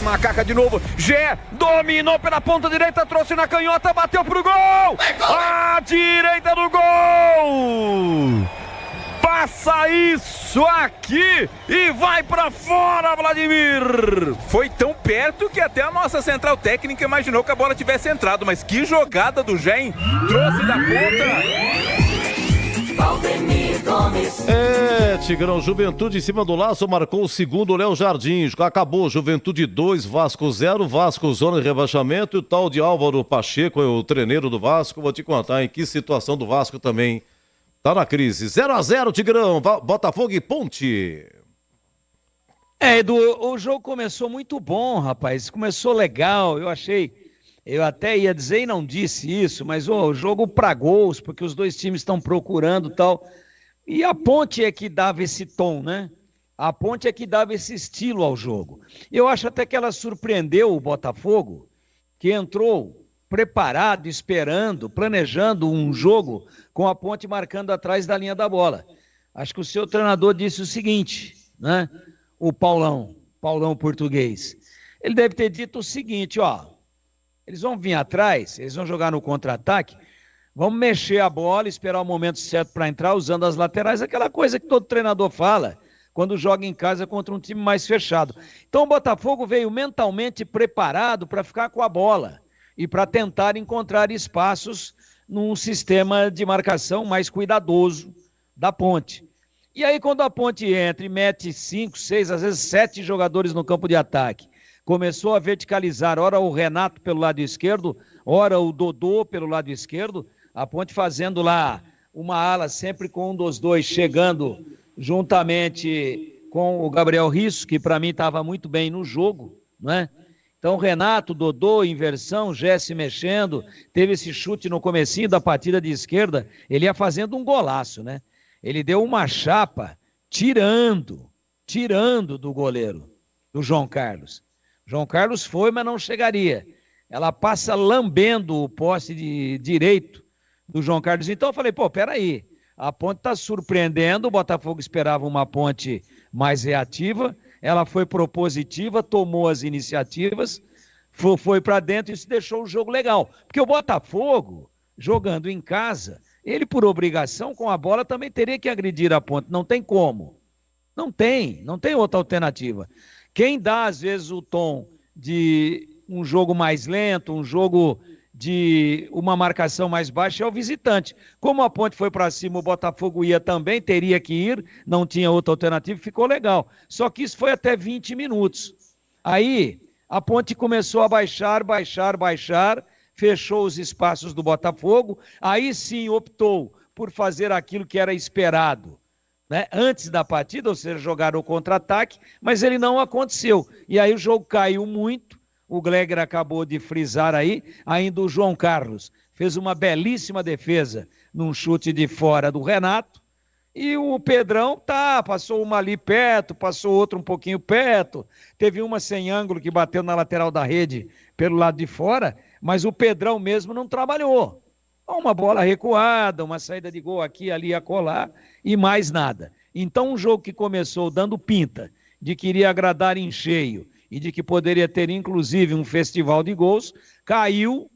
Macaca de novo, Gé dominou pela ponta direita, trouxe na canhota, bateu pro gol! A direita do gol! Faça isso aqui e vai pra fora, Vladimir! Foi tão perto que até a nossa central técnica imaginou que a bola tivesse entrado, mas que jogada do Gé, trouxe da ponta. Tigrão, Juventude em cima do laço, marcou o segundo, Léo Jardim. Acabou, Juventude 2, Vasco 0, Vasco zona de rebaixamento. E o tal de Álvaro Pacheco, o treineiro do Vasco, vou te contar em que situação do Vasco também tá na crise. 0-0, Tigrão, Botafogo e Ponte. Edu, o jogo começou muito bom, rapaz, começou legal, eu até ia dizer e não disse isso, mas o jogo pra gols, porque os dois times estão procurando e tal. E a Ponte é que dava esse tom, né? A Ponte é que dava esse estilo ao jogo. Eu acho até que ela surpreendeu o Botafogo, que entrou preparado, esperando, planejando um jogo com a Ponte marcando atrás da linha da bola. Acho que o seu treinador disse o seguinte, né? O Paulão português. Ele deve ter dito o seguinte, ó, eles vão vir atrás, eles vão jogar no contra-ataque, vamos mexer a bola, esperar o momento certo para entrar, usando as laterais, aquela coisa que todo treinador fala quando joga em casa contra um time mais fechado. Então o Botafogo veio mentalmente preparado para ficar com a bola e para tentar encontrar espaços num sistema de marcação mais cuidadoso da Ponte. E aí quando a Ponte entra e mete 5, 6, às vezes 7 jogadores no campo de ataque, começou a verticalizar, ora o Renato pelo lado esquerdo, ora o Dodô pelo lado esquerdo, a Ponte fazendo lá uma ala sempre com um dos dois, chegando juntamente com o Gabriel Risso, que para mim estava muito bem no jogo, né? Então Renato, Dodô, inversão, Gé se mexendo, teve esse chute no comecinho da partida de esquerda, ele ia fazendo um golaço, né? Ele deu uma chapa tirando do goleiro, do João Carlos. João Carlos foi, mas não chegaria. Ela passa lambendo o poste de direito do João Carlos. Então eu falei, peraí, a Ponte está surpreendendo, o Botafogo esperava uma Ponte mais reativa, ela foi propositiva, tomou as iniciativas, foi para dentro e isso deixou o jogo legal. Porque o Botafogo, jogando em casa, ele por obrigação com a bola também teria que agredir a Ponte, não tem como. Não tem outra alternativa. Quem dá às vezes o tom de um jogo mais lento, um jogo de uma marcação mais baixa é o visitante. Como a Ponte foi para cima, o Botafogo ia também, teria que ir, não tinha outra alternativa, ficou legal. Só que isso foi até 20 minutos. Aí a Ponte começou a baixar, fechou os espaços do Botafogo, aí sim optou por fazer aquilo que era esperado, né? Antes da partida, ou seja, jogar o contra-ataque, mas ele não aconteceu. E aí o jogo caiu muito, o Gleger acabou de frisar aí, ainda o João Carlos fez uma belíssima defesa num chute de fora do Renato, e o Pedrão passou uma ali perto, passou outra um pouquinho perto, teve uma sem ângulo que bateu na lateral da rede pelo lado de fora, mas o Pedrão mesmo não trabalhou. Uma bola recuada, uma saída de gol aqui, ali, acolá, e mais nada. Então um jogo que começou dando pinta de que iria agradar em cheio e de que poderia ter inclusive um festival de gols, caiu,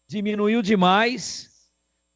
diminuiu demais,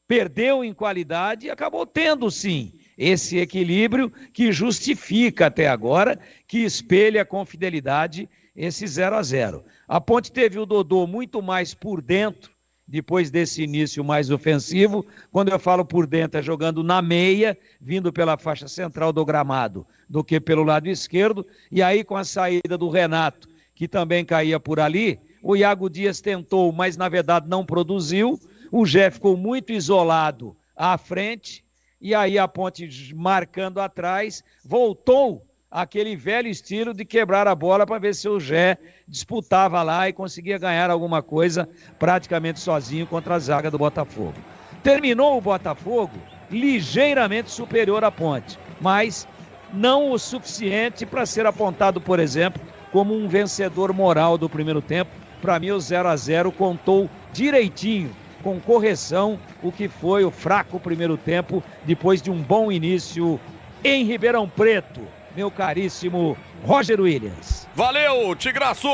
perdeu em qualidade e acabou tendo sim esse equilíbrio que justifica até agora, que espelha com fidelidade esse 0-0. A Ponte teve o Dodô muito mais por dentro, depois desse início mais ofensivo. Quando eu falo por dentro, é jogando na meia, vindo pela faixa central do gramado, do que pelo lado esquerdo, e aí com a saída do Renato, que também caía por ali, o Iago Dias tentou, mas na verdade não produziu, o Gé ficou muito isolado à frente, e aí a Ponte marcando atrás, voltou aquele velho estilo de quebrar a bola para ver se o Gé disputava lá e conseguia ganhar alguma coisa praticamente sozinho contra a zaga do Botafogo. Terminou o Botafogo ligeiramente superior à Ponte, mas não o suficiente para ser apontado, por exemplo, como um vencedor moral do primeiro tempo. Para mim o 0-0 contou direitinho, com correção, o que foi o fraco primeiro tempo, depois de um bom início em Ribeirão Preto. Meu caríssimo Roger Williams. Valeu, Tigraço!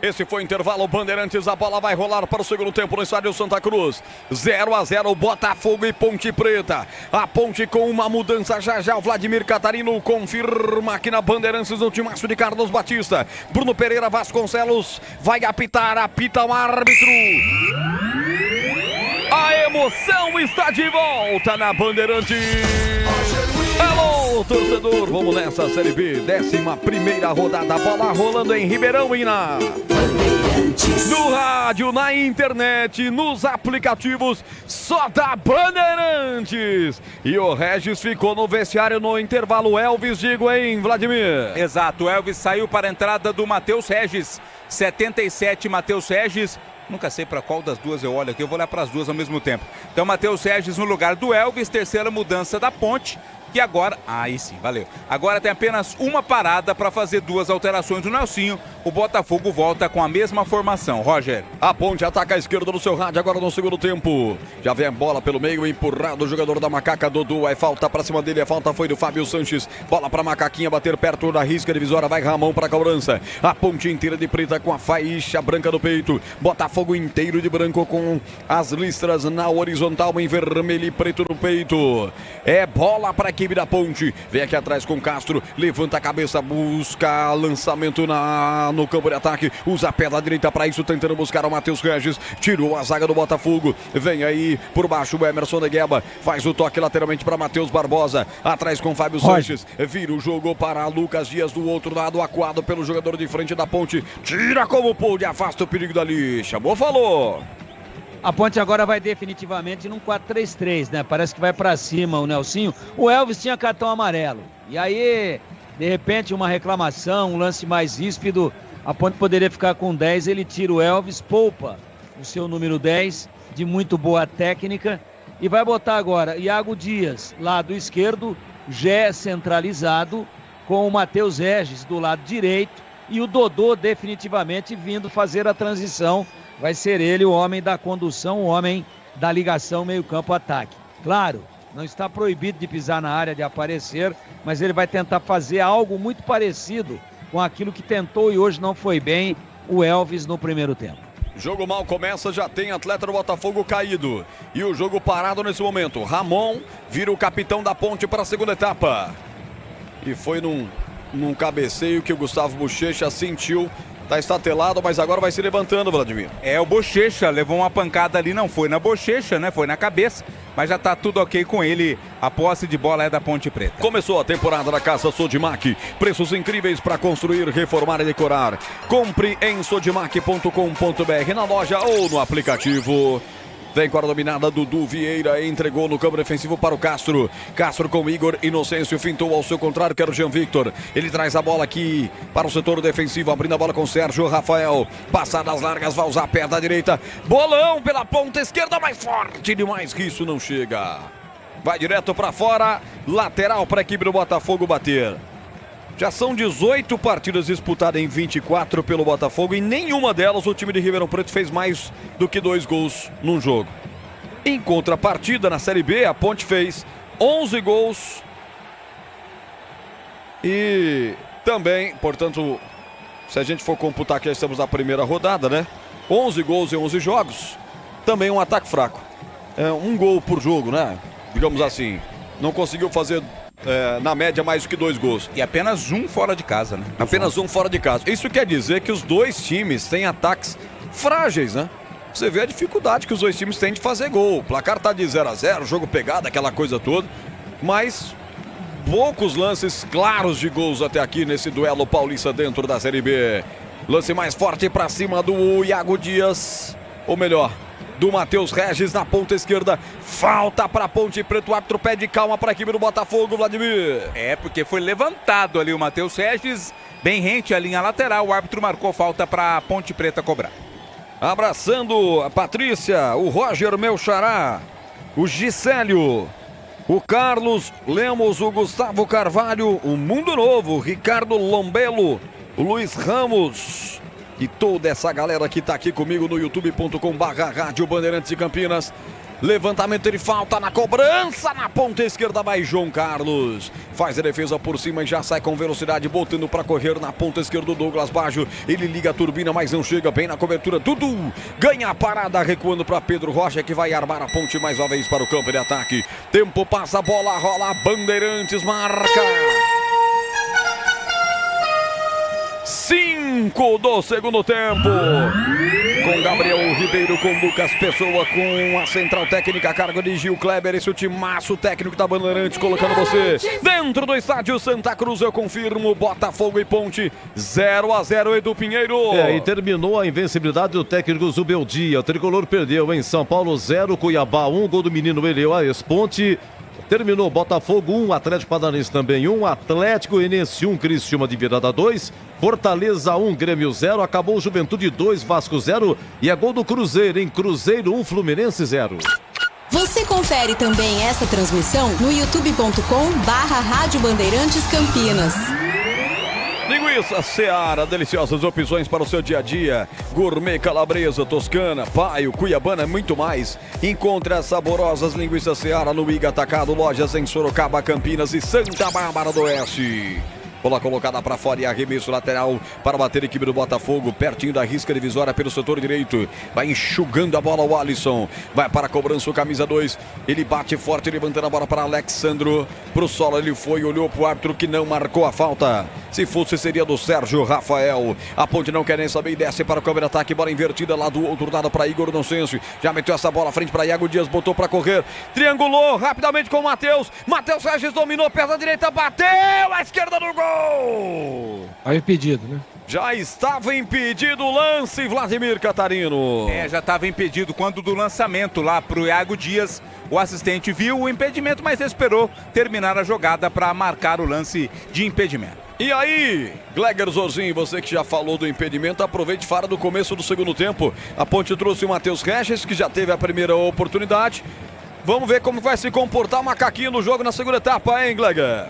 Esse foi o intervalo Bandeirantes, a bola vai rolar para o segundo tempo no estádio Santa Cruz. 0-0, Botafogo e Ponte Preta. A Ponte com uma mudança já o Vladimir Catarino confirma aqui na Bandeirantes no timaço de Carlos Batista. Bruno Pereira Vasconcelos vai apitar, apita o árbitro. A emoção está de volta na Bandeirantes. Alô, torcedor, vamos nessa Série B, 11ª rodada, bola rolando em Ribeirão e no rádio, na internet, nos aplicativos, só da Bandeirantes. E o Regis ficou no vestiário no intervalo, Elvis, digo, hein, Vladimir? Exato, o Elvis saiu para a entrada do Matheus Regis, 77, Matheus Regis. Nunca sei para qual das duas eu olho aqui, eu vou olhar para as duas ao mesmo tempo. Então, Matheus Regis no lugar do Elvis, terceira mudança da Ponte. Que agora, aí sim, valeu. Agora tem apenas uma parada para fazer duas alterações do Nelsinho. O Botafogo volta com a mesma formação. Roger. A Ponte ataca a esquerda no seu rádio agora no segundo tempo. Já vem a bola pelo meio, empurrado o jogador da Macaca, Dodô. Aí falta para cima dele, a falta foi do Fábio Sanches. Bola para Macaquinha bater perto da risca divisória, vai Ramon para a cobrança. A Ponte inteira de preta com a faixa branca no peito. Botafogo inteiro de branco com as listras na horizontal em vermelho e preto no peito. É bola para a equipe da Ponte, vem aqui atrás com Castro, levanta a cabeça, busca lançamento no campo de ataque, usa a perna direita para isso, tentando buscar o Matheus Regis, tirou a zaga do Botafogo, vem aí por baixo o Emerson de Gueba, faz o toque lateralmente para Matheus Barbosa, atrás com Fábio Sanches, vira o jogo para Lucas Dias do outro lado, acuado pelo jogador de frente da Ponte, tira como pôde, afasta o perigo dali, chamou, falou. A Ponte agora vai definitivamente num 4-3-3, né? Parece que vai pra cima o Nelsinho. O Elvis tinha cartão amarelo. E aí, de repente, uma reclamação, um lance mais ríspido, a Ponte poderia ficar com 10, ele tira o Elvis, poupa o seu número 10, de muito boa técnica, e vai botar agora Iago Dias, lado esquerdo, Gé centralizado, com o Matheus Regis do lado direito, e o Dodô definitivamente vindo fazer a transição. Vai ser ele o homem da condução, o homem da ligação meio-campo-ataque. Claro, não está proibido de pisar na área, de aparecer, mas ele vai tentar fazer algo muito parecido com aquilo que tentou e hoje não foi bem o Elvis no primeiro tempo. Jogo mal começa, já tem atleta do Botafogo caído. E o jogo parado nesse momento. Ramon vira o capitão da Ponte para a segunda etapa. E foi num cabeceio que o Gustavo Bochecha sentiu. Tá estatelado, mas agora vai se levantando, Vladimir. É, o Bochecha levou uma pancada ali, não foi na bochecha, né? Foi na cabeça, mas já tá tudo ok com ele. A posse de bola é da Ponte Preta. Começou a temporada da Casa Sodimac. Preços incríveis para construir, reformar e decorar. Compre em sodimac.com.br, na loja ou no aplicativo. Vem com a dominada, Dudu Vieira entregou no campo defensivo para o Castro. Castro com Igor Inocêncio, fintou ao seu contrário, que era o Jean Victor. Ele traz a bola aqui para o setor defensivo, abrindo a bola com Sérgio Rafael. Passadas largas, vai usar a perna direita. Bolão pela ponta esquerda, mais forte demais que isso não chega. Vai direto para fora, lateral para a equipe do Botafogo bater. Já são 18 partidas disputadas em 24 pelo Botafogo e nenhuma delas o time de Ribeirão Preto fez mais do que 2 gols num jogo. Em contrapartida, na Série B, a Ponte fez 11 gols e também, portanto, se a gente for computar que já estamos na primeira rodada, né? 11 gols em 11 jogos, também um ataque fraco. É um gol por jogo, né? Digamos assim, não conseguiu fazer... na média mais do que 2 gols. E apenas um fora de casa, né? Apenas um fora de casa. Isso quer dizer que os dois times têm ataques frágeis, né? Você vê a dificuldade que os dois times têm de fazer gol. O placar tá de 0-0, jogo pegado, aquela coisa toda. Mas poucos lances claros de gols até aqui nesse duelo paulista dentro da Série B. Lance mais forte pra cima do Iago Dias. Ou melhor, do Matheus Regis na ponta esquerda. Falta para a Ponte Preta. O árbitro pede calma para a equipe do Botafogo, Vladimir. É, porque foi levantado ali o Matheus Regis, bem rente à linha lateral. O árbitro marcou falta para a Ponte Preta cobrar. Abraçando a Patrícia, o Roger, meu xará, o Gisélio, o Carlos Lemos, o Gustavo Carvalho, o Mundo Novo, o Ricardo Lombelo, o Luiz Ramos, e toda essa galera que tá aqui comigo no youtube.com/Rádio Bandeirantes de Campinas. Levantamento de falta na cobrança, na ponta esquerda vai João Carlos. Faz a defesa por cima e já sai com velocidade, botando para correr na ponta esquerda o Douglas Baggio. Ele liga a turbina, mas não chega bem na cobertura. Dudu ganha a parada, recuando para Pedro Rocha, que vai armar a ponte mais uma vez para o campo de ataque. Tempo passa, bola rola, Bandeirantes marca. 5 do segundo tempo. Com Gabriel Ribeiro, com Lucas Pessoa, com a central técnica a cargo de Gil Kleber. Esse é o timaço técnico da Bandeirantes, colocando você dentro do estádio Santa Cruz. Eu confirmo, Botafogo e Ponte 0-0, Edu Pinheiro. E terminou a invencibilidade do técnico Zubeldia. O tricolor perdeu em São Paulo 0, Cuiabá 1, gol do menino Elias Ponte. Terminou Botafogo 1, Atlético Paranaense também 1, Atlético Goianiense 1, Criciúma de virada 2, Fortaleza 1, Grêmio 0, acabou Juventude 2, Vasco 0 e é gol do Cruzeiro, em Cruzeiro 1, Fluminense 0. Você confere também esta transmissão no youtube.com/Rádio Bandeirantes Campinas. Linguiça Seara, deliciosas opções para o seu dia a dia. Gourmet calabresa, toscana, paio, cuiabana, muito mais. Encontre as saborosas linguiças Seara no Iga Atacado, lojas em Sorocaba, Campinas e Santa Bárbara do Oeste. Bola colocada para fora e arremesso lateral para bater a equipe do Botafogo, pertinho da risca divisória pelo setor direito. Vai enxugando a bola o Alisson. Vai para a cobrança o camisa 2. Ele bate forte, levantando a bola para Alexandro. Pro solo ele foi, olhou pro árbitro que não marcou a falta. Se fosse, seria do Sérgio Rafael. A Ponte não quer nem saber e desce para o câmera ataque. Bola invertida lá do outro lado para Igor Inocêncio. Já meteu essa bola à frente para Iago Dias, botou para correr. Triangulou rapidamente com o Matheus. Matheus Regis dominou, perna direita, bateu à esquerda do gol. Aí impedido, né? Já estava impedido o lance, Vladimir Catarino. Já estava impedido quando do lançamento lá pro Iago Dias. O assistente viu o impedimento, mas esperou terminar a jogada para marcar o lance de impedimento. E aí, Gleger Zorzinho, você que já falou do impedimento, aproveite e fala do começo do segundo tempo. A Ponte trouxe o Matheus Regis, que já teve a primeira oportunidade. Vamos ver como vai se comportar o Macaquinho no jogo na segunda etapa, hein, Gleger?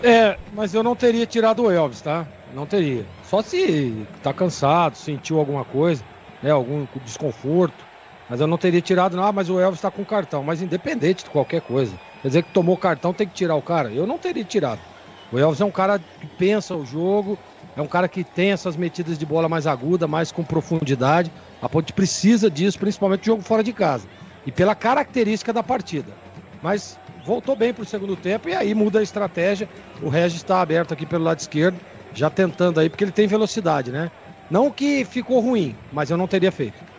Mas eu não teria tirado o Elvis, tá? Não teria. Só se tá cansado, sentiu alguma coisa, né? Algum desconforto. Mas eu não teria tirado, não. Mas o Elvis tá com cartão. Mas independente de qualquer coisa. Quer dizer que tomou cartão, tem que tirar o cara. Eu não teria tirado. O Elvis é um cara que pensa o jogo, é um cara que tem essas metidas de bola mais aguda, mais com profundidade. A Ponte precisa disso, principalmente no jogo fora de casa. E pela característica da partida. Mas voltou bem para o segundo tempo e aí muda a estratégia. O Regis está aberto aqui pelo lado esquerdo, já tentando aí, porque ele tem velocidade, né? Não que ficou ruim, mas eu não teria feito.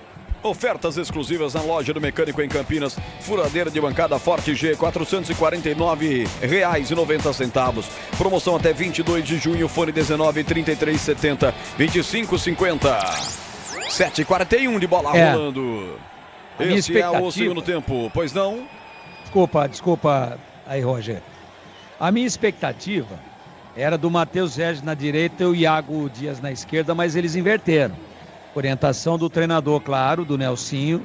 Ofertas exclusivas na loja do Mecânico em Campinas. Furadeira de bancada Forte G, R$ 449,90. Promoção até 22 de junho, fone 19 3370 2550. 7h41 de bola rolando. Esse é o segundo tempo, pois não? Desculpa aí, Roger. A minha expectativa era do Matheus Regis na direita e o Iago Dias na esquerda, mas eles inverteram. Orientação do treinador, claro, do Nelsinho.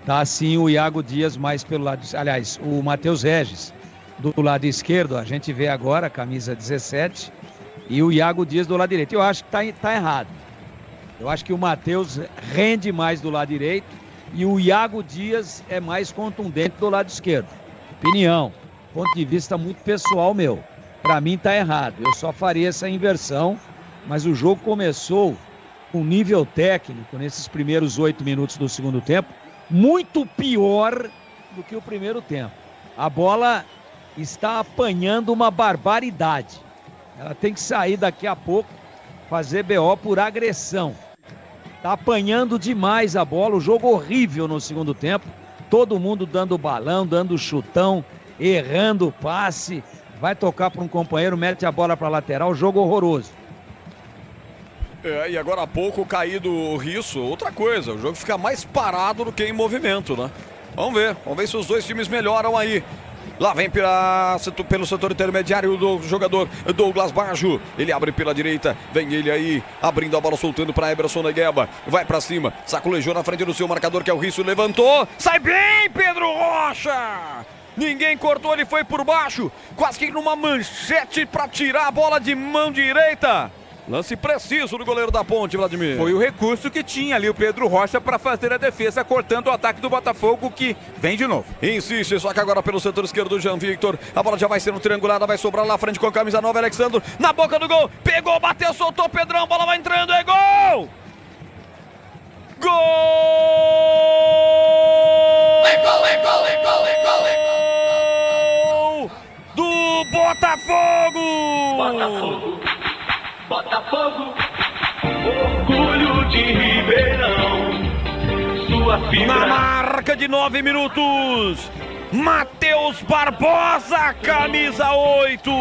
Tá assim o Iago Dias mais pelo lado... Aliás, o Matheus Regis do lado esquerdo, a gente vê agora a camisa 17, e o Iago Dias do lado direito. Eu acho que tá errado. Eu acho que o Matheus rende mais do lado direito e o Iago Dias é mais contundente do lado esquerdo. Opinião, ponto de vista muito pessoal meu. Para mim tá errado. Eu só faria essa inversão, mas o jogo começou com nível técnico nesses primeiros 8 minutos do segundo tempo muito pior do que o primeiro tempo. A bola está apanhando uma barbaridade. Ela tem que sair daqui a pouco, fazer BO por agressão. Tá apanhando demais a bola, o jogo horrível no segundo tempo. Todo mundo dando balão, dando chutão, errando o passe. Vai tocar para um companheiro, mete a bola para lateral, jogo horroroso. E agora há pouco caído o Risso, outra coisa, o jogo fica mais parado do que em movimento, né? Vamos ver se os dois times melhoram aí. Lá vem pelo setor intermediário do jogador Douglas Baggio. Ele abre pela direita, vem ele aí, abrindo a bola, soltando para Eberson Negueba. Vai para cima, sacolejou na frente do seu marcador, que é o Risso, levantou. Sai bem, Pedro Rocha! Ninguém cortou, ele foi por baixo, quase que numa manchete para tirar a bola de mão direita. Lance preciso do goleiro da Ponte, Vladimir. Foi o recurso que tinha ali o Pedro Rocha para fazer a defesa, cortando o ataque do Botafogo, que vem de novo. Insiste, só que agora pelo setor esquerdo do Jean Victor. A bola já vai sendo triangulada, vai sobrar lá à frente com a camisa 9, Alexandro. Na boca do gol, pegou, bateu, soltou, Pedrão, bola vai entrando, é gol! Gol! É gol, é gol, é gol, é gol, é gol! Do Botafogo! Botafogo, Botafogo, orgulho de Ribeirão, sua fibra. Na marca de 9 minutos, Matheus Barbosa, camisa 8.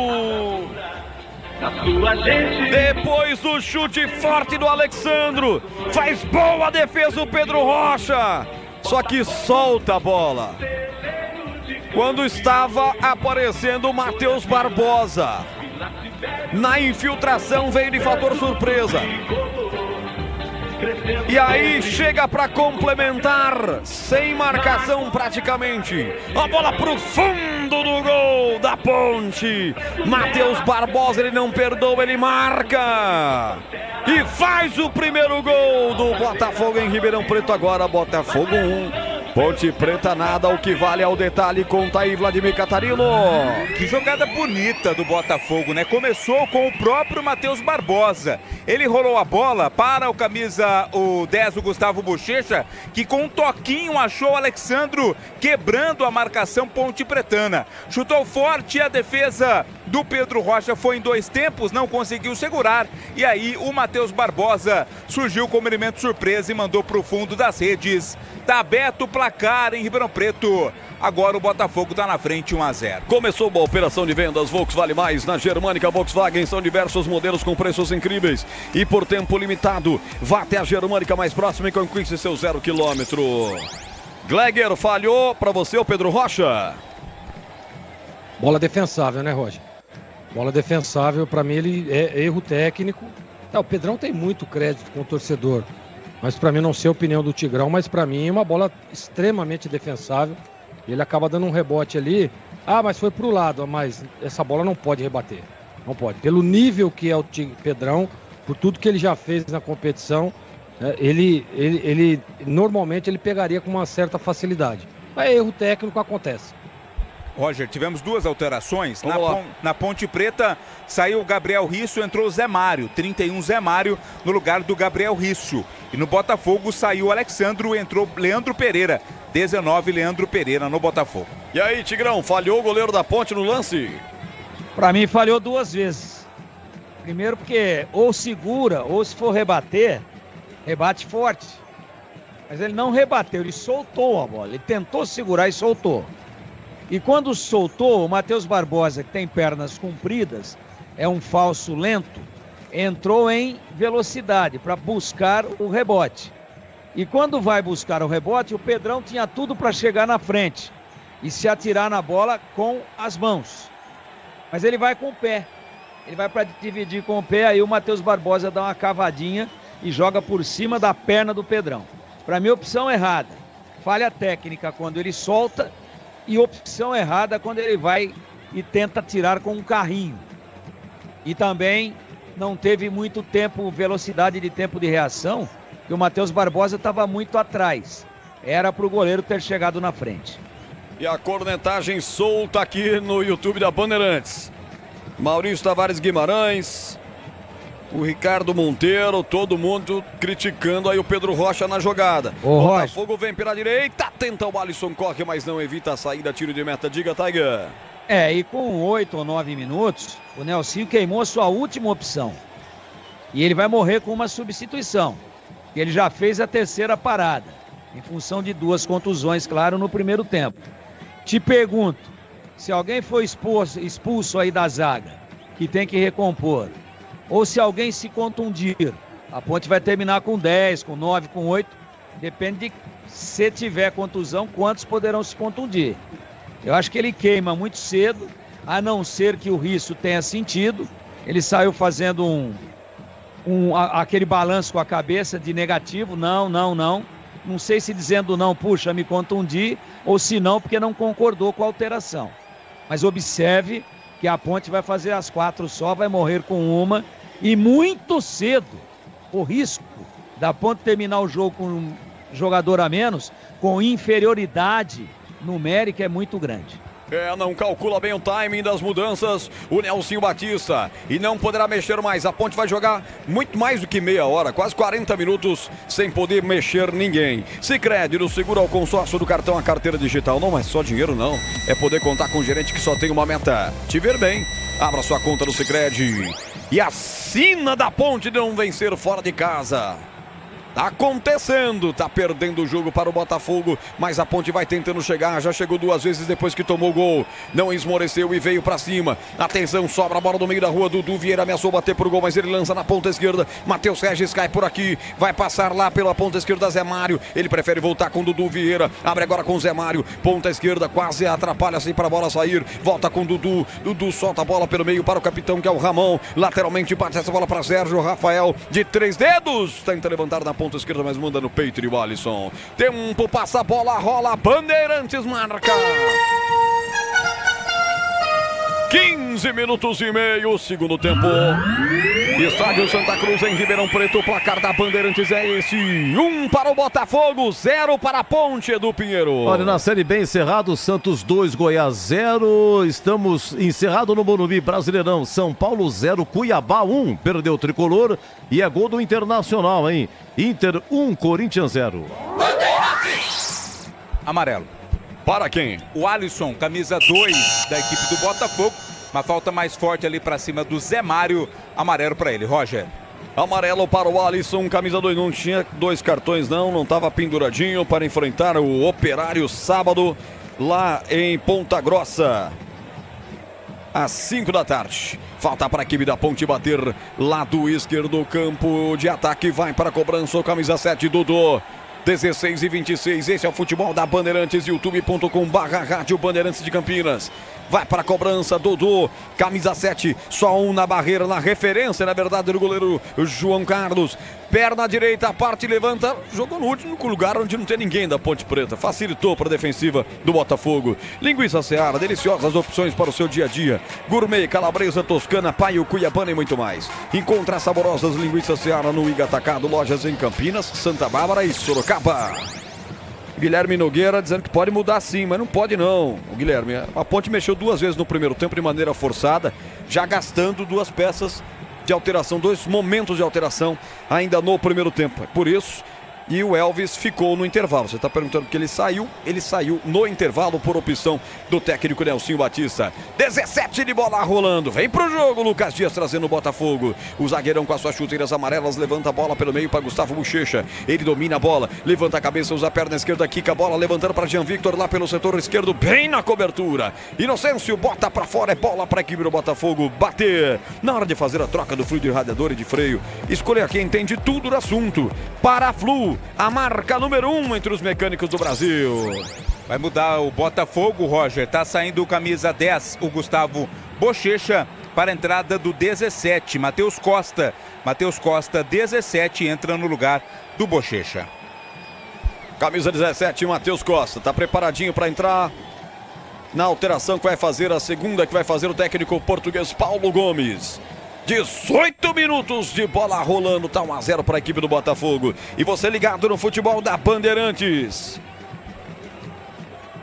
Depois do chute forte do Alexandro, faz boa defesa o Pedro Rocha, só que solta a bola. Quando estava aparecendo o Matheus Barbosa, na infiltração veio de fator surpresa. E aí chega para complementar, sem marcação praticamente. A bola pro fundo do gol da Ponte. Matheus Barbosa, ele não perdoa, ele marca. E faz o primeiro gol do Botafogo em Ribeirão Preto. Agora Botafogo 1. Ponte Preta nada, o que vale é o detalhe. Conta aí, Vladimir Catarino. Que jogada bonita do Botafogo, né? Começou com o próprio Matheus Barbosa. Ele rolou a bola para o 10, o Gustavo Bochecha, que com um toquinho achou o Alexandro quebrando a marcação ponte-pretana. Chutou forte e a defesa do Pedro Rocha foi em 2 tempos, não conseguiu segurar. E aí o Matheus Barbosa surgiu como elemento surpresa e mandou para o fundo das redes. Tá aberto o placar em Ribeirão Preto. Agora o Botafogo está na frente, 1-0. Começou uma operação de vendas Volkswagen Vale Mais na Germânica Volkswagen. São diversos modelos com preços incríveis e por tempo limitado. Vá até a Germânica mais próxima e conquiste seu 0 km. Gleger, falhou para você o Pedro Rocha? Bola defensável, né, Roger? Bola defensável, para mim ele é erro técnico. O Pedrão tem muito crédito com o torcedor, mas para mim, não sei a opinião do Tigrão, mas para mim é uma bola extremamente defensável. Ele acaba dando um rebote ali. Ah, mas foi pro lado, mas essa bola não pode rebater. Não pode. Pelo nível que é o Pedrão, por tudo que ele já fez na competição, ele normalmente ele pegaria com uma certa facilidade. Mas erro técnico acontece. Roger, tivemos 2 alterações. Na Ponte Preta saiu o Gabriel Risso, entrou o Zé Mário, 31 Zé Mário no lugar do Gabriel Risso. E no Botafogo saiu o Alexandro, entrou Leandro Pereira, 19 Leandro Pereira no Botafogo. E aí, Tigrão, falhou o goleiro da Ponte no lance? Para mim falhou 2 vezes. Primeiro porque ou segura, ou se for rebater, rebate forte. Mas ele não rebateu, ele soltou a bola. Ele tentou segurar e soltou. E quando soltou, o Matheus Barbosa, que tem pernas compridas, é um falso lento, entrou em velocidade para buscar o rebote. E quando vai buscar o rebote, o Pedrão tinha tudo para chegar na frente e se atirar na bola com as mãos. Mas ele vai com o pé. Ele vai para dividir com o pé, aí o Matheus Barbosa dá uma cavadinha e joga por cima da perna do Pedrão. Para mim, opção errada. Falha técnica quando ele solta e opção errada quando ele vai e tenta tirar com um carrinho. E também não teve muito tempo, velocidade de tempo de reação, que o Matheus Barbosa estava muito atrás. Era para o goleiro ter chegado na frente. E a cornetagem solta aqui no YouTube da Bandeirantes. Maurício Tavares Guimarães, o Ricardo Monteiro, todo mundo criticando aí o Pedro Rocha na jogada. O Botafogo vem pela direita, tenta o Alisson, corre, mas não evita a saída, tiro de meta. Diga, Tiger. E com 8 ou 9 minutos, o Nelsinho queimou a sua última opção. E ele vai morrer com uma substituição. Ele já fez a 3ª parada, em função de 2 contusões, claro, no primeiro tempo. Te pergunto, se alguém foi expulso aí da zaga, que tem que recompor, ou se alguém se contundir, a Ponte vai terminar com 10, com 9, com 8, depende de se tiver contusão, quantos poderão se contundir. Eu acho que ele queima muito cedo, a não ser que o Risso tenha sentido. Ele saiu fazendo aquele balanço com a cabeça de negativo, não. Não sei se dizendo não, puxa, me contundi, ou se não, porque não concordou com a alteração. Mas observe que a Ponte vai fazer as 4 só, vai morrer com uma E muito cedo, o risco da Ponte terminar o jogo com um jogador a menos, com inferioridade numérica, é muito grande. Não calcula bem o timing das mudanças o Nelsinho Batista e não poderá mexer mais. A Ponte vai jogar muito mais do que meia hora, quase 40 minutos sem poder mexer ninguém. Sicredi, no seguro ao consórcio do cartão a carteira digital. Não é só dinheiro não, é poder contar com um gerente que só tem uma meta: te ver bem. Abra sua conta no Sicredi e assina da Ponte de não vencer fora de casa. Tá acontecendo, tá perdendo o jogo para o Botafogo, mas a Ponte vai tentando chegar, já chegou 2 vezes depois que tomou o gol, não esmoreceu e veio pra cima. Atenção, sobra a bola no meio da rua, Dudu Vieira ameaçou bater pro gol, mas ele lança na ponta esquerda. Matheus Regis cai por aqui, vai passar lá pela ponta esquerda Zé Mário, ele prefere voltar com Dudu Vieira, abre agora com Zé Mário, ponta esquerda, quase atrapalha-se para a bola sair, volta com Dudu, Dudu solta a bola pelo meio para o capitão que é o Ramon, lateralmente bate essa bola para Sérgio Rafael, de 3 dedos, tenta levantar na ponta esquerda, mas manda no peito e o Alisson. Tempo, passa a bola, rola, Bandeirantes marca. 15 minutos e meio, segundo tempo. Estádio Santa Cruz em Ribeirão Preto, o placar da Bandeirantes é esse: 1 para o Botafogo, 0 para a Ponte do Pinheiro. Olha, na Série B encerrado, Santos 2, Goiás 0. Estamos encerrado no Morumbi, Brasileirão, São Paulo 0, Cuiabá 1. Perdeu o tricolor e é gol do Internacional, hein? Inter 1, Corinthians 0. Amarelo. Para quem? O Alisson, camisa 2 da equipe do Botafogo. Uma falta mais forte ali para cima do Zé Mário. Amarelo para ele, Roger. Amarelo para o Alisson, camisa 2. Não tinha 2 cartões não estava penduradinho para enfrentar o Operário sábado lá em Ponta Grossa. Às 5 da tarde. Falta para a equipe da Ponte bater lado esquerdo, campo de ataque. Vai para a cobrança o camisa 7, Dodô. 16 e 26, esse é o futebol da Bandeirantes, youtube.com/Rádio Bandeirantes de Campinas. Vai para a cobrança, Dodô, camisa 7, só um na barreira, na referência, na verdade, do goleiro João Carlos. Perna direita, parte, levanta, jogou no último lugar onde não tem ninguém da Ponte Preta. Facilitou para a defensiva do Botafogo. Linguiça Seara, deliciosas opções para o seu dia a dia. Gourmet, calabresa, toscana, paio, cuiabana e muito mais. Encontre as saborosas linguiças Seara no Iga Atacado, lojas em Campinas, Santa Bárbara e Sorocaba. Guilherme Nogueira dizendo que pode mudar sim, mas não pode não, o Guilherme. A Ponte mexeu 2 vezes no primeiro tempo de maneira forçada, já gastando 2 peças de alteração, 2 momentos de alteração ainda no primeiro tempo. É por isso, e o Elvis ficou no intervalo. Você está perguntando porque ele saiu no intervalo por opção do técnico Nelsinho Batista. 17 de bola rolando, vem pro jogo Lucas Dias trazendo o Botafogo. O zagueirão com as suas chuteiras amarelas levanta a bola pelo meio para Gustavo Bochecha. Ele domina a bola, levanta a cabeça, usa a perna esquerda, quica a bola, levantando para Jean Victor lá pelo setor esquerdo, bem na cobertura. Inocêncio bota para fora, é bola para a equipe do Botafogo bater. Na hora de fazer a troca do fluido irradiador e de freio, escolha quem entende tudo do assunto. Paraflu, a marca número 1 entre os mecânicos do Brasil. Vai mudar o Botafogo, Roger. Tá saindo o camisa 10, o Gustavo Bochecha, para a entrada do 17, Matheus Costa. Matheus Costa, 17, entra no lugar do Bochecha. Camisa 17, Matheus Costa. Tá preparadinho para entrar na alteração que vai fazer, a segunda que vai fazer o técnico português Paulo Gomes. 18 minutos de bola rolando, tá 1-0 para a equipe do Botafogo. E você ligado no futebol da Bandeirantes.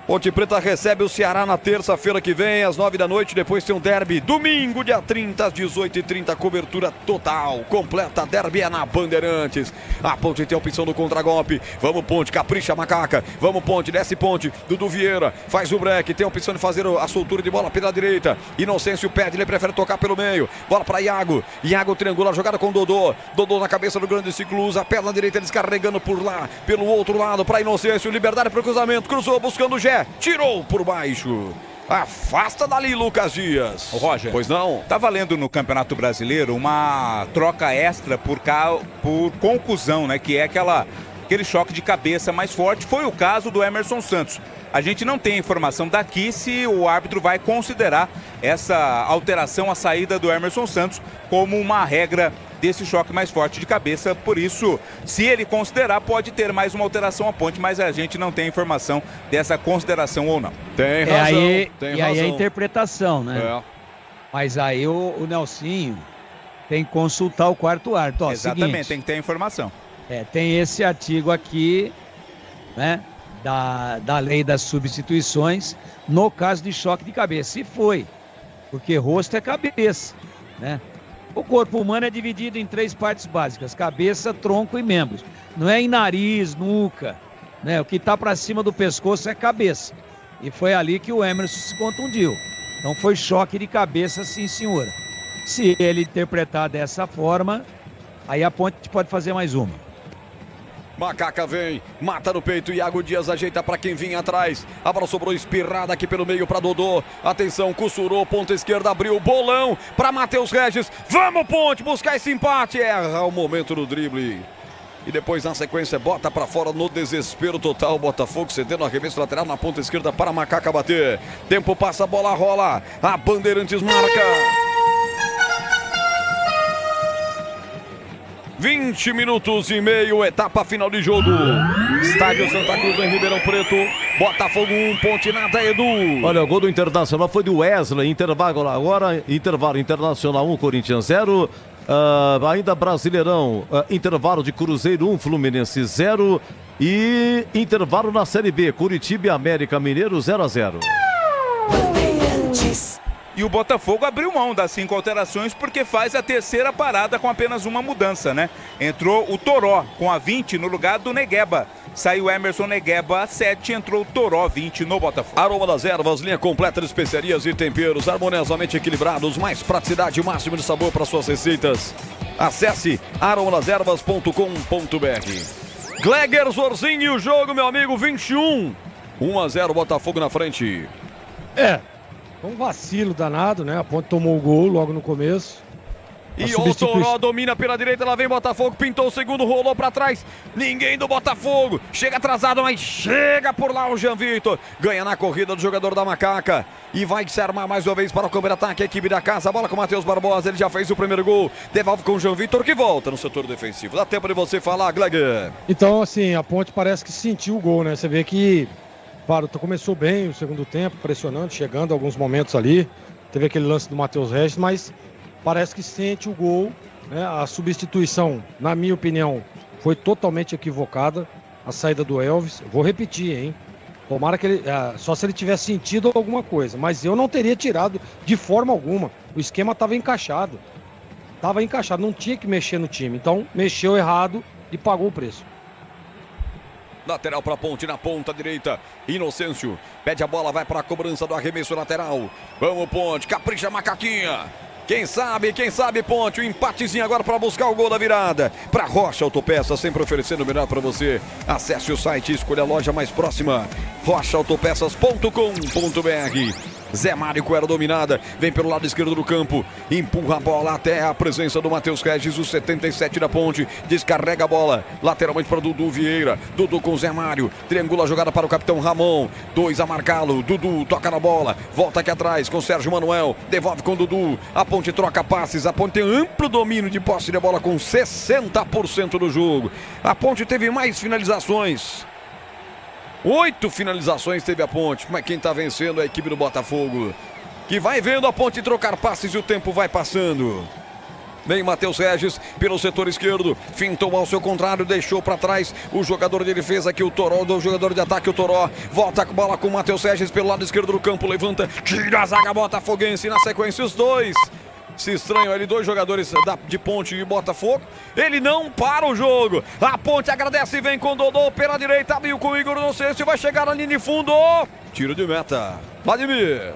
Ponte Preta recebe o Ceará na terça-feira que vem, às 9 da noite. Depois tem um derby, domingo, dia 30, às 18h30. Cobertura total, completa. Derby é na Bandeirantes. A Ponte tem a opção do contragolpe. Vamos, Ponte, capricha, macaca. Vamos, Ponte, desce, Ponte. Dudu Vieira faz o break. Tem a opção de fazer a soltura de bola pela direita. Inocêncio pede, ele prefere tocar pelo meio. Bola para Iago. Iago triangula, jogada com Dodô. Dodô na cabeça do grande ciclo, usa a perna direita, descarregando por lá, pelo outro lado, para Inocêncio. Liberdade para o cruzamento. Cruzou, buscando o Gé. Tirou por baixo. Afasta dali, Lucas Dias. Ô, Roger. Pois não? Tá valendo no Campeonato Brasileiro uma troca extra por conclusão, né? Que é aquele choque de cabeça mais forte. Foi o caso do Emerson Santos. A gente não tem informação daqui se o árbitro vai considerar essa alteração, a saída do Emerson Santos, como uma regra desse choque mais forte de cabeça. Por isso, se ele considerar, pode ter mais uma alteração à Ponte, mas a gente não tem informação dessa consideração ou não. Tem razão. Aí a interpretação, né? É. Mas aí o Nelsinho tem que consultar o quarto árbitro. Ó, Exatamente, seguinte, tem que ter a informação. Tem esse artigo aqui, né, da lei das substituições, no caso de choque de cabeça. E foi, porque rosto é cabeça, né? O corpo humano é dividido em 3 partes básicas: cabeça, tronco e membros. Não é em nariz, nuca, né? O que está para cima do pescoço é cabeça. E foi ali que o Emerson se contundiu. Então foi choque de cabeça, sim, senhora. Se ele interpretar dessa forma, aí a Ponte pode fazer mais uma. Macaca vem, mata no peito, Iago Dias ajeita pra quem vinha atrás. A bola sobrou espirrada aqui pelo meio pra Dodô. Atenção, costurou, ponta esquerda, abriu, bolão pra Matheus Regis. Vamos, Ponte, buscar esse empate. Erra o momento do drible. E depois, na sequência, bota pra fora no desespero total. Botafogo cedendo arremesso lateral na ponta esquerda para Macaca bater. Tempo passa, a bola rola. A Bandeirantes marca. 20 minutos e meio, etapa final de jogo. Estádio Santa Cruz em Ribeirão Preto. Botafogo 1, Ponte nada, Edu. Olha, o gol do Internacional foi do Wesley. Intervalo agora, intervalo Internacional 1, Corinthians 0. Ainda Brasileirão, intervalo de Cruzeiro 1, Fluminense 0. E intervalo na Série B, Curitiba e América Mineiro 0-0. E o Botafogo abriu mão das 5 alterações porque faz a terceira parada com apenas uma mudança, né? Entrou o Toró com a 20 no lugar do Negueba. Saiu Emerson Negueba, 7, entrou o Toró, 20 no Botafogo. Aroma das Ervas, linha completa de especiarias e temperos harmoniosamente equilibrados, mais praticidade e máximo de sabor para suas receitas. Acesse aromadeservas.com.br. Gleger Zorzinho, o jogo, meu amigo, 21. 1-0, Botafogo na frente. Foi um vacilo danado, né? A Ponte tomou o gol logo no começo. E o Toró domina pela direita, lá vem Botafogo, pintou o segundo, rolou pra trás. Ninguém do Botafogo. Chega atrasado, mas chega por lá o Jean Vitor. Ganha na corrida do jogador da Macaca. E vai se armar mais uma vez para o contra-ataque. A equipe da casa, a bola com o Matheus Barbosa. Ele já fez o primeiro gol. Devolve com o Jean Vitor, que volta no setor defensivo. Dá tempo de você falar, Gleger. Então, assim, a Ponte parece que sentiu o gol, né? Você vê que começou bem o segundo tempo, pressionando, chegando alguns momentos ali. Teve aquele lance do Matheus Regis, mas parece que sente o gol, né? A substituição, na minha opinião, foi totalmente equivocada. A saída do Elvis. Vou repetir, hein? Tomara que ele... só se ele tivesse sentido alguma coisa. Mas eu não teria tirado de forma alguma. O esquema estava encaixado. Não tinha que mexer no time. Então, mexeu errado e pagou o preço. Lateral para Ponte na ponta direita. Inocêncio pede a bola, vai para a cobrança do arremesso lateral. Vamos, Ponte, capricha, Macaquinha. Quem sabe, Ponte, um empatezinho agora para buscar o gol da virada. Para Rocha Autopeças, sempre oferecendo o melhor para você. Acesse o site e escolha a loja mais próxima. rochaautopeças.com.br. Zé Mário com era dominada, vem pelo lado esquerdo do campo, empurra a bola até a presença do Matheus Regis, o 77 da Ponte, descarrega a bola, lateralmente para Dudu Vieira, Dudu com Zé Mário, triangula a jogada para o capitão Ramon, 2 a marcá-lo, Dudu toca na bola, volta aqui atrás com Sérgio Manuel, devolve com Dudu, a Ponte troca passes, a Ponte tem amplo domínio de posse de bola com 60% do jogo, a Ponte teve mais finalizações. 8 finalizações teve a Ponte, mas quem está vencendo é a equipe do Botafogo, que vai vendo a Ponte trocar passes e o tempo vai passando. Vem Matheus Regis pelo setor esquerdo, fintou ao seu contrário, deixou para trás o jogador de defesa aqui, o Toró, do jogador de ataque, o Toró, volta a bola com o Matheus Regis pelo lado esquerdo do campo, levanta, tira a zaga botafoguense, na sequência os dois. Se estranham ali, 2 jogadores de Ponte e Botafogo. Ele não para o jogo. A Ponte agradece e vem com o Dodô pela direita. Abriu com o Igor Inocêncio. Vai chegar na linha de fundo. Tiro de meta. Vladimir.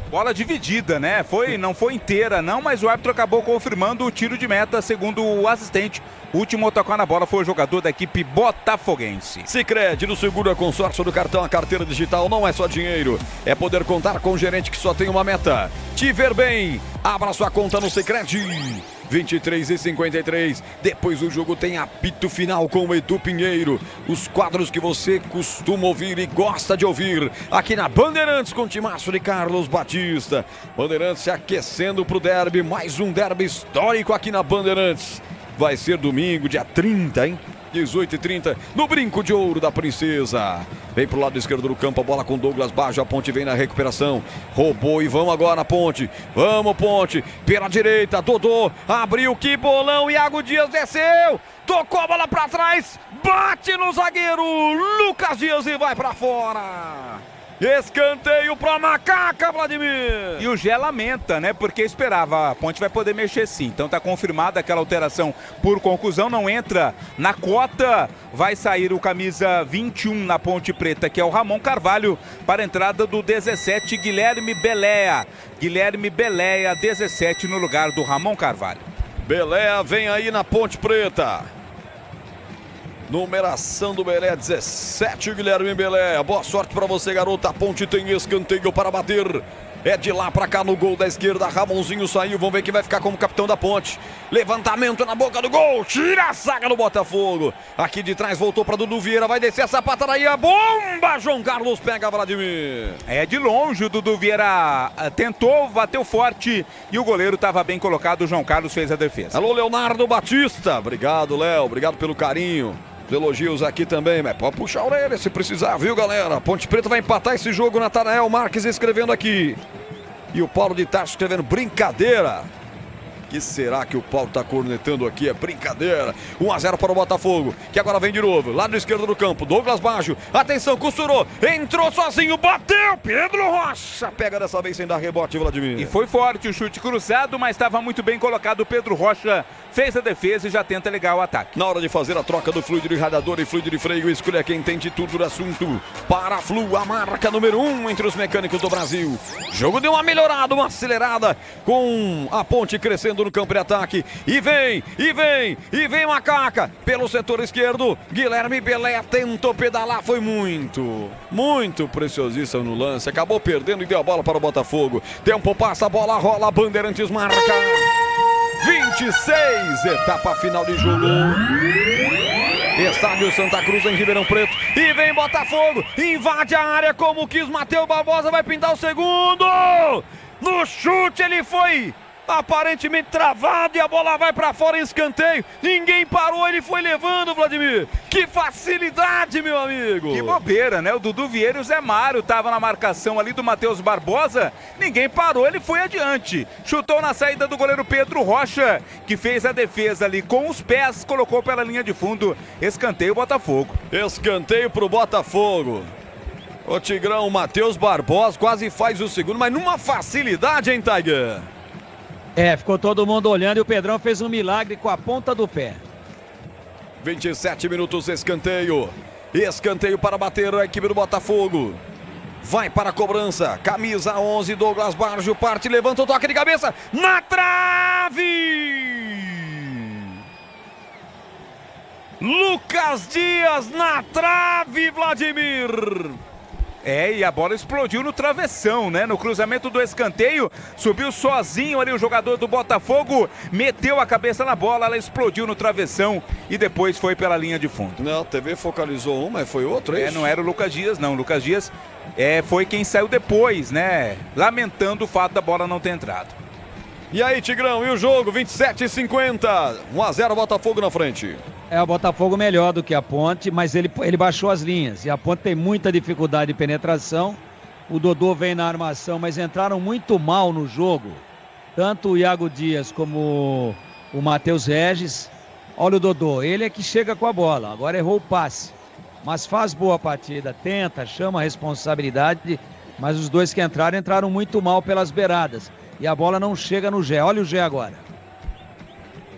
Bola dividida, né? Não foi inteira, não, mas o árbitro acabou confirmando o tiro de meta, segundo o assistente. O último a tocar na bola foi o jogador da equipe botafoguense. Sicredi, no seguro consórcio do cartão, a carteira digital não é só dinheiro, é poder contar com um gerente que só tem uma meta: te ver bem. Abra sua conta no Sicredi. 23h53, depois do jogo tem apito final com o Edu Pinheiro. Os quadros que você costuma ouvir e gosta de ouvir aqui na Bandeirantes com o timaço de Carlos Batista. Bandeirantes se aquecendo pro derby, mais um derby histórico aqui na Bandeirantes. Vai ser domingo, dia 30, hein? 18h30, no Brinco de Ouro da Princesa. Vem pro lado esquerdo do campo, a bola com Douglas Baggio, a Ponte vem na recuperação. Roubou e vamos agora na Ponte. Vamos, Ponte, pela direita, Dodô, abriu, que bolão, Iago Dias desceu. Tocou a bola pra trás, bate no zagueiro Lucas Dias e vai pra fora. Escanteio pra Macaca, Vladimir. E o Gé lamenta, né? Porque esperava, a Ponte vai poder mexer sim. Então tá confirmada aquela alteração por contusão, não entra na cota. Vai sair o camisa 21 na Ponte Preta, que é o Ramon Carvalho, para a entrada do 17, Guilherme Beléa. Guilherme Beléa, 17 no lugar do Ramon Carvalho. Beléa vem aí na Ponte Preta. Numeração do Belé, 17, Guilherme Belé. Boa sorte para você, garota. A Ponte tem escanteio para bater. É de lá para cá no gol da esquerda. Ramonzinho saiu. Vamos ver quem vai ficar como capitão da Ponte. Levantamento na boca do gol. Tira a zaga do Botafogo. Aqui de trás voltou para Dudu Vieira. Vai descer essa pataraia. Bomba! João Carlos pega Vladimir. É de longe. O Dudu Vieira tentou, bateu forte. E o goleiro estava bem colocado. O João Carlos fez a defesa. Alô, Leonardo Batista. Obrigado, Léo. Obrigado pelo carinho. Elogios aqui também, mas pode puxar a orelha se precisar, viu, galera? Ponte Preta vai empatar esse jogo. Natanael Marques escrevendo aqui. E o Paulo de Tarso escrevendo brincadeira. Que será que o Paulo tá cornetando aqui? É brincadeira. 1-0 para o Botafogo, que agora vem de novo. Lado esquerdo do campo, Douglas Baggio. Atenção, costurou. Entrou sozinho, bateu. Pedro Rocha pega dessa vez sem dar rebote, Vladimir. E foi forte o chute cruzado, mas estava muito bem colocado. O Pedro Rocha fez a defesa e já tenta ligar o ataque. Na hora de fazer a troca do fluido de radiador e fluido de freio, escolha quem entende tudo do assunto. Paraflu, a marca número 1 entre os mecânicos do Brasil. Jogo deu uma melhorada, uma acelerada, com a Ponte crescendo no campo de ataque. E vem Macaca pelo setor esquerdo. Guilherme Belé tentou pedalar, foi muito preciosíssimo no lance. Acabou perdendo e deu a bola para o Botafogo. Tempo passa, a bola rola, Bandeirantes marca. 26, etapa final de jogo. Estádio Santa Cruz em Ribeirão Preto. E vem Botafogo, invade a área como quis. Matheus Barbosa vai pintar o segundo. No chute ele foi aparentemente travado e a bola vai pra fora em escanteio. Ninguém parou, ele foi levando, Vladimir. Que facilidade, meu amigo. Que bobeira, né? O Dudu Vieira e o Zé Mário estavam na marcação ali do Matheus Barbosa. Ninguém parou, ele foi adiante. Chutou na saída do goleiro Pedro Rocha, que fez a defesa ali com os pés, colocou pela linha de fundo. Escanteio Botafogo. Escanteio pro Botafogo. O Tigrão, Matheus Barbosa quase faz o segundo, mas numa facilidade, hein, Tiger? Ficou todo mundo olhando e o Pedrão fez um milagre com a ponta do pé. 27 minutos, escanteio. Escanteio para bater a equipe do Botafogo. Vai para a cobrança. Camisa 11, Douglas Baggio parte, levanta o toque de cabeça. Na trave! Lucas Dias na trave, Vladimir. E a bola explodiu no travessão, né? No cruzamento do escanteio, subiu sozinho ali o jogador do Botafogo, meteu a cabeça na bola, ela explodiu no travessão e depois foi pela linha de fundo. Não, a TV focalizou um, mas foi outro, é isso? Não era o Lucas Dias, não. O Lucas Dias foi quem saiu depois, né? Lamentando o fato da bola não ter entrado. E aí, Tigrão, e o jogo? 27:50. 1-0 Botafogo na frente. O Botafogo melhor do que a Ponte, mas ele baixou as linhas. E a Ponte tem muita dificuldade de penetração. O Dodô vem na armação, mas entraram muito mal no jogo. Tanto o Iago Dias como o Matheus Regis. Olha o Dodô, ele é que chega com a bola. Agora errou o passe. Mas faz boa partida, tenta, chama a responsabilidade. Mas os dois que entraram muito mal pelas beiradas. E a bola não chega no Gé. Olha o Gé agora.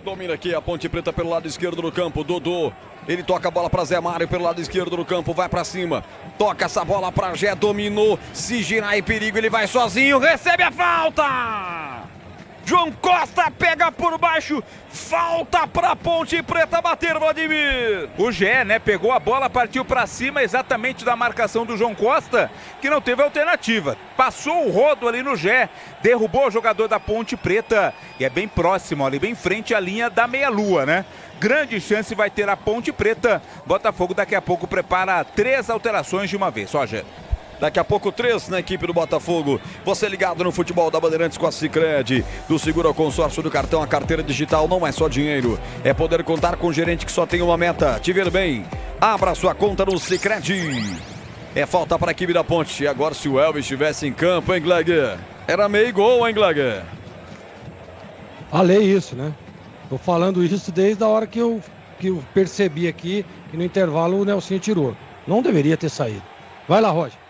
Domina aqui a Ponte Preta pelo lado esquerdo do campo. Dodô, ele toca a bola para Zé Mário pelo lado esquerdo do campo. Vai para cima, toca essa bola para Gé, dominou. Se girar em perigo, ele vai sozinho, recebe a falta. João Costa pega por baixo, falta pra Ponte Preta bater, Vladimir. O Gé, né, pegou a bola, partiu pra cima exatamente da marcação do João Costa, que não teve alternativa. Passou o rodo ali no Gé, derrubou o jogador da Ponte Preta e é bem próximo ali, bem frente à linha da meia-lua, né? Grande chance vai ter a Ponte Preta. Botafogo daqui a pouco prepara 3 alterações de uma vez, Roger. Daqui a pouco 3 na equipe do Botafogo. Você ligado no futebol da Bandeirantes com a Sicredi. Do seguro ao consórcio do cartão, a carteira digital não é só dinheiro. É poder contar com um gerente que só tem uma meta: te ver bem. Abra sua conta no Sicredi. É falta para a equipe da Ponte. E agora se o Elvis estivesse em campo, hein, Gleger? Era meio gol, hein, Gleger? Falei isso, né? Tô falando isso desde a hora que eu percebi aqui que no intervalo o Nelsinho tirou. Não deveria ter saído. Vai lá, Roger.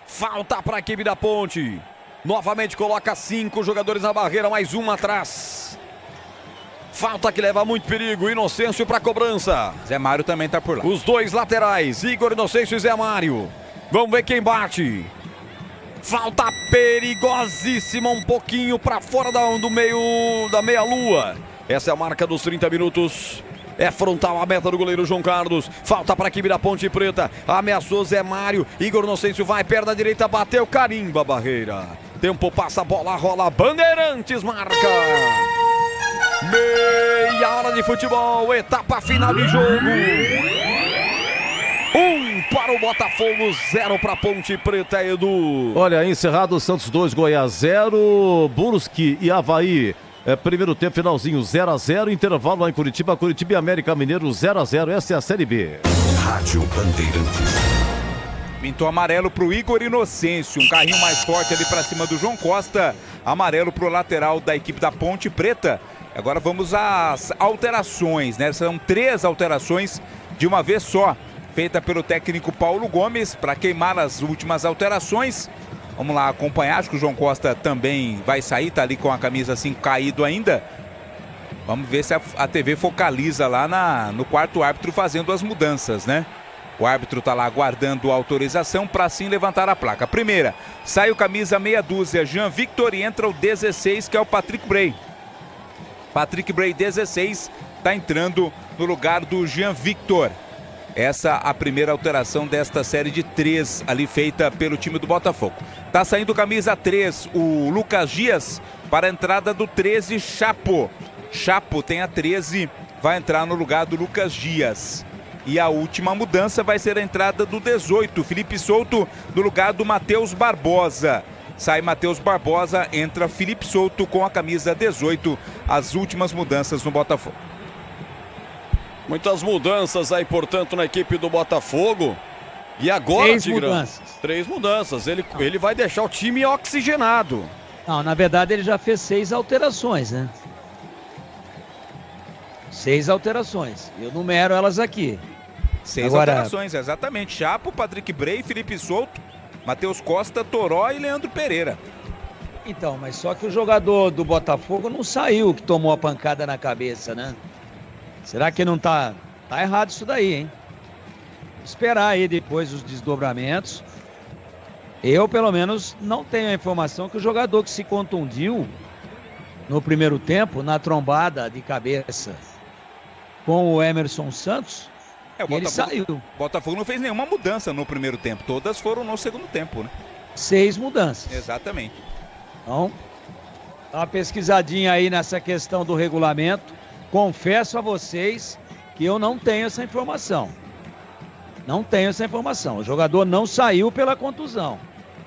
Falta para a equipe da Ponte. Novamente coloca 5 jogadores na barreira, mais um atrás. Falta que leva muito perigo. Inocêncio para cobrança. Zé Mário também tá por lá. Os dois laterais, Igor Inocêncio e Zé Mário. Vamos ver quem bate. Falta perigosíssima, um pouquinho para fora do meio da meia-lua. Essa é a marca dos 30 minutos. É frontal a meta do goleiro João Carlos. Falta para a equipe da Ponte Preta. Ameaçou Zé Mário. Igor Inocêncio vai, perna direita, bateu, carimba a barreira. Tempo passa, a bola rola. Bandeirantes marca. Meia hora de futebol, etapa final de jogo. 1 para o Botafogo, 0 para a Ponte Preta, Edu. Olha, encerrado Santos 2, Goiás 0, Brusque e Avaí. Primeiro tempo, finalzinho 0-0, intervalo lá em Curitiba, Curitiba e América Mineiro 0-0, essa é a Série B. Rádio Bandeirantes. Pintou amarelo pro Igor Inocêncio, um carrinho mais forte ali para cima do João Costa, amarelo pro lateral da equipe da Ponte Preta. Agora vamos às alterações, né? São 3 alterações de uma vez só, feita pelo técnico Paulo Gomes para queimar as últimas alterações. Vamos lá acompanhar, acho que o João Costa também vai sair, tá ali com a camisa assim caído ainda. Vamos ver se a TV focaliza lá no quarto árbitro fazendo as mudanças, né? O árbitro tá lá aguardando a autorização para assim levantar a placa. Primeira, sai o camisa meia dúzia, Jean Victor, e entra o 16, que é o Patrick Bray. Patrick Bray, 16, tá entrando no lugar do Jean Victor. Essa a primeira alteração desta série de 3 ali feita pelo time do Botafogo. Tá saindo camisa 3, o Lucas Dias, para a entrada do 13, Chapo. Chapo tem a 13, vai entrar no lugar do Lucas Dias. E a última mudança vai ser a entrada do 18, Felipe Souto, no lugar do Matheus Barbosa. Sai Matheus Barbosa, entra Felipe Souto com a camisa 18. As últimas mudanças no Botafogo. Muitas mudanças aí, portanto, na equipe do Botafogo. E agora, 3 Tigrão? mudanças. 3 mudanças. Ele vai deixar o time oxigenado. Não, na verdade ele já fez 6 alterações, né? 6 alterações. Eu numero elas aqui. 6 alterações, exatamente. Chapo, Patrick Bray, Felipe Souto, Matheus Costa, Toró e Leandro Pereira. Então, mas só que o jogador do Botafogo não saiu, que tomou a pancada na cabeça, né? Será que não tá errado isso daí, hein? Esperar aí depois os desdobramentos. Eu, pelo menos, não tenho a informação que o jogador que se contundiu no primeiro tempo, na trombada de cabeça com o Emerson Santos, ele saiu. O Botafogo não fez nenhuma mudança no primeiro tempo. Todas foram no segundo tempo, né? 6 mudanças. Exatamente. Então, dá uma pesquisadinha aí nessa questão do regulamento. Confesso a vocês que eu não tenho essa informação. Não tenho essa informação. O jogador não saiu pela contusão.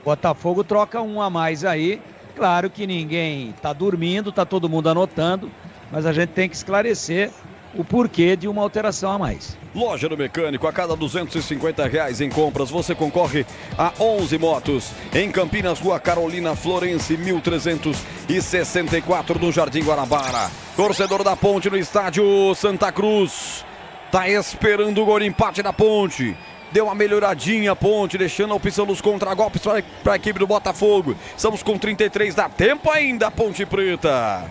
Botafogo troca um a mais aí. Claro que ninguém está dormindo, está todo mundo anotando, mas a gente tem que esclarecer o porquê de uma alteração a mais. Loja do Mecânico, a cada R$250 em compras, você concorre a 11 motos. Em Campinas, Rua Carolina Florense, 1364, no Jardim Guanabara. Torcedor da Ponte no estádio Santa Cruz. Tá esperando o gol de empate da Ponte. Deu uma melhoradinha a Ponte, deixando a opção dos contragolpes para a equipe do Botafogo. Estamos com 33, dá tempo ainda, Ponte Preta.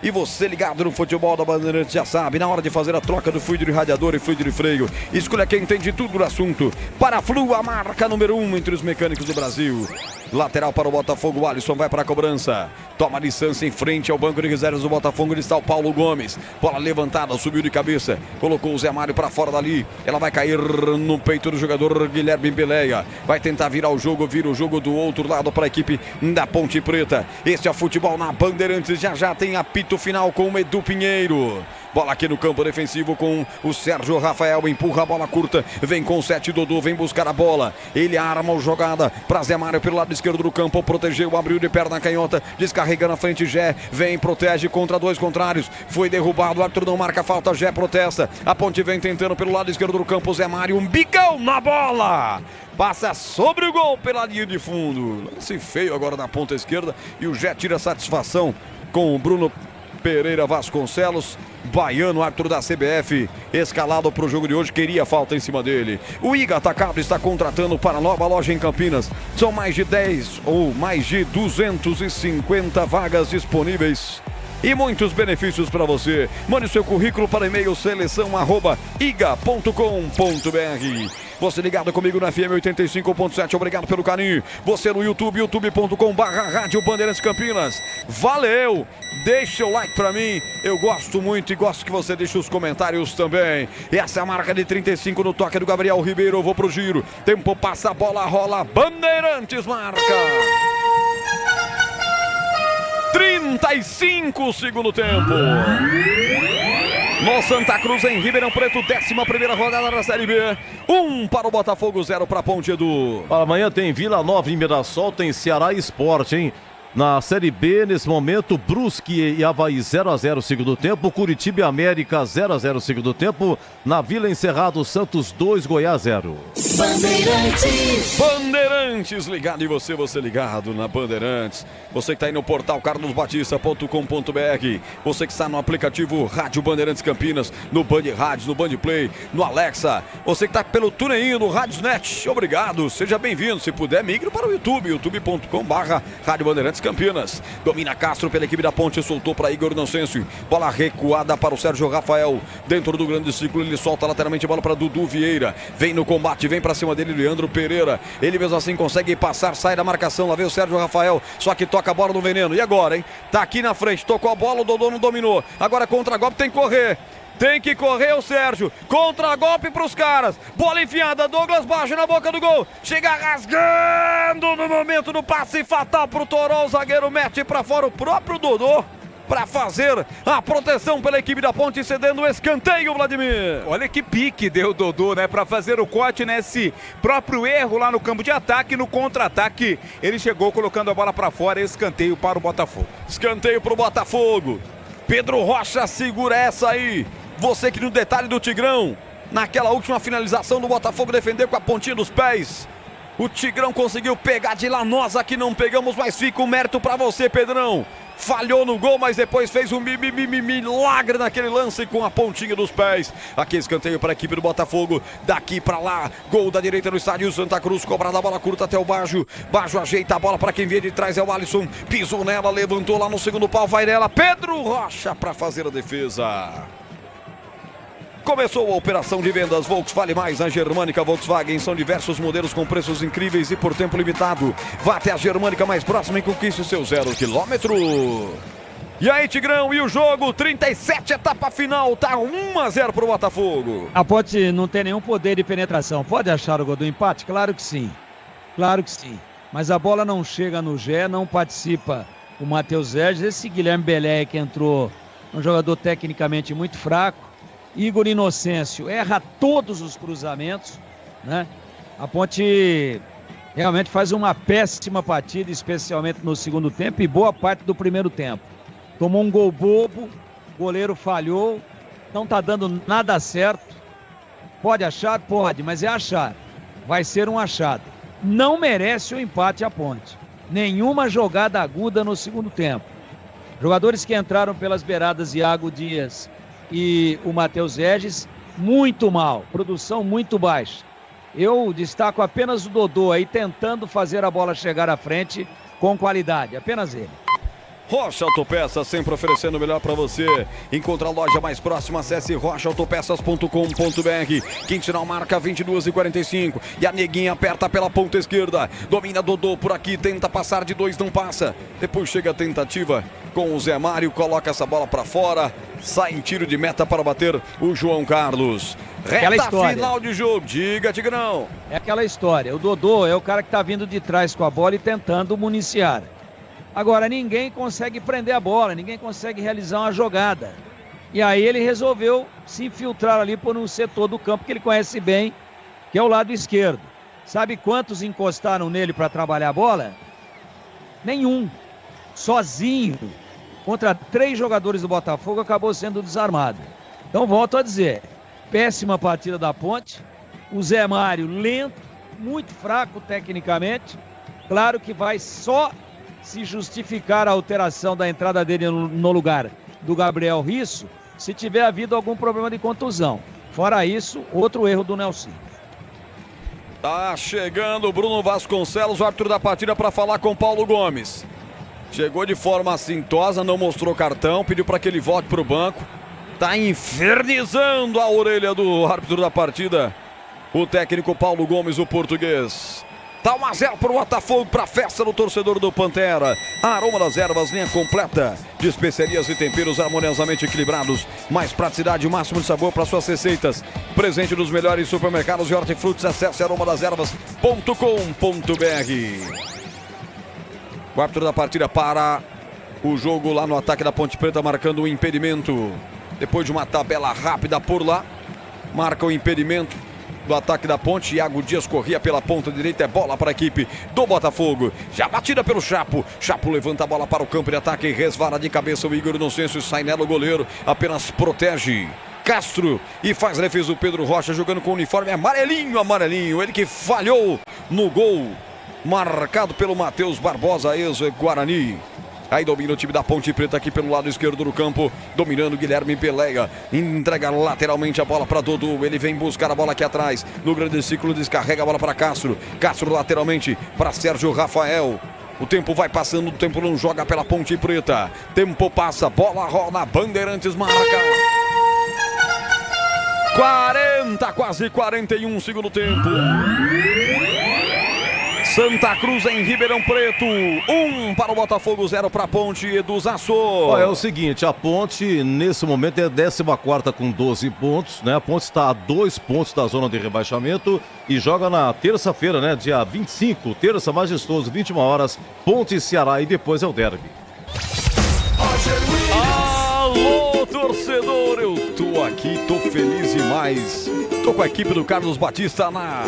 E você ligado no futebol da Bandeirantes já sabe, na hora de fazer a troca do fluido de radiador e fluido de freio, escolha quem entende tudo do assunto. Paraflu, a marca número 1 entre os mecânicos do Brasil. Lateral para o Botafogo, o Alisson vai para a cobrança. Toma distância em frente ao banco de reservas do Botafogo, onde está o Paulo Gomes. Bola levantada, subiu de cabeça, colocou o Zé Mário para fora dali. Ela vai cair no peito do jogador Guilherme Beleia. Vai tentar virar o jogo, vira o jogo do outro lado para a equipe da Ponte Preta. Este é o futebol na Bandeirantes, já tem apito final com o Edu Pinheiro. Bola aqui no campo defensivo com o Sérgio Rafael. Empurra a bola curta. Vem com o 7, Dodô. Vem buscar a bola. Ele arma a jogada para Zé Mário pelo lado esquerdo do campo. Protegeu, abriu de perna canhota. Descarrega na frente, Gé. Vem, protege contra dois contrários. Foi derrubado. O árbitro não marca falta. Gé protesta. A Ponte vem tentando pelo lado esquerdo do campo. Zé Mário. Um bicão na bola. Passa sobre o gol pela linha de fundo. Lance feio agora na ponta esquerda. E o Gé tira satisfação com o Bruno Pereira Vasconcelos. Baiano, árbitro da CBF, escalado para o jogo de hoje, queria falta em cima dele. O Iga Atacado está contratando para a nova loja em Campinas. São mais de 10 ou mais de 250 vagas disponíveis. E muitos benefícios para você. Mande seu currículo para e-mail seleção@iga.com.br. Você ligado comigo na FM 85.7, obrigado pelo carinho. Você no YouTube, youtube.com/Rádio Bandeirantes Campinas. Valeu! Deixa o like pra mim, eu gosto muito e gosto que você deixe os comentários também. Essa é a marca de 35 no toque do Gabriel Ribeiro, eu vou pro giro. Tempo passa, a bola rola, Bandeirantes marca. 35 segundo tempo. No Santa Cruz, em Ribeirão Preto, 11ª rodada da Série B. 1 para o Botafogo, 0 para a Ponte, Edu. Amanhã tem Vila Nova em Mirassol, tem Ceará e Sport, hein? Na Série B, nesse momento, Brusque e Avaí 0-0 segundo tempo, Curitiba e América 0-0 segundo tempo, na Vila Encerrado, Santos 2, Goiás 0. Bandeirantes ligado, e você ligado na Bandeirantes. Você que está aí no portal carlosbatista.com.br, você que está no aplicativo Rádio Bandeirantes Campinas, no Band Rádios, no Band Play, no Alexa, você que está pelo TuneIn, no Radiosnet, obrigado, seja bem-vindo. Se puder, migre para o YouTube, youtube.com/Rádio Bandeirantes Campinas. Domina Castro pela equipe da Ponte, soltou para Igor Inocêncio. Bola recuada para o Sérgio Rafael. Dentro do grande círculo, ele solta lateralmente a bola para Dudu Vieira. Vem no combate, vem para cima dele Leandro Pereira. Ele mesmo assim consegue passar, sai da marcação. Lá vem o Sérgio Rafael, só que toca a bola no veneno. E agora, hein? Tá aqui na frente, tocou a bola, o Dodô não dominou. Agora contra-golpe, tem que correr. Tem que correr o Sérgio. Contra-golpe pros caras. Bola enfiada. Douglas Baixo na boca do gol. Chega rasgando no momento do passe fatal pro Toró. O zagueiro mete pra fora o próprio Dodô para fazer a proteção pela equipe da Ponte, cedendo o escanteio, Vladimir. Olha que pique deu o Dodô, né? Para fazer o corte nesse próprio erro lá no campo de ataque. No contra-ataque, ele chegou colocando a bola para fora. Escanteio para o Botafogo. Escanteio pro Botafogo. Pedro Rocha segura essa aí. Você que no detalhe do Tigrão, naquela última finalização do Botafogo, defendeu com a pontinha dos pés. O Tigrão conseguiu pegar de lá, nós aqui não pegamos, mas fica o mérito pra você, Pedrão. Falhou no gol, mas depois fez um milagre naquele lance com a pontinha dos pés. Aqui escanteio para a equipe do Botafogo. Daqui para lá, gol da direita no estádio Santa Cruz. Cobrada a bola curta até o Bajo. Bajo ajeita a bola para quem vem de trás, é o Alisson. Pisou nela, levantou lá no segundo pau, vai nela. Pedro Rocha para fazer a defesa. Começou a operação de vendas Volkswagen Mais na Germânica Volkswagen. São diversos modelos com preços incríveis e por tempo limitado. Vá até a Germânica mais próxima e conquiste o seu 0 quilômetro. E aí, Tigrão, e o jogo? 37, etapa final. Tá 1-0 pro Botafogo. A Ponte não tem nenhum poder de penetração. Pode achar o gol do empate? Claro que sim. Claro que sim. Mas a bola não chega no Gé, não participa o Matheus Regis. Esse Guilherme Belé que entrou, um jogador tecnicamente muito fraco. Igor Inocêncio erra todos os cruzamentos, né? A Ponte realmente faz uma péssima partida, especialmente no segundo tempo e boa parte do primeiro tempo. Tomou um gol bobo, goleiro falhou, não tá dando nada certo. Pode achar? Pode, mas é achar. Vai ser um achado. Não merece o empate a Ponte. Nenhuma jogada aguda no segundo tempo. Jogadores que entraram pelas beiradas, Iago Dias e o Matheus Regis, muito mal, produção muito baixa. Eu destaco apenas o Dodô aí tentando fazer a bola chegar à frente com qualidade, apenas ele. Rocha Autopeças, sempre oferecendo o melhor para você. Encontra a loja mais próxima, acesse rochaautopeças.com.br. Quintinal marca 22:45 e a Neguinha aperta pela ponta esquerda. Domina Dodô por aqui, tenta passar de 2, não passa. Depois chega a tentativa com o Zé Mário, coloca essa bola para fora. Sai em tiro de meta para bater o João Carlos. Reta final de jogo, diga, Tigrão. É aquela história, o Dodô é o cara que tá vindo de trás com a bola e tentando municiar. Agora, ninguém consegue prender a bola, ninguém consegue realizar uma jogada. E aí ele resolveu se infiltrar ali por um setor do campo que ele conhece bem, que é o lado esquerdo. Sabe quantos encostaram nele para trabalhar a bola? Nenhum. Sozinho, contra 3 jogadores do Botafogo, acabou sendo desarmado. Então volto a dizer, péssima partida da Ponte. O Zé Mário lento, muito fraco tecnicamente. Claro que vai só se justificar a alteração da entrada dele no lugar do Gabriel Risso se tiver havido algum problema de contusão. Fora isso, outro erro do Nelson. Tá chegando o Bruno Vasconcelos, o árbitro da partida, para falar com Paulo Gomes. Chegou de forma assintosa, não mostrou cartão, pediu para que ele volte para o banco. Tá infernizando a orelha do árbitro da partida, o técnico Paulo Gomes, o português. Tá 1-0 pro Botafogo, pra festa do torcedor do Pantera. Aroma das Ervas, linha completa de especiarias e temperos harmoniosamente equilibrados. Mais praticidade e o máximo de sabor para suas receitas. Presente nos melhores supermercados e hortifrutis. Acesse aromadeservas.com.br. O árbitro da partida para o jogo lá no ataque da Ponte Preta, marcando um impedimento. Depois de uma tabela rápida por lá, marca o impedimento do ataque da Ponte. Iago Dias corria pela ponta direita, é bola para a equipe do Botafogo. Já batida pelo Chapo. Chapo levanta a bola para o campo de ataque, resvala de cabeça o Igor Inocêncio, sai nela o goleiro, apenas protege Castro e faz defesa o Pedro Rocha, jogando com o uniforme amarelinho, ele que falhou no gol marcado pelo Matheus Barbosa, ex-Guarani. Aí domina o time da Ponte Preta aqui pelo lado esquerdo do campo, dominando Guilherme Peleia, entrega lateralmente a bola para Dodô, ele vem buscar a bola aqui atrás, no grande ciclo descarrega a bola para Castro, Castro lateralmente para Sérgio Rafael. O tempo vai passando, o tempo não joga pela Ponte Preta, tempo passa, bola rola, Bandeirantes marca. 40, quase 41 segundo tempo. Santa Cruz em Ribeirão Preto, 1 para o Botafogo, 0 para a Ponte, Edu Zassô. É o seguinte, a Ponte nesse momento é 14ª com 12 pontos, né? A Ponte está a 2 pontos da zona de rebaixamento e joga na terça-feira, né? Dia 25, terça, majestoso, 21 horas, Ponte e Ceará, e depois é o derby. Alô, torcedor, eu tô aqui, tô feliz demais. Tô com a equipe do Carlos Batista na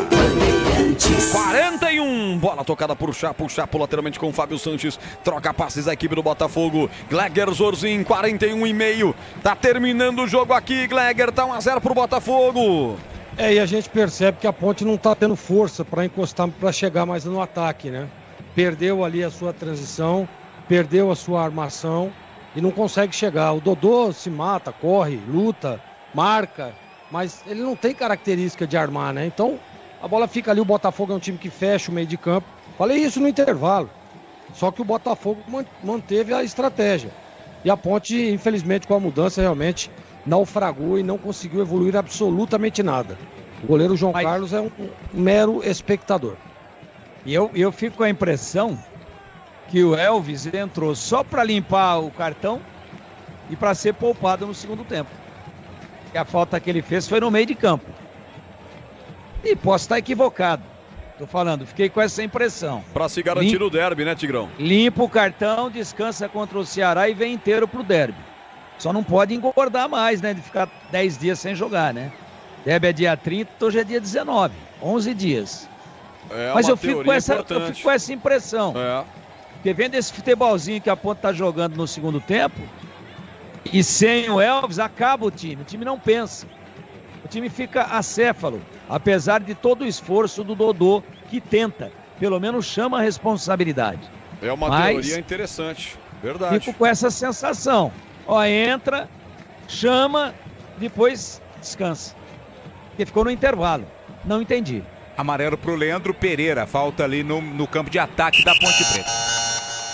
41. Bola tocada por Chapo, Chapo lateralmente com o Fábio Sanches. Troca passes a equipe do Botafogo. Gleger Zorzin, 41,5. Tá terminando o jogo aqui, Gleger, tá 1-0 pro Botafogo. E a gente percebe que a Ponte não tá tendo força para encostar, para chegar mais no ataque, né? Perdeu ali a sua transição, perdeu a sua armação e não consegue chegar. O Dodô se mata, corre, luta, marca, mas ele não tem característica de armar, né? Então a bola fica ali, o Botafogo é um time que fecha o meio de campo. Falei isso no intervalo. Só que o Botafogo manteve a estratégia. E a Ponte, infelizmente, com a mudança, realmente naufragou e não conseguiu evoluir absolutamente nada. O goleiro João Carlos é um mero espectador. E eu fico com a impressão que o Elvis entrou só para limpar o cartão e para ser poupado no segundo tempo. E a falta que ele fez foi no meio de campo. E posso estar equivocado. Tô falando, fiquei com essa impressão. Para se garantir o derby, né, Tigrão? Limpa o cartão, descansa contra o Ceará e vem inteiro pro derby. Só não pode engordar mais, né? De ficar 10 dias sem jogar, né? Derby é dia 30, hoje é dia 19. 11 dias. Mas eu fico com essa impressão. Porque vendo esse futebolzinho que a Ponte tá jogando no segundo tempo, e sem o Elvis, acaba o time. O time não pensa. O time fica acéfalo, apesar de todo o esforço do Dodô, que tenta, pelo menos chama a responsabilidade. É uma teoria interessante, verdade. Fico com essa sensação. Ó, entra, chama, depois descansa. Porque ficou no intervalo. Não entendi. Amarelo pro Leandro Pereira, falta ali no campo de ataque da Ponte Preta.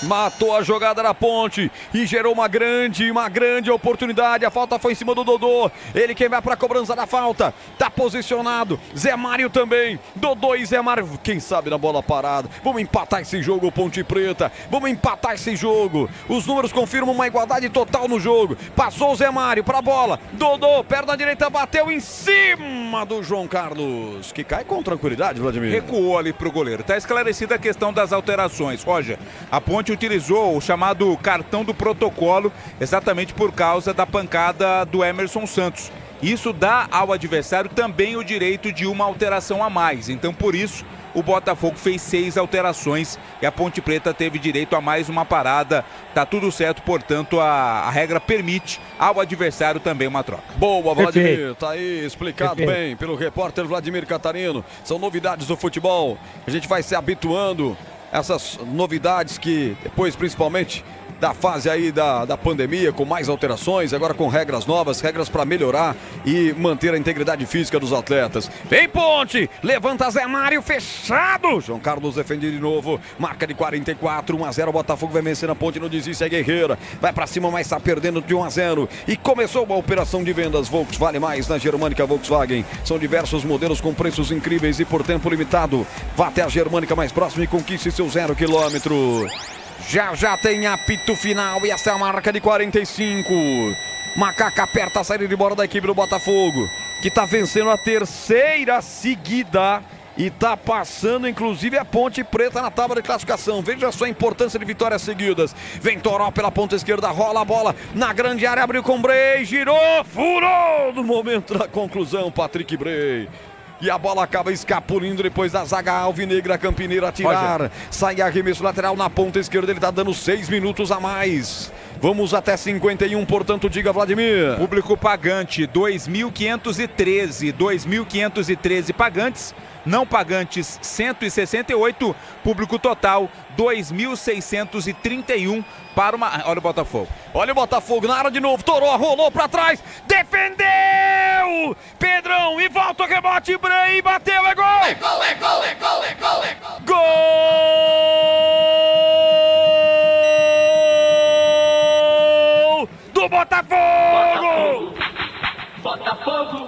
Matou a jogada da Ponte e gerou uma grande oportunidade. A falta foi em cima do Dodô. Ele quem vai para a cobrança da falta. Tá posicionado. Zé Mário também. Dodô e Zé Mário. Quem sabe na bola parada. Vamos empatar esse jogo, Ponte Preta. Vamos empatar esse jogo. Os números confirmam uma igualdade total no jogo. Passou o Zé Mário para a bola. Dodô, perna direita, bateu em cima do João Carlos, que cai com tranquilidade, Vladimir. Recuou ali pro goleiro. Tá esclarecida a questão das alterações. Roger, a Ponte Ponte utilizou o chamado cartão do protocolo, exatamente por causa da pancada do Emerson Santos. Isso dá ao adversário também o direito de uma alteração a mais. Então, por isso, o Botafogo fez 6 alterações e a Ponte Preta teve direito a mais uma parada. Tá tudo certo, portanto, a regra permite ao adversário também uma troca. Boa, Vladimir. Tá aí explicado bem pelo repórter Vladimir Catarino. São novidades do futebol. A gente vai se habituando a essas novidades que depois, principalmente, da fase aí da pandemia, com mais alterações, agora com regras novas, regras para melhorar e manter a integridade física dos atletas. Vem Ponte, levanta Zé Mário, fechado. João Carlos defende de novo, marca de 44, 1-0, Botafogo vai vencer a Ponte, não desiste, é guerreira. Vai para cima, mas está perdendo de 1-0. E começou a operação de vendas Volks Vale Mais na Germânica Volkswagen. São diversos modelos com preços incríveis e por tempo limitado. Vá até a Germânica mais próxima e conquiste seu 0 km. Já tem apito final e essa é a marca de 45. Macaca aperta a saída de bola da equipe do Botafogo, que está vencendo a terceira seguida e está passando inclusive a Ponte Preta na tábua de classificação. Veja só a importância de vitórias seguidas. Vem Toró pela ponta esquerda, rola a bola na grande área, abriu com Bray, girou, furou no momento da conclusão, Patrick Bray. E a bola acaba escapulindo depois da zaga alvinegra campineira tirar. Sai arremesso lateral na ponta esquerda, ele está dando 6 minutos a mais. Vamos até 51, portanto, diga Vladimir. Público pagante, 2.513 pagantes. Não pagantes, 168. Público total, 2.631 para uma... Olha o Botafogo. Olha o Botafogo na área de novo. Toró rolou para trás. Defendeu! Pedrão e volta o rebote. Bray bateu. É gol! É gol, é gol, é gol, é gol, é gol! Gol! Do Botafogo! Botafogo!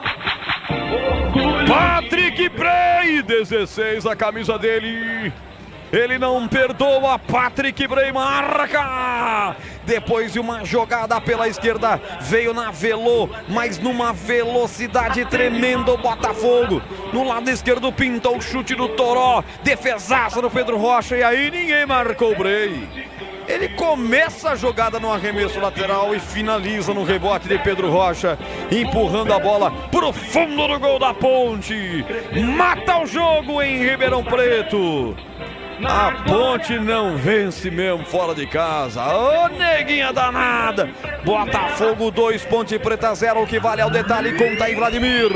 Patrick Bray, 16, a camisa dele. Ele não perdoa, Patrick Bray marca. Depois de uma jogada pela esquerda, veio na velô, mas numa velocidade tremenda o Botafogo. No lado esquerdo pintou o chute do Toró, defesaça do Pedro Rocha e aí ninguém marcou o Bray. Ele começa a jogada no arremesso lateral e finaliza no rebote de Pedro Rocha, empurrando a bola pro fundo do gol da Ponte. Mata o jogo em Ribeirão Preto. A Ponte não vence mesmo fora de casa. Ô, neguinha danada. Botafogo 2, Ponte Preta 0, o que vale ao detalhe. Conta aí, Vladimir.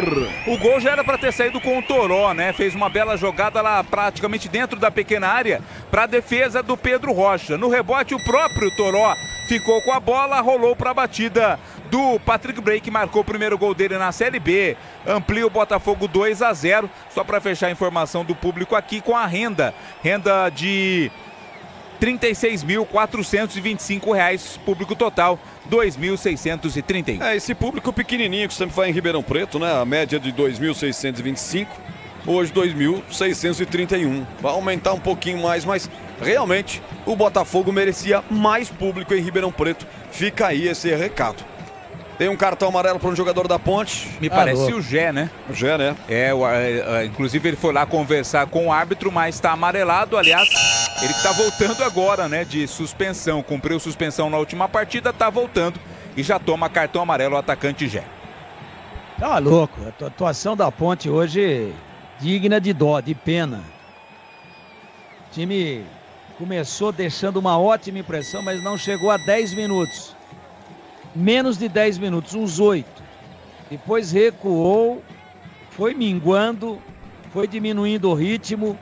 O gol já era para ter saído com o Toró, né? Fez uma bela jogada lá praticamente dentro da pequena área para a defesa do Pedro Rocha. No rebote, o próprio Toró ficou com a bola, rolou para a batida do Patrick Bray, que marcou o primeiro gol dele na Série B. Amplia o Botafogo 2-0. Só para fechar a informação do público aqui com a renda de R$ 36.425, público total R$ 2.631. Esse público pequenininho que sempre vai em Ribeirão Preto, né? A média de 2.625, hoje 2.631. Vai aumentar um pouquinho mais, mas realmente o Botafogo merecia mais público em Ribeirão Preto. Fica aí esse recado. Tem um cartão amarelo para um jogador da Ponte. Me parece o Gé, né? O Gé, né? Inclusive ele foi lá conversar com o árbitro, mas está amarelado. Aliás, ele está voltando agora, né? De suspensão. Cumpriu suspensão na última partida, está voltando e já toma cartão amarelo o atacante Gé. Tá louco. A atuação da Ponte hoje digna de dó, de pena. O time começou deixando uma ótima impressão, mas não chegou a 10 minutos. Menos de 10 minutos, uns 8. Depois recuou, foi minguando, foi diminuindo o ritmo,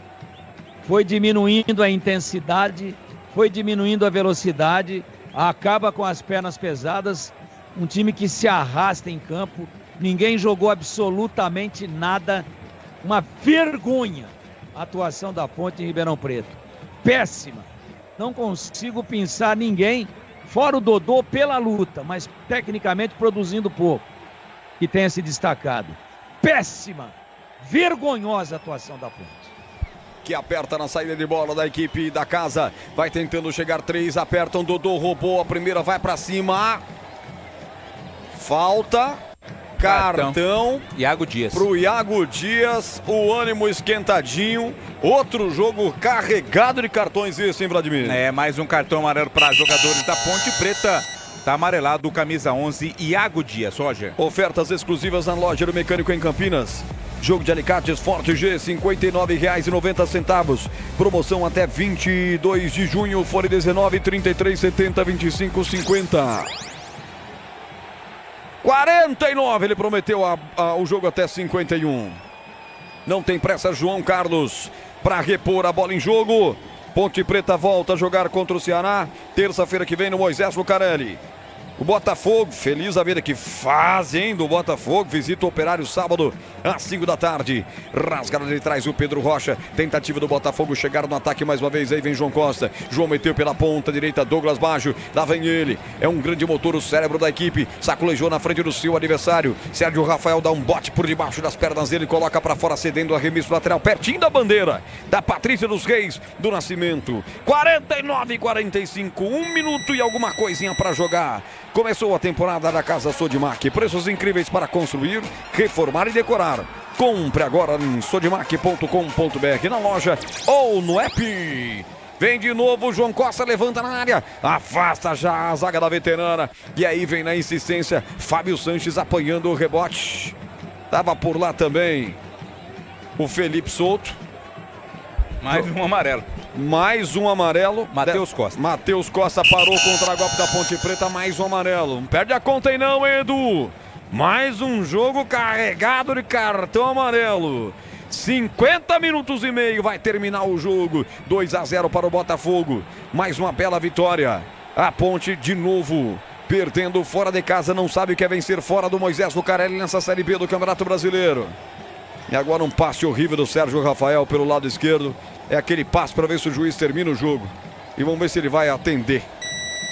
foi diminuindo a intensidade, foi diminuindo a velocidade, acaba com as pernas pesadas, um time que se arrasta em campo, ninguém jogou absolutamente nada, uma vergonha a atuação da Ponte em Ribeirão Preto. Péssima, não consigo pensar ninguém fora o Dodô pela luta, mas tecnicamente produzindo pouco, que tenha se destacado. Péssima, vergonhosa atuação da Ponte. Que aperta na saída de bola da equipe da casa. Vai tentando chegar 3, apertam, Dodô roubou a primeira, vai pra cima. Falta. cartão. Iago Dias. Pro Iago Dias, o ânimo esquentadinho. Outro jogo carregado de cartões esse, hein, Vladimir? É, mais um cartão amarelo para jogadores da Ponte Preta. Tá amarelado o camisa 11, Iago Dias, Roger. Ofertas exclusivas na loja do Mecânico em Campinas. Jogo de alicates Forte G, R$ 59,90. Promoção até 22 de junho, fone 19, 33, 70, 25, 50. 49, ele prometeu o jogo até 51. Não tem pressa, João Carlos, para repor a bola em jogo. Ponte Preta volta a jogar contra o Ceará. Terça-feira que vem no Moisés Lucarelli. O Botafogo, feliz a vida que fazem do Botafogo. Visita o Operário sábado às 5 da tarde. Rasgada de trás o Pedro Rocha. Tentativa do Botafogo chegar no ataque mais uma vez. Aí vem João Costa. João meteu pela ponta direita. Douglas Baggio. Lá vem ele. É um grande motor, o cérebro da equipe. Sacolejou na frente do seu adversário. Sérgio Rafael dá um bote por debaixo das pernas dele. Coloca para fora, cedendo o arremesso lateral. Pertinho da bandeira da Patrícia dos Reis do Nascimento. 49-45. 1 minuto e alguma coisinha para jogar. Começou a temporada da Casa Sodimac. Preços incríveis para construir, reformar e decorar. Compre agora em sodimac.com.br, na loja ou no app. Vem de novo o João Costa, levanta na área. Afasta já a zaga da veterana. E aí vem na insistência Fábio Sanches apanhando o rebote. Tava por lá também o Felipe Souto. Mais um amarelo. Mais um amarelo. Matheus Costa. Matheus Costa parou contra a golpe da Ponte Preta. Mais um amarelo. Não perde a conta aí não, Edu. Mais um jogo carregado de cartão amarelo. 50 minutos e meio vai terminar o jogo. 2-0 para o Botafogo. Mais uma bela vitória. A Ponte de novo perdendo fora de casa. Não sabe o que é vencer fora do Moisés Lucarelli nessa Série B do Campeonato Brasileiro. E agora um passe horrível do Sérgio Rafael pelo lado esquerdo. É aquele passe para ver se o juiz termina o jogo. E vamos ver se ele vai atender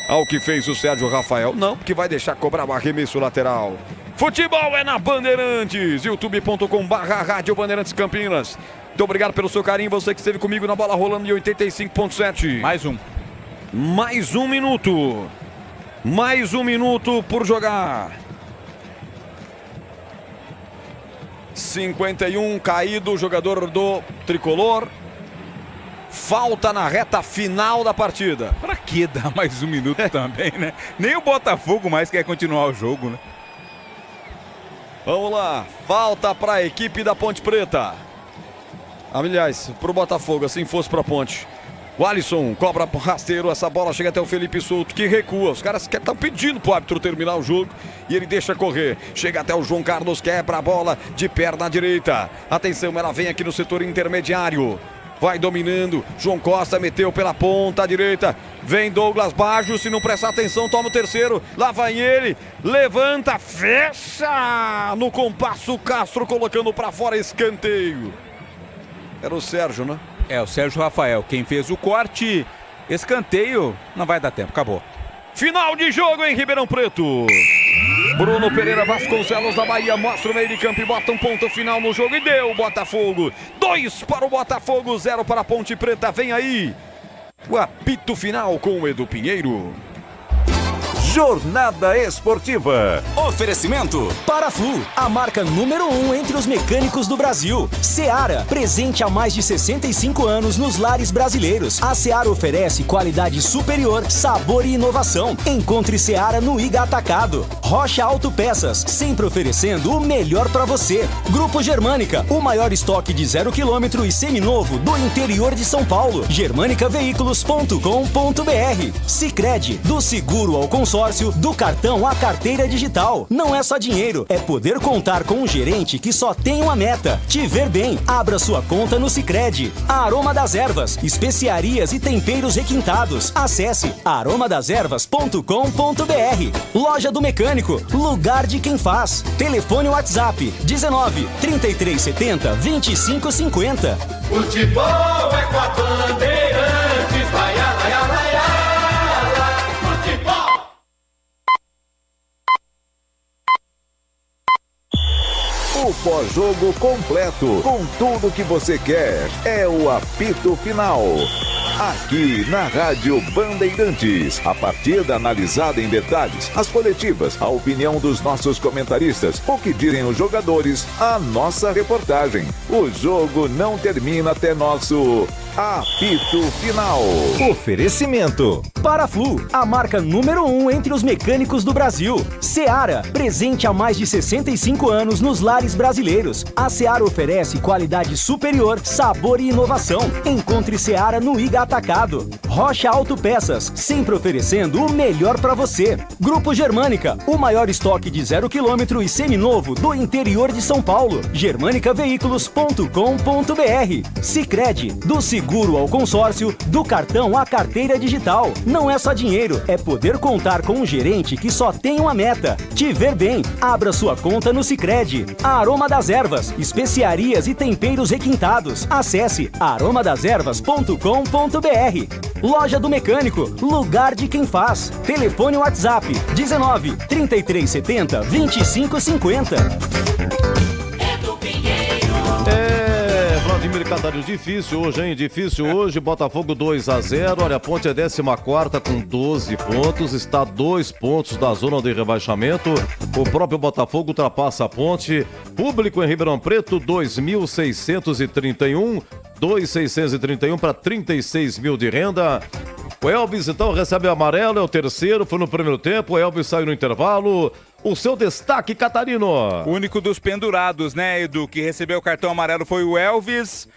ao que fez o Sérgio Rafael. Não, porque vai deixar cobrar o arremesso lateral. Futebol é na Bandeirantes. youtube.com/Rádio Bandeirantes Campinas. Muito obrigado pelo seu carinho. Você que esteve comigo na bola rolando em 85.7. Mais um. Mais um minuto. Mais um minuto por jogar. 51, caído o jogador do Tricolor. Falta na reta final da partida. Pra que dar mais um minuto também, né? Nem o Botafogo mais quer continuar o jogo, né? Vamos lá. Falta para a equipe da Ponte Preta. Aliás, pro Botafogo, assim fosse pra Ponte. O Alisson cobra rasteiro, essa bola chega até o Felipe Souto, que recua. Os caras estão pedindo pro árbitro terminar o jogo e ele deixa correr. Chega até o João Carlos, quebra a bola de perna direita. Atenção, ela vem aqui no setor intermediário. Vai dominando, João Costa meteu pela ponta direita. Vem Douglas Baggio, se não prestar atenção, toma o terceiro. Lá vai ele, levanta, fecha no compasso. Castro colocando pra fora, escanteio. Era o Sérgio, né? É, o Sérgio Rafael, quem fez o corte. Escanteio, não vai dar tempo, acabou. Final de jogo em Ribeirão Preto. Bruno Pereira Vasconcelos da Bahia mostra o meio de campo e bota um ponto final no jogo e deu o Botafogo. 2 para o Botafogo, 0 para a Ponte Preta. Vem aí o apito final com o Edu Pinheiro. Jornada Esportiva. Oferecimento Paraflu, a marca número 1 entre os mecânicos do Brasil. Seara, presente há mais de 65 anos nos lares brasileiros. A Seara oferece qualidade superior, sabor e inovação. Encontre Seara no Iga Atacado. Rocha Autopeças, sempre oferecendo o melhor para você. Grupo Germânica, o maior estoque de 0 km e seminovo do interior de São Paulo. germanicaveículos.com.br. Sicredi, do seguro ao consórcio, do cartão à carteira digital. Não é só dinheiro, é poder contar com um gerente que só tem uma meta: te ver bem. Abra sua conta no Sicredi. A Aroma das Ervas, especiarias e temperos requintados. Acesse aromadeservas.com.br. Loja do Mecânico, lugar de quem faz. Telefone WhatsApp 19 3370 2550. Futebol é com a Bandeirantes, vai, vai, vai, vai. O pós-jogo completo, com tudo que você quer. É o apito final. Aqui na Rádio Bandeirantes, a partida analisada em detalhes, as coletivas, a opinião dos nossos comentaristas, o que dizem os jogadores, a nossa reportagem. O jogo não termina até nosso apito final. Oferecimento. Paraflu, a marca número 1 entre os mecânicos do Brasil. Seara, presente há mais de 65 anos nos lares brasileiros. A Seara oferece qualidade superior, sabor e inovação. Encontre Seara no Iga Atacado. Rocha Autopeças, sempre oferecendo o melhor para você. Grupo Germânica, o maior estoque de 0 km e seminovo do interior de São Paulo. germanicaveículos.com.br. Sicredi, do seguro ao consórcio, do cartão à carteira digital. Não é só dinheiro, é poder contar com um gerente que só tem uma meta: te ver bem. Abra sua conta no Sicredi. A Aroma das Ervas, especiarias e temperos requintados. Acesse aromadeservas.com.br. Loja do Mecânico, lugar de quem faz. Telefone WhatsApp 19 3370 2550. Vladimir Catarino, difícil hoje, hein? Difícil hoje. Botafogo 2-0. Olha, a Ponte é 14ª com 12 pontos. Está a 2 pontos da zona de rebaixamento. O próprio Botafogo ultrapassa a Ponte. Público em Ribeirão Preto, 2.631. 2.631 para 36 mil de renda. O Elvis, então, recebe o amarelo. É o terceiro. Foi no primeiro tempo. O Elvis saiu no intervalo. O seu destaque, Catarino. O único dos pendurados, né, Edu, que recebeu o cartão amarelo foi o Elvis.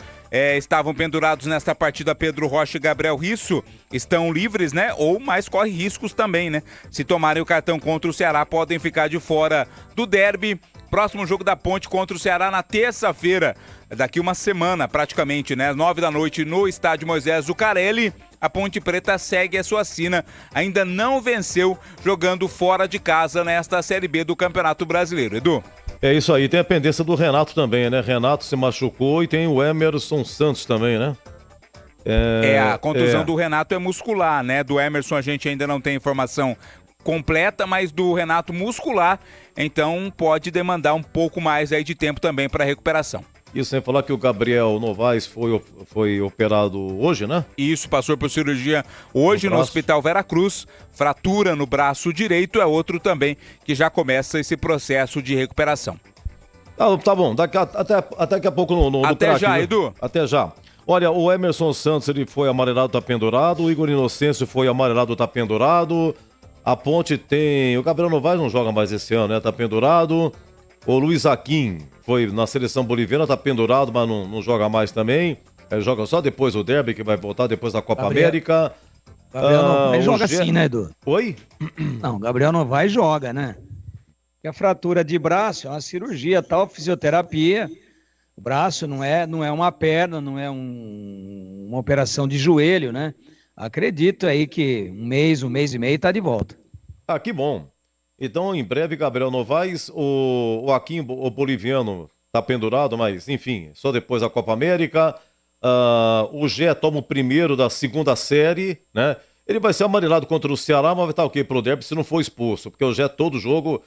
Estavam pendurados nesta partida Pedro Rocha e Gabriel Risso. Estão livres, né? Ou mais corre riscos também, né? Se tomarem o cartão contra o Ceará, podem ficar de fora do derby. Próximo jogo da Ponte contra o Ceará na terça-feira, daqui uma semana praticamente, né? 9 da noite no estádio Moisés Zucarelli. A Ponte Preta segue a sua sina, ainda não venceu jogando fora de casa nesta Série B do Campeonato Brasileiro. Edu? É isso aí, tem a pendência do Renato também, né? Renato se machucou e tem o Emerson Santos também, né? A contusão do Renato é muscular, né? Do Emerson a gente ainda não tem informação completa, mas do Renato muscular, então pode demandar um pouco mais aí de tempo também para recuperação. Isso sem falar que o Gabriel Novaes foi operado hoje, né? Isso, passou por cirurgia hoje no Hospital Vera Cruz. Fratura no braço direito é outro também que já começa esse processo de recuperação. Tá bom, até daqui a pouco no Até track, já, né? Edu. Até já. Olha, o Emerson Santos, ele foi amarelado, tá pendurado. O Igor Inocêncio foi amarelado, tá pendurado. A Ponte tem... O Gabriel Novaes não joga mais esse ano, né? Tá pendurado. O Luiz Aquim foi na seleção boliviana, tá pendurado, mas não joga mais também. Ele joga só depois do derby, que vai voltar depois da Copa América. Gabriel Novaes joga sim, né, Edu? Oi? Não, Gabriel Novaes joga, né? Porque a fratura de braço é uma cirurgia, tal, fisioterapia. O braço não é uma perna, não é uma operação de joelho, né? Acredito aí que um mês e meio tá de volta. Ah, que bom. Então, em breve, Gabriel Novaes, o Aquim, o boliviano, tá pendurado, mas, enfim, só depois da Copa América. O Gé toma o primeiro da segunda série, né? Ele vai ser amarelado contra o Ceará, mas vai estar ok pro derby se não for expulso, porque o Gé, todo jogo,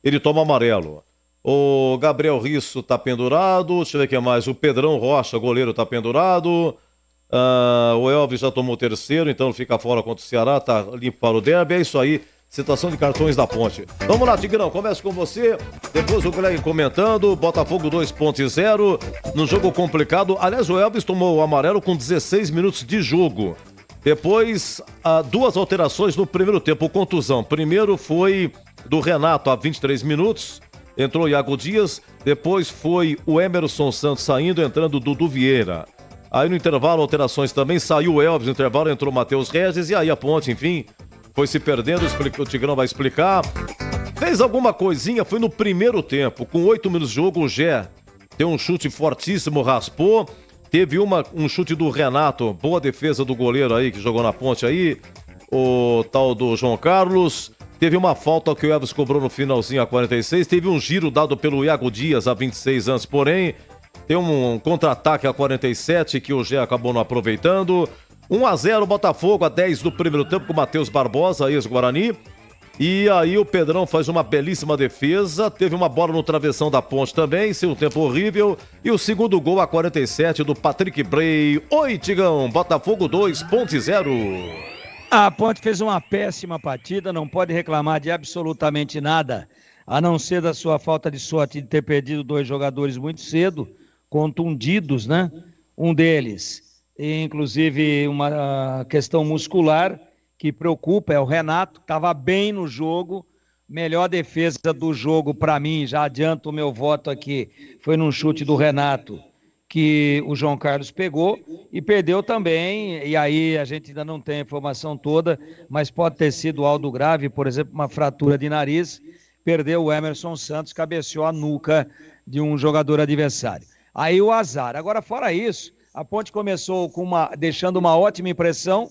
ele toma amarelo. O Gabriel Risso tá pendurado, deixa eu ver o que mais. O Pedrão Rocha, goleiro, tá pendurado. O Elvis já tomou o terceiro, então fica fora contra o Ceará, tá limpo para o derby. É isso aí. Situação de cartões da Ponte. Vamos lá, Tigrão, começa com você. Depois o Greg comentando. Botafogo 2.0. No jogo complicado. Aliás, o Elvis tomou o amarelo com 16 minutos de jogo. Depois, duas alterações no primeiro tempo. Contusão. Primeiro foi do Renato a 23 minutos. Entrou o Iago Dias. Depois foi o Emerson Santos saindo, entrando o Dudu Vieira. Aí no intervalo, alterações também. Saiu o Elvis no intervalo, entrou o Matheus Regis. E aí a Ponte, enfim... foi se perdendo, o Tigrão vai explicar. Fez alguma coisinha, foi no primeiro tempo. Com 8 minutos de jogo, o Gé deu um chute fortíssimo, raspou. Teve um chute do Renato, boa defesa do goleiro aí, que jogou na Ponte aí. O tal do João Carlos. Teve uma falta que o Elvis cobrou no finalzinho a 46. Teve um giro dado pelo Iago Dias a 26 antes, porém. Tem um contra-ataque a 47 que o Gé acabou não aproveitando. 1-0 Botafogo, a 10 do primeiro tempo com o Matheus Barbosa, ex-Guarani. E aí o Pedrão faz uma belíssima defesa, teve uma bola no travessão da Ponte também, sem um tempo horrível. E o segundo gol a 47 do Patrick Bray. Oi, Tigão, Botafogo 2.0. A Ponte fez uma péssima partida, não pode reclamar de absolutamente nada, a não ser da sua falta de sorte de ter perdido 2 jogadores muito cedo, contundidos, né? Um deles, inclusive uma questão muscular, que preocupa, é o Renato, que estava bem no jogo, melhor defesa do jogo para mim, já adianto o meu voto aqui, foi num chute do Renato, que o João Carlos pegou e perdeu também, e aí a gente ainda não tem a informação toda, mas pode ter sido algo grave, por exemplo, uma fratura de nariz, perdeu o Emerson Santos, cabeceou a nuca de um jogador adversário. Aí o azar. Agora, fora isso, a Ponte começou deixando uma ótima impressão,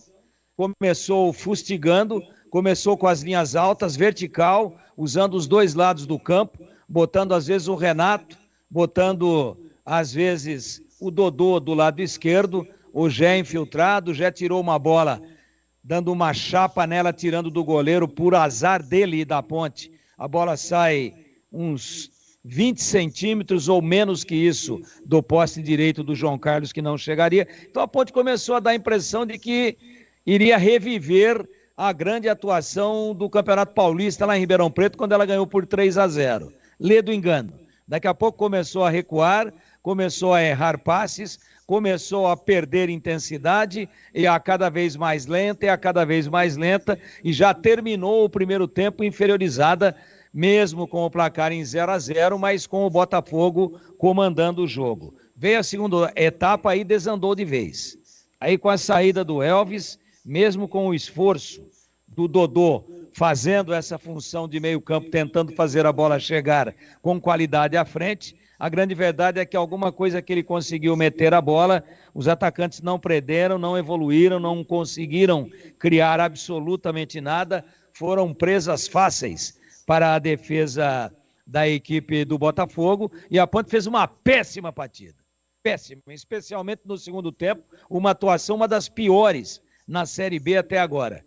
começou fustigando, começou com as linhas altas, vertical, usando os 2 lados do campo, botando às vezes o Renato, botando às vezes o Dodô do lado esquerdo, o Gé infiltrado, o Gé tirou uma bola, dando uma chapa nela, tirando do goleiro, por azar dele e da Ponte. A bola sai uns 20 centímetros ou menos que isso do poste direito do João Carlos, que não chegaria. Então a Ponte começou a dar a impressão de que iria reviver a grande atuação do Campeonato Paulista lá em Ribeirão Preto, quando ela ganhou por 3-0. Lê do engano. Daqui a pouco começou a recuar, começou a errar passes, começou a perder intensidade, e a cada vez mais lenta, e já terminou o primeiro tempo inferiorizada, mesmo com o placar em 0-0, mas com o Botafogo comandando o jogo. Veio a segunda etapa e desandou de vez. Aí com a saída do Elvis, mesmo com o esforço do Dodô fazendo essa função de meio campo, tentando fazer a bola chegar com qualidade à frente, a grande verdade é que alguma coisa que ele conseguiu meter a bola, os atacantes não prenderam, não evoluíram, não conseguiram criar absolutamente nada, foram presas fáceis para a defesa da equipe do Botafogo, e a Ponte fez uma péssima partida. Péssima, especialmente no segundo tempo, uma atuação, uma das piores na Série B até agora.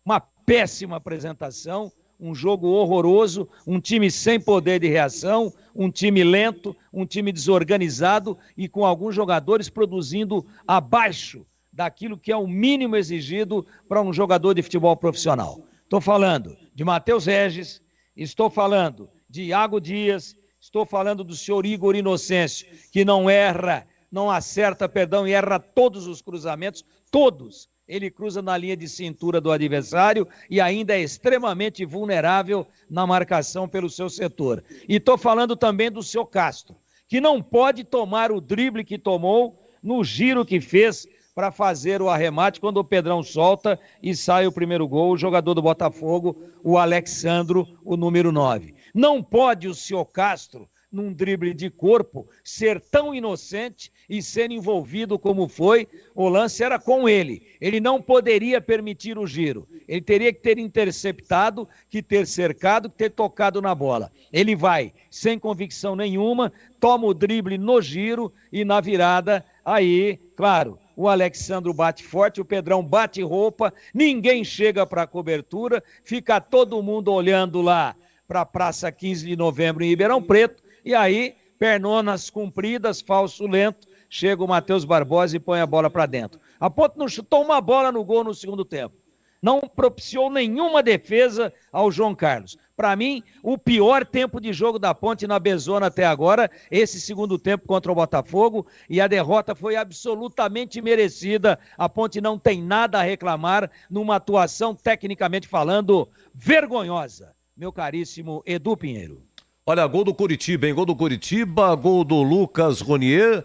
Uma péssima apresentação, um jogo horroroso, um time sem poder de reação, um time lento, um time desorganizado e com alguns jogadores produzindo abaixo daquilo que é o mínimo exigido para um jogador de futebol profissional. Estou falando de Matheus Regis, estou falando de Iago Dias, estou falando do senhor Igor Inocêncio, que não erra, não acerta, perdão, e erra todos os cruzamentos, todos. Ele cruza na linha de cintura do adversário e ainda é extremamente vulnerável na marcação pelo seu setor. E estou falando também do seu Castro, que não pode tomar o drible que tomou no giro que fez para fazer o arremate quando o Pedrão solta e sai o primeiro gol, o jogador do Botafogo, o Alexandro, o número 9. Não pode o seu Castro, num drible de corpo, ser tão inocente e ser envolvido como foi. O lance era com ele. Ele não poderia permitir o giro. Ele teria que ter interceptado, que ter cercado, que ter tocado na bola. Ele vai sem convicção nenhuma, toma o drible no giro e na virada, aí, claro, o Alexandro bate forte, o Pedrão bate roupa, ninguém chega para a cobertura, fica todo mundo olhando lá para a Praça 15 de Novembro em Ribeirão Preto, e aí, pernonas compridas, falso lento, chega o Matheus Barbosa e põe a bola para dentro. A Ponte não chutou uma bola no gol no segundo tempo. Não propiciou nenhuma defesa ao João Carlos. Para mim, o pior tempo de jogo da Ponte na Bezona até agora, esse segundo tempo contra o Botafogo, e a derrota foi absolutamente merecida. A Ponte não tem nada a reclamar numa atuação, tecnicamente falando, vergonhosa. Meu caríssimo Edu Pinheiro. Olha, gol do Curitiba, hein? Gol do Curitiba, gol do Lucas Ronier,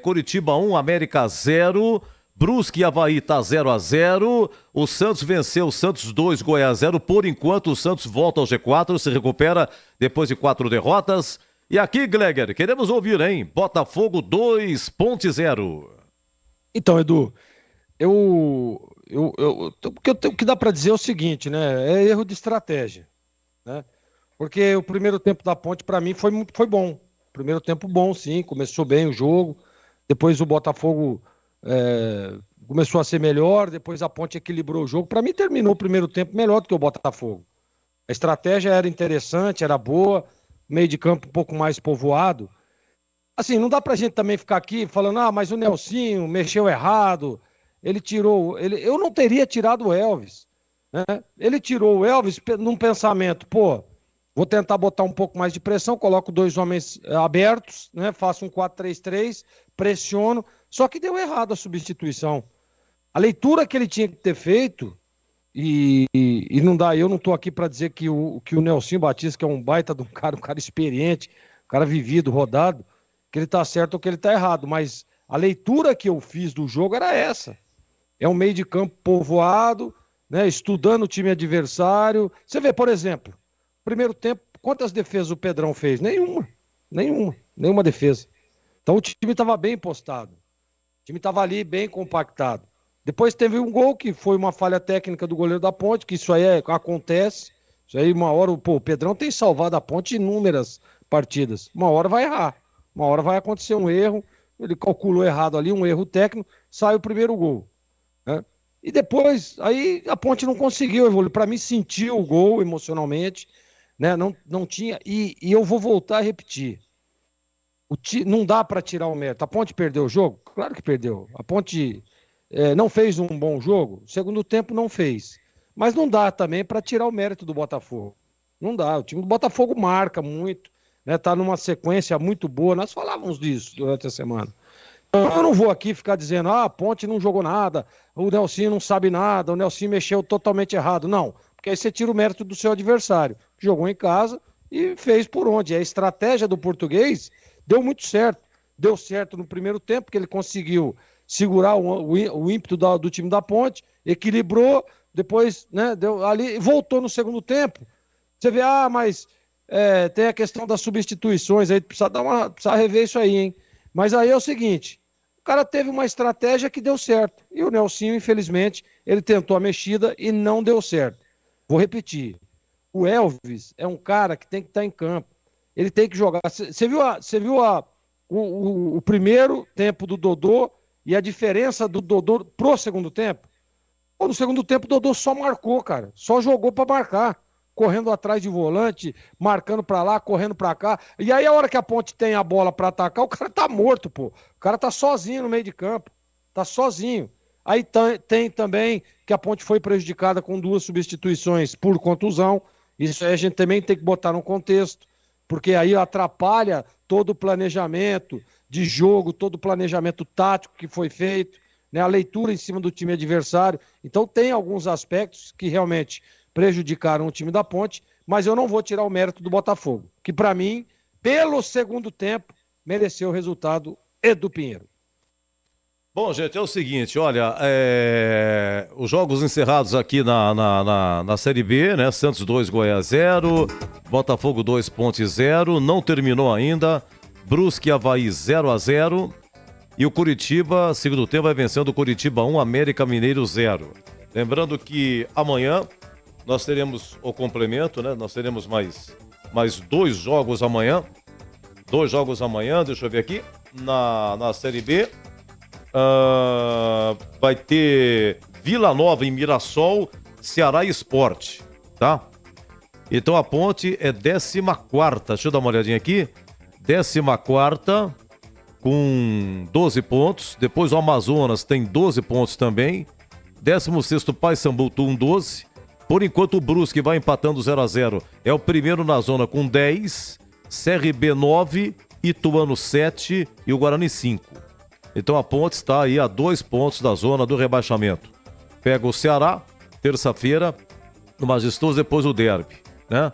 Curitiba 1, América 0, Brusque e Avaí tá 0-0, o Santos venceu o Santos 2, Goiás 0, por enquanto o Santos volta ao G4, se recupera depois de 4 derrotas. E aqui, Gleger, queremos ouvir, hein? Botafogo 2.0. Então, Edu, o que dá para dizer é o seguinte, né? É erro de estratégia, né? Porque o primeiro tempo da Ponte, para mim, foi bom. Primeiro tempo bom, sim, começou bem o jogo. Depois o Botafogo começou a ser melhor, depois a Ponte equilibrou o jogo. Para mim, terminou o primeiro tempo melhor do que o Botafogo. A estratégia era interessante, era boa, meio de campo um pouco mais povoado. Assim, não dá pra gente também ficar aqui falando, mas o Nelsinho mexeu errado, ele tirou... Eu não teria tirado o Elvis, né? Ele tirou o Elvis num pensamento, vou tentar botar um pouco mais de pressão, coloco 2 homens abertos, né? Faço um 4-3-3, pressiono, só que deu errado a substituição. A leitura que ele tinha que ter feito, e não dá, eu não tô aqui para dizer que o Nelsinho Batista, que é um baita de um cara experiente, um cara vivido, rodado, que ele tá certo ou que ele tá errado, mas a leitura que eu fiz do jogo era essa. É um meio de campo povoado, né, estudando o time adversário. Você vê, por exemplo, primeiro tempo, quantas defesas o Pedrão fez? Nenhuma defesa. Então o time estava bem postado. O time estava ali bem compactado. Depois teve um gol que foi uma falha técnica do goleiro da Ponte, que isso aí acontece. Isso aí uma hora, o Pedrão tem salvado a Ponte inúmeras partidas. Uma hora vai errar. Uma hora vai acontecer um erro, ele calculou errado ali, um erro técnico, sai o primeiro gol, né? E depois, aí a Ponte não conseguiu evoluir. Para mim, sentiu o gol emocionalmente, né? Não tinha, e eu vou voltar a repetir. Não dá para tirar o mérito. A Ponte perdeu o jogo? Claro que perdeu. A Ponte não fez um bom jogo? Segundo tempo não fez. Mas não dá também para tirar o mérito do Botafogo. Não dá. O time do Botafogo marca muito. Né, tá numa sequência muito boa, nós falávamos disso durante a semana. Então, eu não vou aqui ficar dizendo, a Ponte não jogou nada, o Nelsinho não sabe nada, o Nelsinho mexeu totalmente errado. Não, porque aí você tira o mérito do seu adversário. Jogou em casa e fez por onde. A estratégia do português deu muito certo. Deu certo no primeiro tempo, porque ele conseguiu segurar o ímpeto do time da Ponte, equilibrou, depois, né, deu ali, voltou no segundo tempo. Você vê, mas... tem a questão das substituições aí, precisa rever isso aí, hein? Mas aí é o seguinte, o cara teve uma estratégia que deu certo, e o Nelsinho, infelizmente, ele tentou a mexida e não deu certo. Vou repetir, o Elvis é um cara que tem que estar em campo, ele tem que jogar. Você viu o primeiro tempo do Dodô e a diferença do Dodô pro segundo tempo? No segundo tempo o Dodô só marcou, cara, só jogou para marcar. Correndo atrás de volante, marcando pra lá, correndo pra cá. E aí a hora que a Ponte tem a bola pra atacar, o cara tá morto, O cara tá sozinho no meio de campo. Tá sozinho. Aí tem também que a Ponte foi prejudicada com 2 substituições por contusão. Isso aí a gente também tem que botar no contexto, porque aí atrapalha todo o planejamento de jogo, todo o planejamento tático que foi feito, né? A leitura em cima do time adversário. Então tem alguns aspectos que realmente prejudicaram o time da Ponte, mas eu não vou tirar o mérito do Botafogo, que para mim, pelo segundo tempo, mereceu o resultado do Pinheiro. Bom, gente, é o seguinte, olha, os jogos encerrados aqui na Série B, né? Santos 2, Goiás 0, Botafogo 2, Ponte 0, não terminou ainda, Brusque e Avaí 0-0, e o Curitiba, segundo tempo, vai vencendo o Curitiba 1, América Mineiro 0. Lembrando que amanhã nós teremos o complemento, né? Nós teremos mais 2 jogos amanhã. 2 jogos amanhã, deixa eu ver aqui. Na Série B. Vai ter Vila Nova em Mirassol, Ceará e Sport, tá? Então a Ponte é 14ª. Deixa eu dar uma olhadinha aqui. 14ª com 12 pontos. Depois o Amazonas tem 12 pontos também. 16º Paysandu com 12. Por enquanto o Brusque vai empatando 0-0. É o primeiro na zona com 10, CRB 9, Ituano 7 e o Guarani 5. Então a Ponte está aí a 2 pontos da zona do rebaixamento. Pega o Ceará, terça-feira, no Majestoso, depois o derby, né?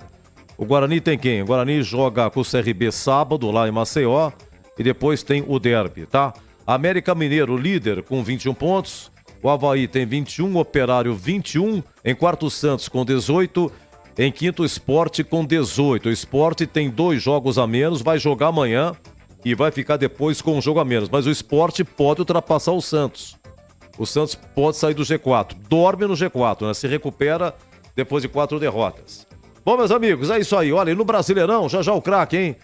O Guarani tem quem? O Guarani joga com o CRB sábado lá em Maceió e depois tem o derby, tá? América Mineiro, líder com 21 pontos. O Avaí tem 21, Operário 21, em quarto o Santos com 18, em quinto o Sport com 18. O Sport tem 2 jogos a menos, vai jogar amanhã e vai ficar depois com um jogo a menos. Mas o Sport pode ultrapassar o Santos. O Santos pode sair do G4, dorme no G4, né? Se recupera depois de 4 derrotas. Bom, meus amigos, é isso aí. Olha, e no Brasileirão, já o craque, hein?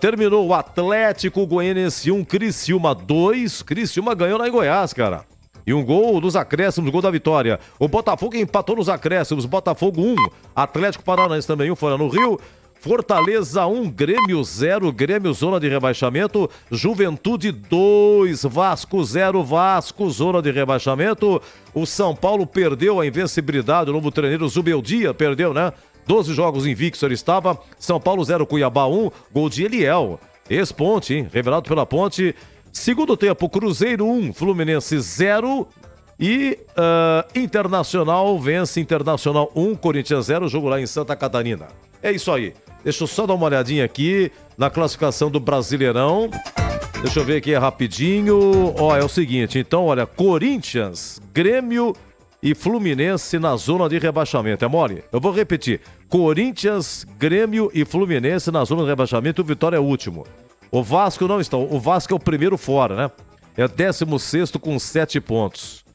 Terminou o Atlético Goianiense 1, Criciúma 2. Criciúma ganhou lá em Goiás, cara. E um gol dos acréscimos, gol da vitória. O Botafogo empatou nos acréscimos. Botafogo 1, Atlético Paranaense também 1, fora no Rio. Fortaleza 1, Grêmio 0, Grêmio zona de rebaixamento. Juventude 2, Vasco 0, Vasco zona de rebaixamento. O São Paulo perdeu a invencibilidade, o novo treino Zubeldia perdeu, né? 12 jogos invictos ele estava. São Paulo 0, Cuiabá 1, gol de Eliel. Ex-Ponte, hein? Revelado pela Ponte. Segundo tempo, Cruzeiro 1, Fluminense 0 e Internacional vence Internacional 1, Corinthians 0, jogo lá em Santa Catarina. É isso aí. Deixa eu só dar uma olhadinha aqui na classificação do Brasileirão. Deixa eu ver aqui rapidinho. Ó, é o seguinte, então, olha, Corinthians, Grêmio e Fluminense na zona de rebaixamento. É mole? Eu vou repetir. Corinthians, Grêmio e Fluminense na zona de rebaixamento. O Vitória é o último. O Vasco não está. O Vasco é o primeiro fora, né? É 16º com 7 pontos.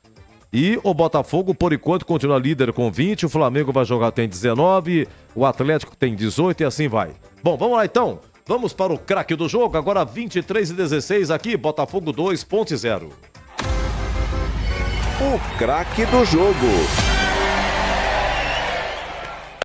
E o Botafogo, por enquanto, continua líder com 20. O Flamengo vai jogar, tem 19. O Atlético tem 18 e assim vai. Bom, vamos lá então. Vamos para o craque do jogo. Agora 23:16 aqui. Botafogo 2, Ponte 0. O craque do jogo.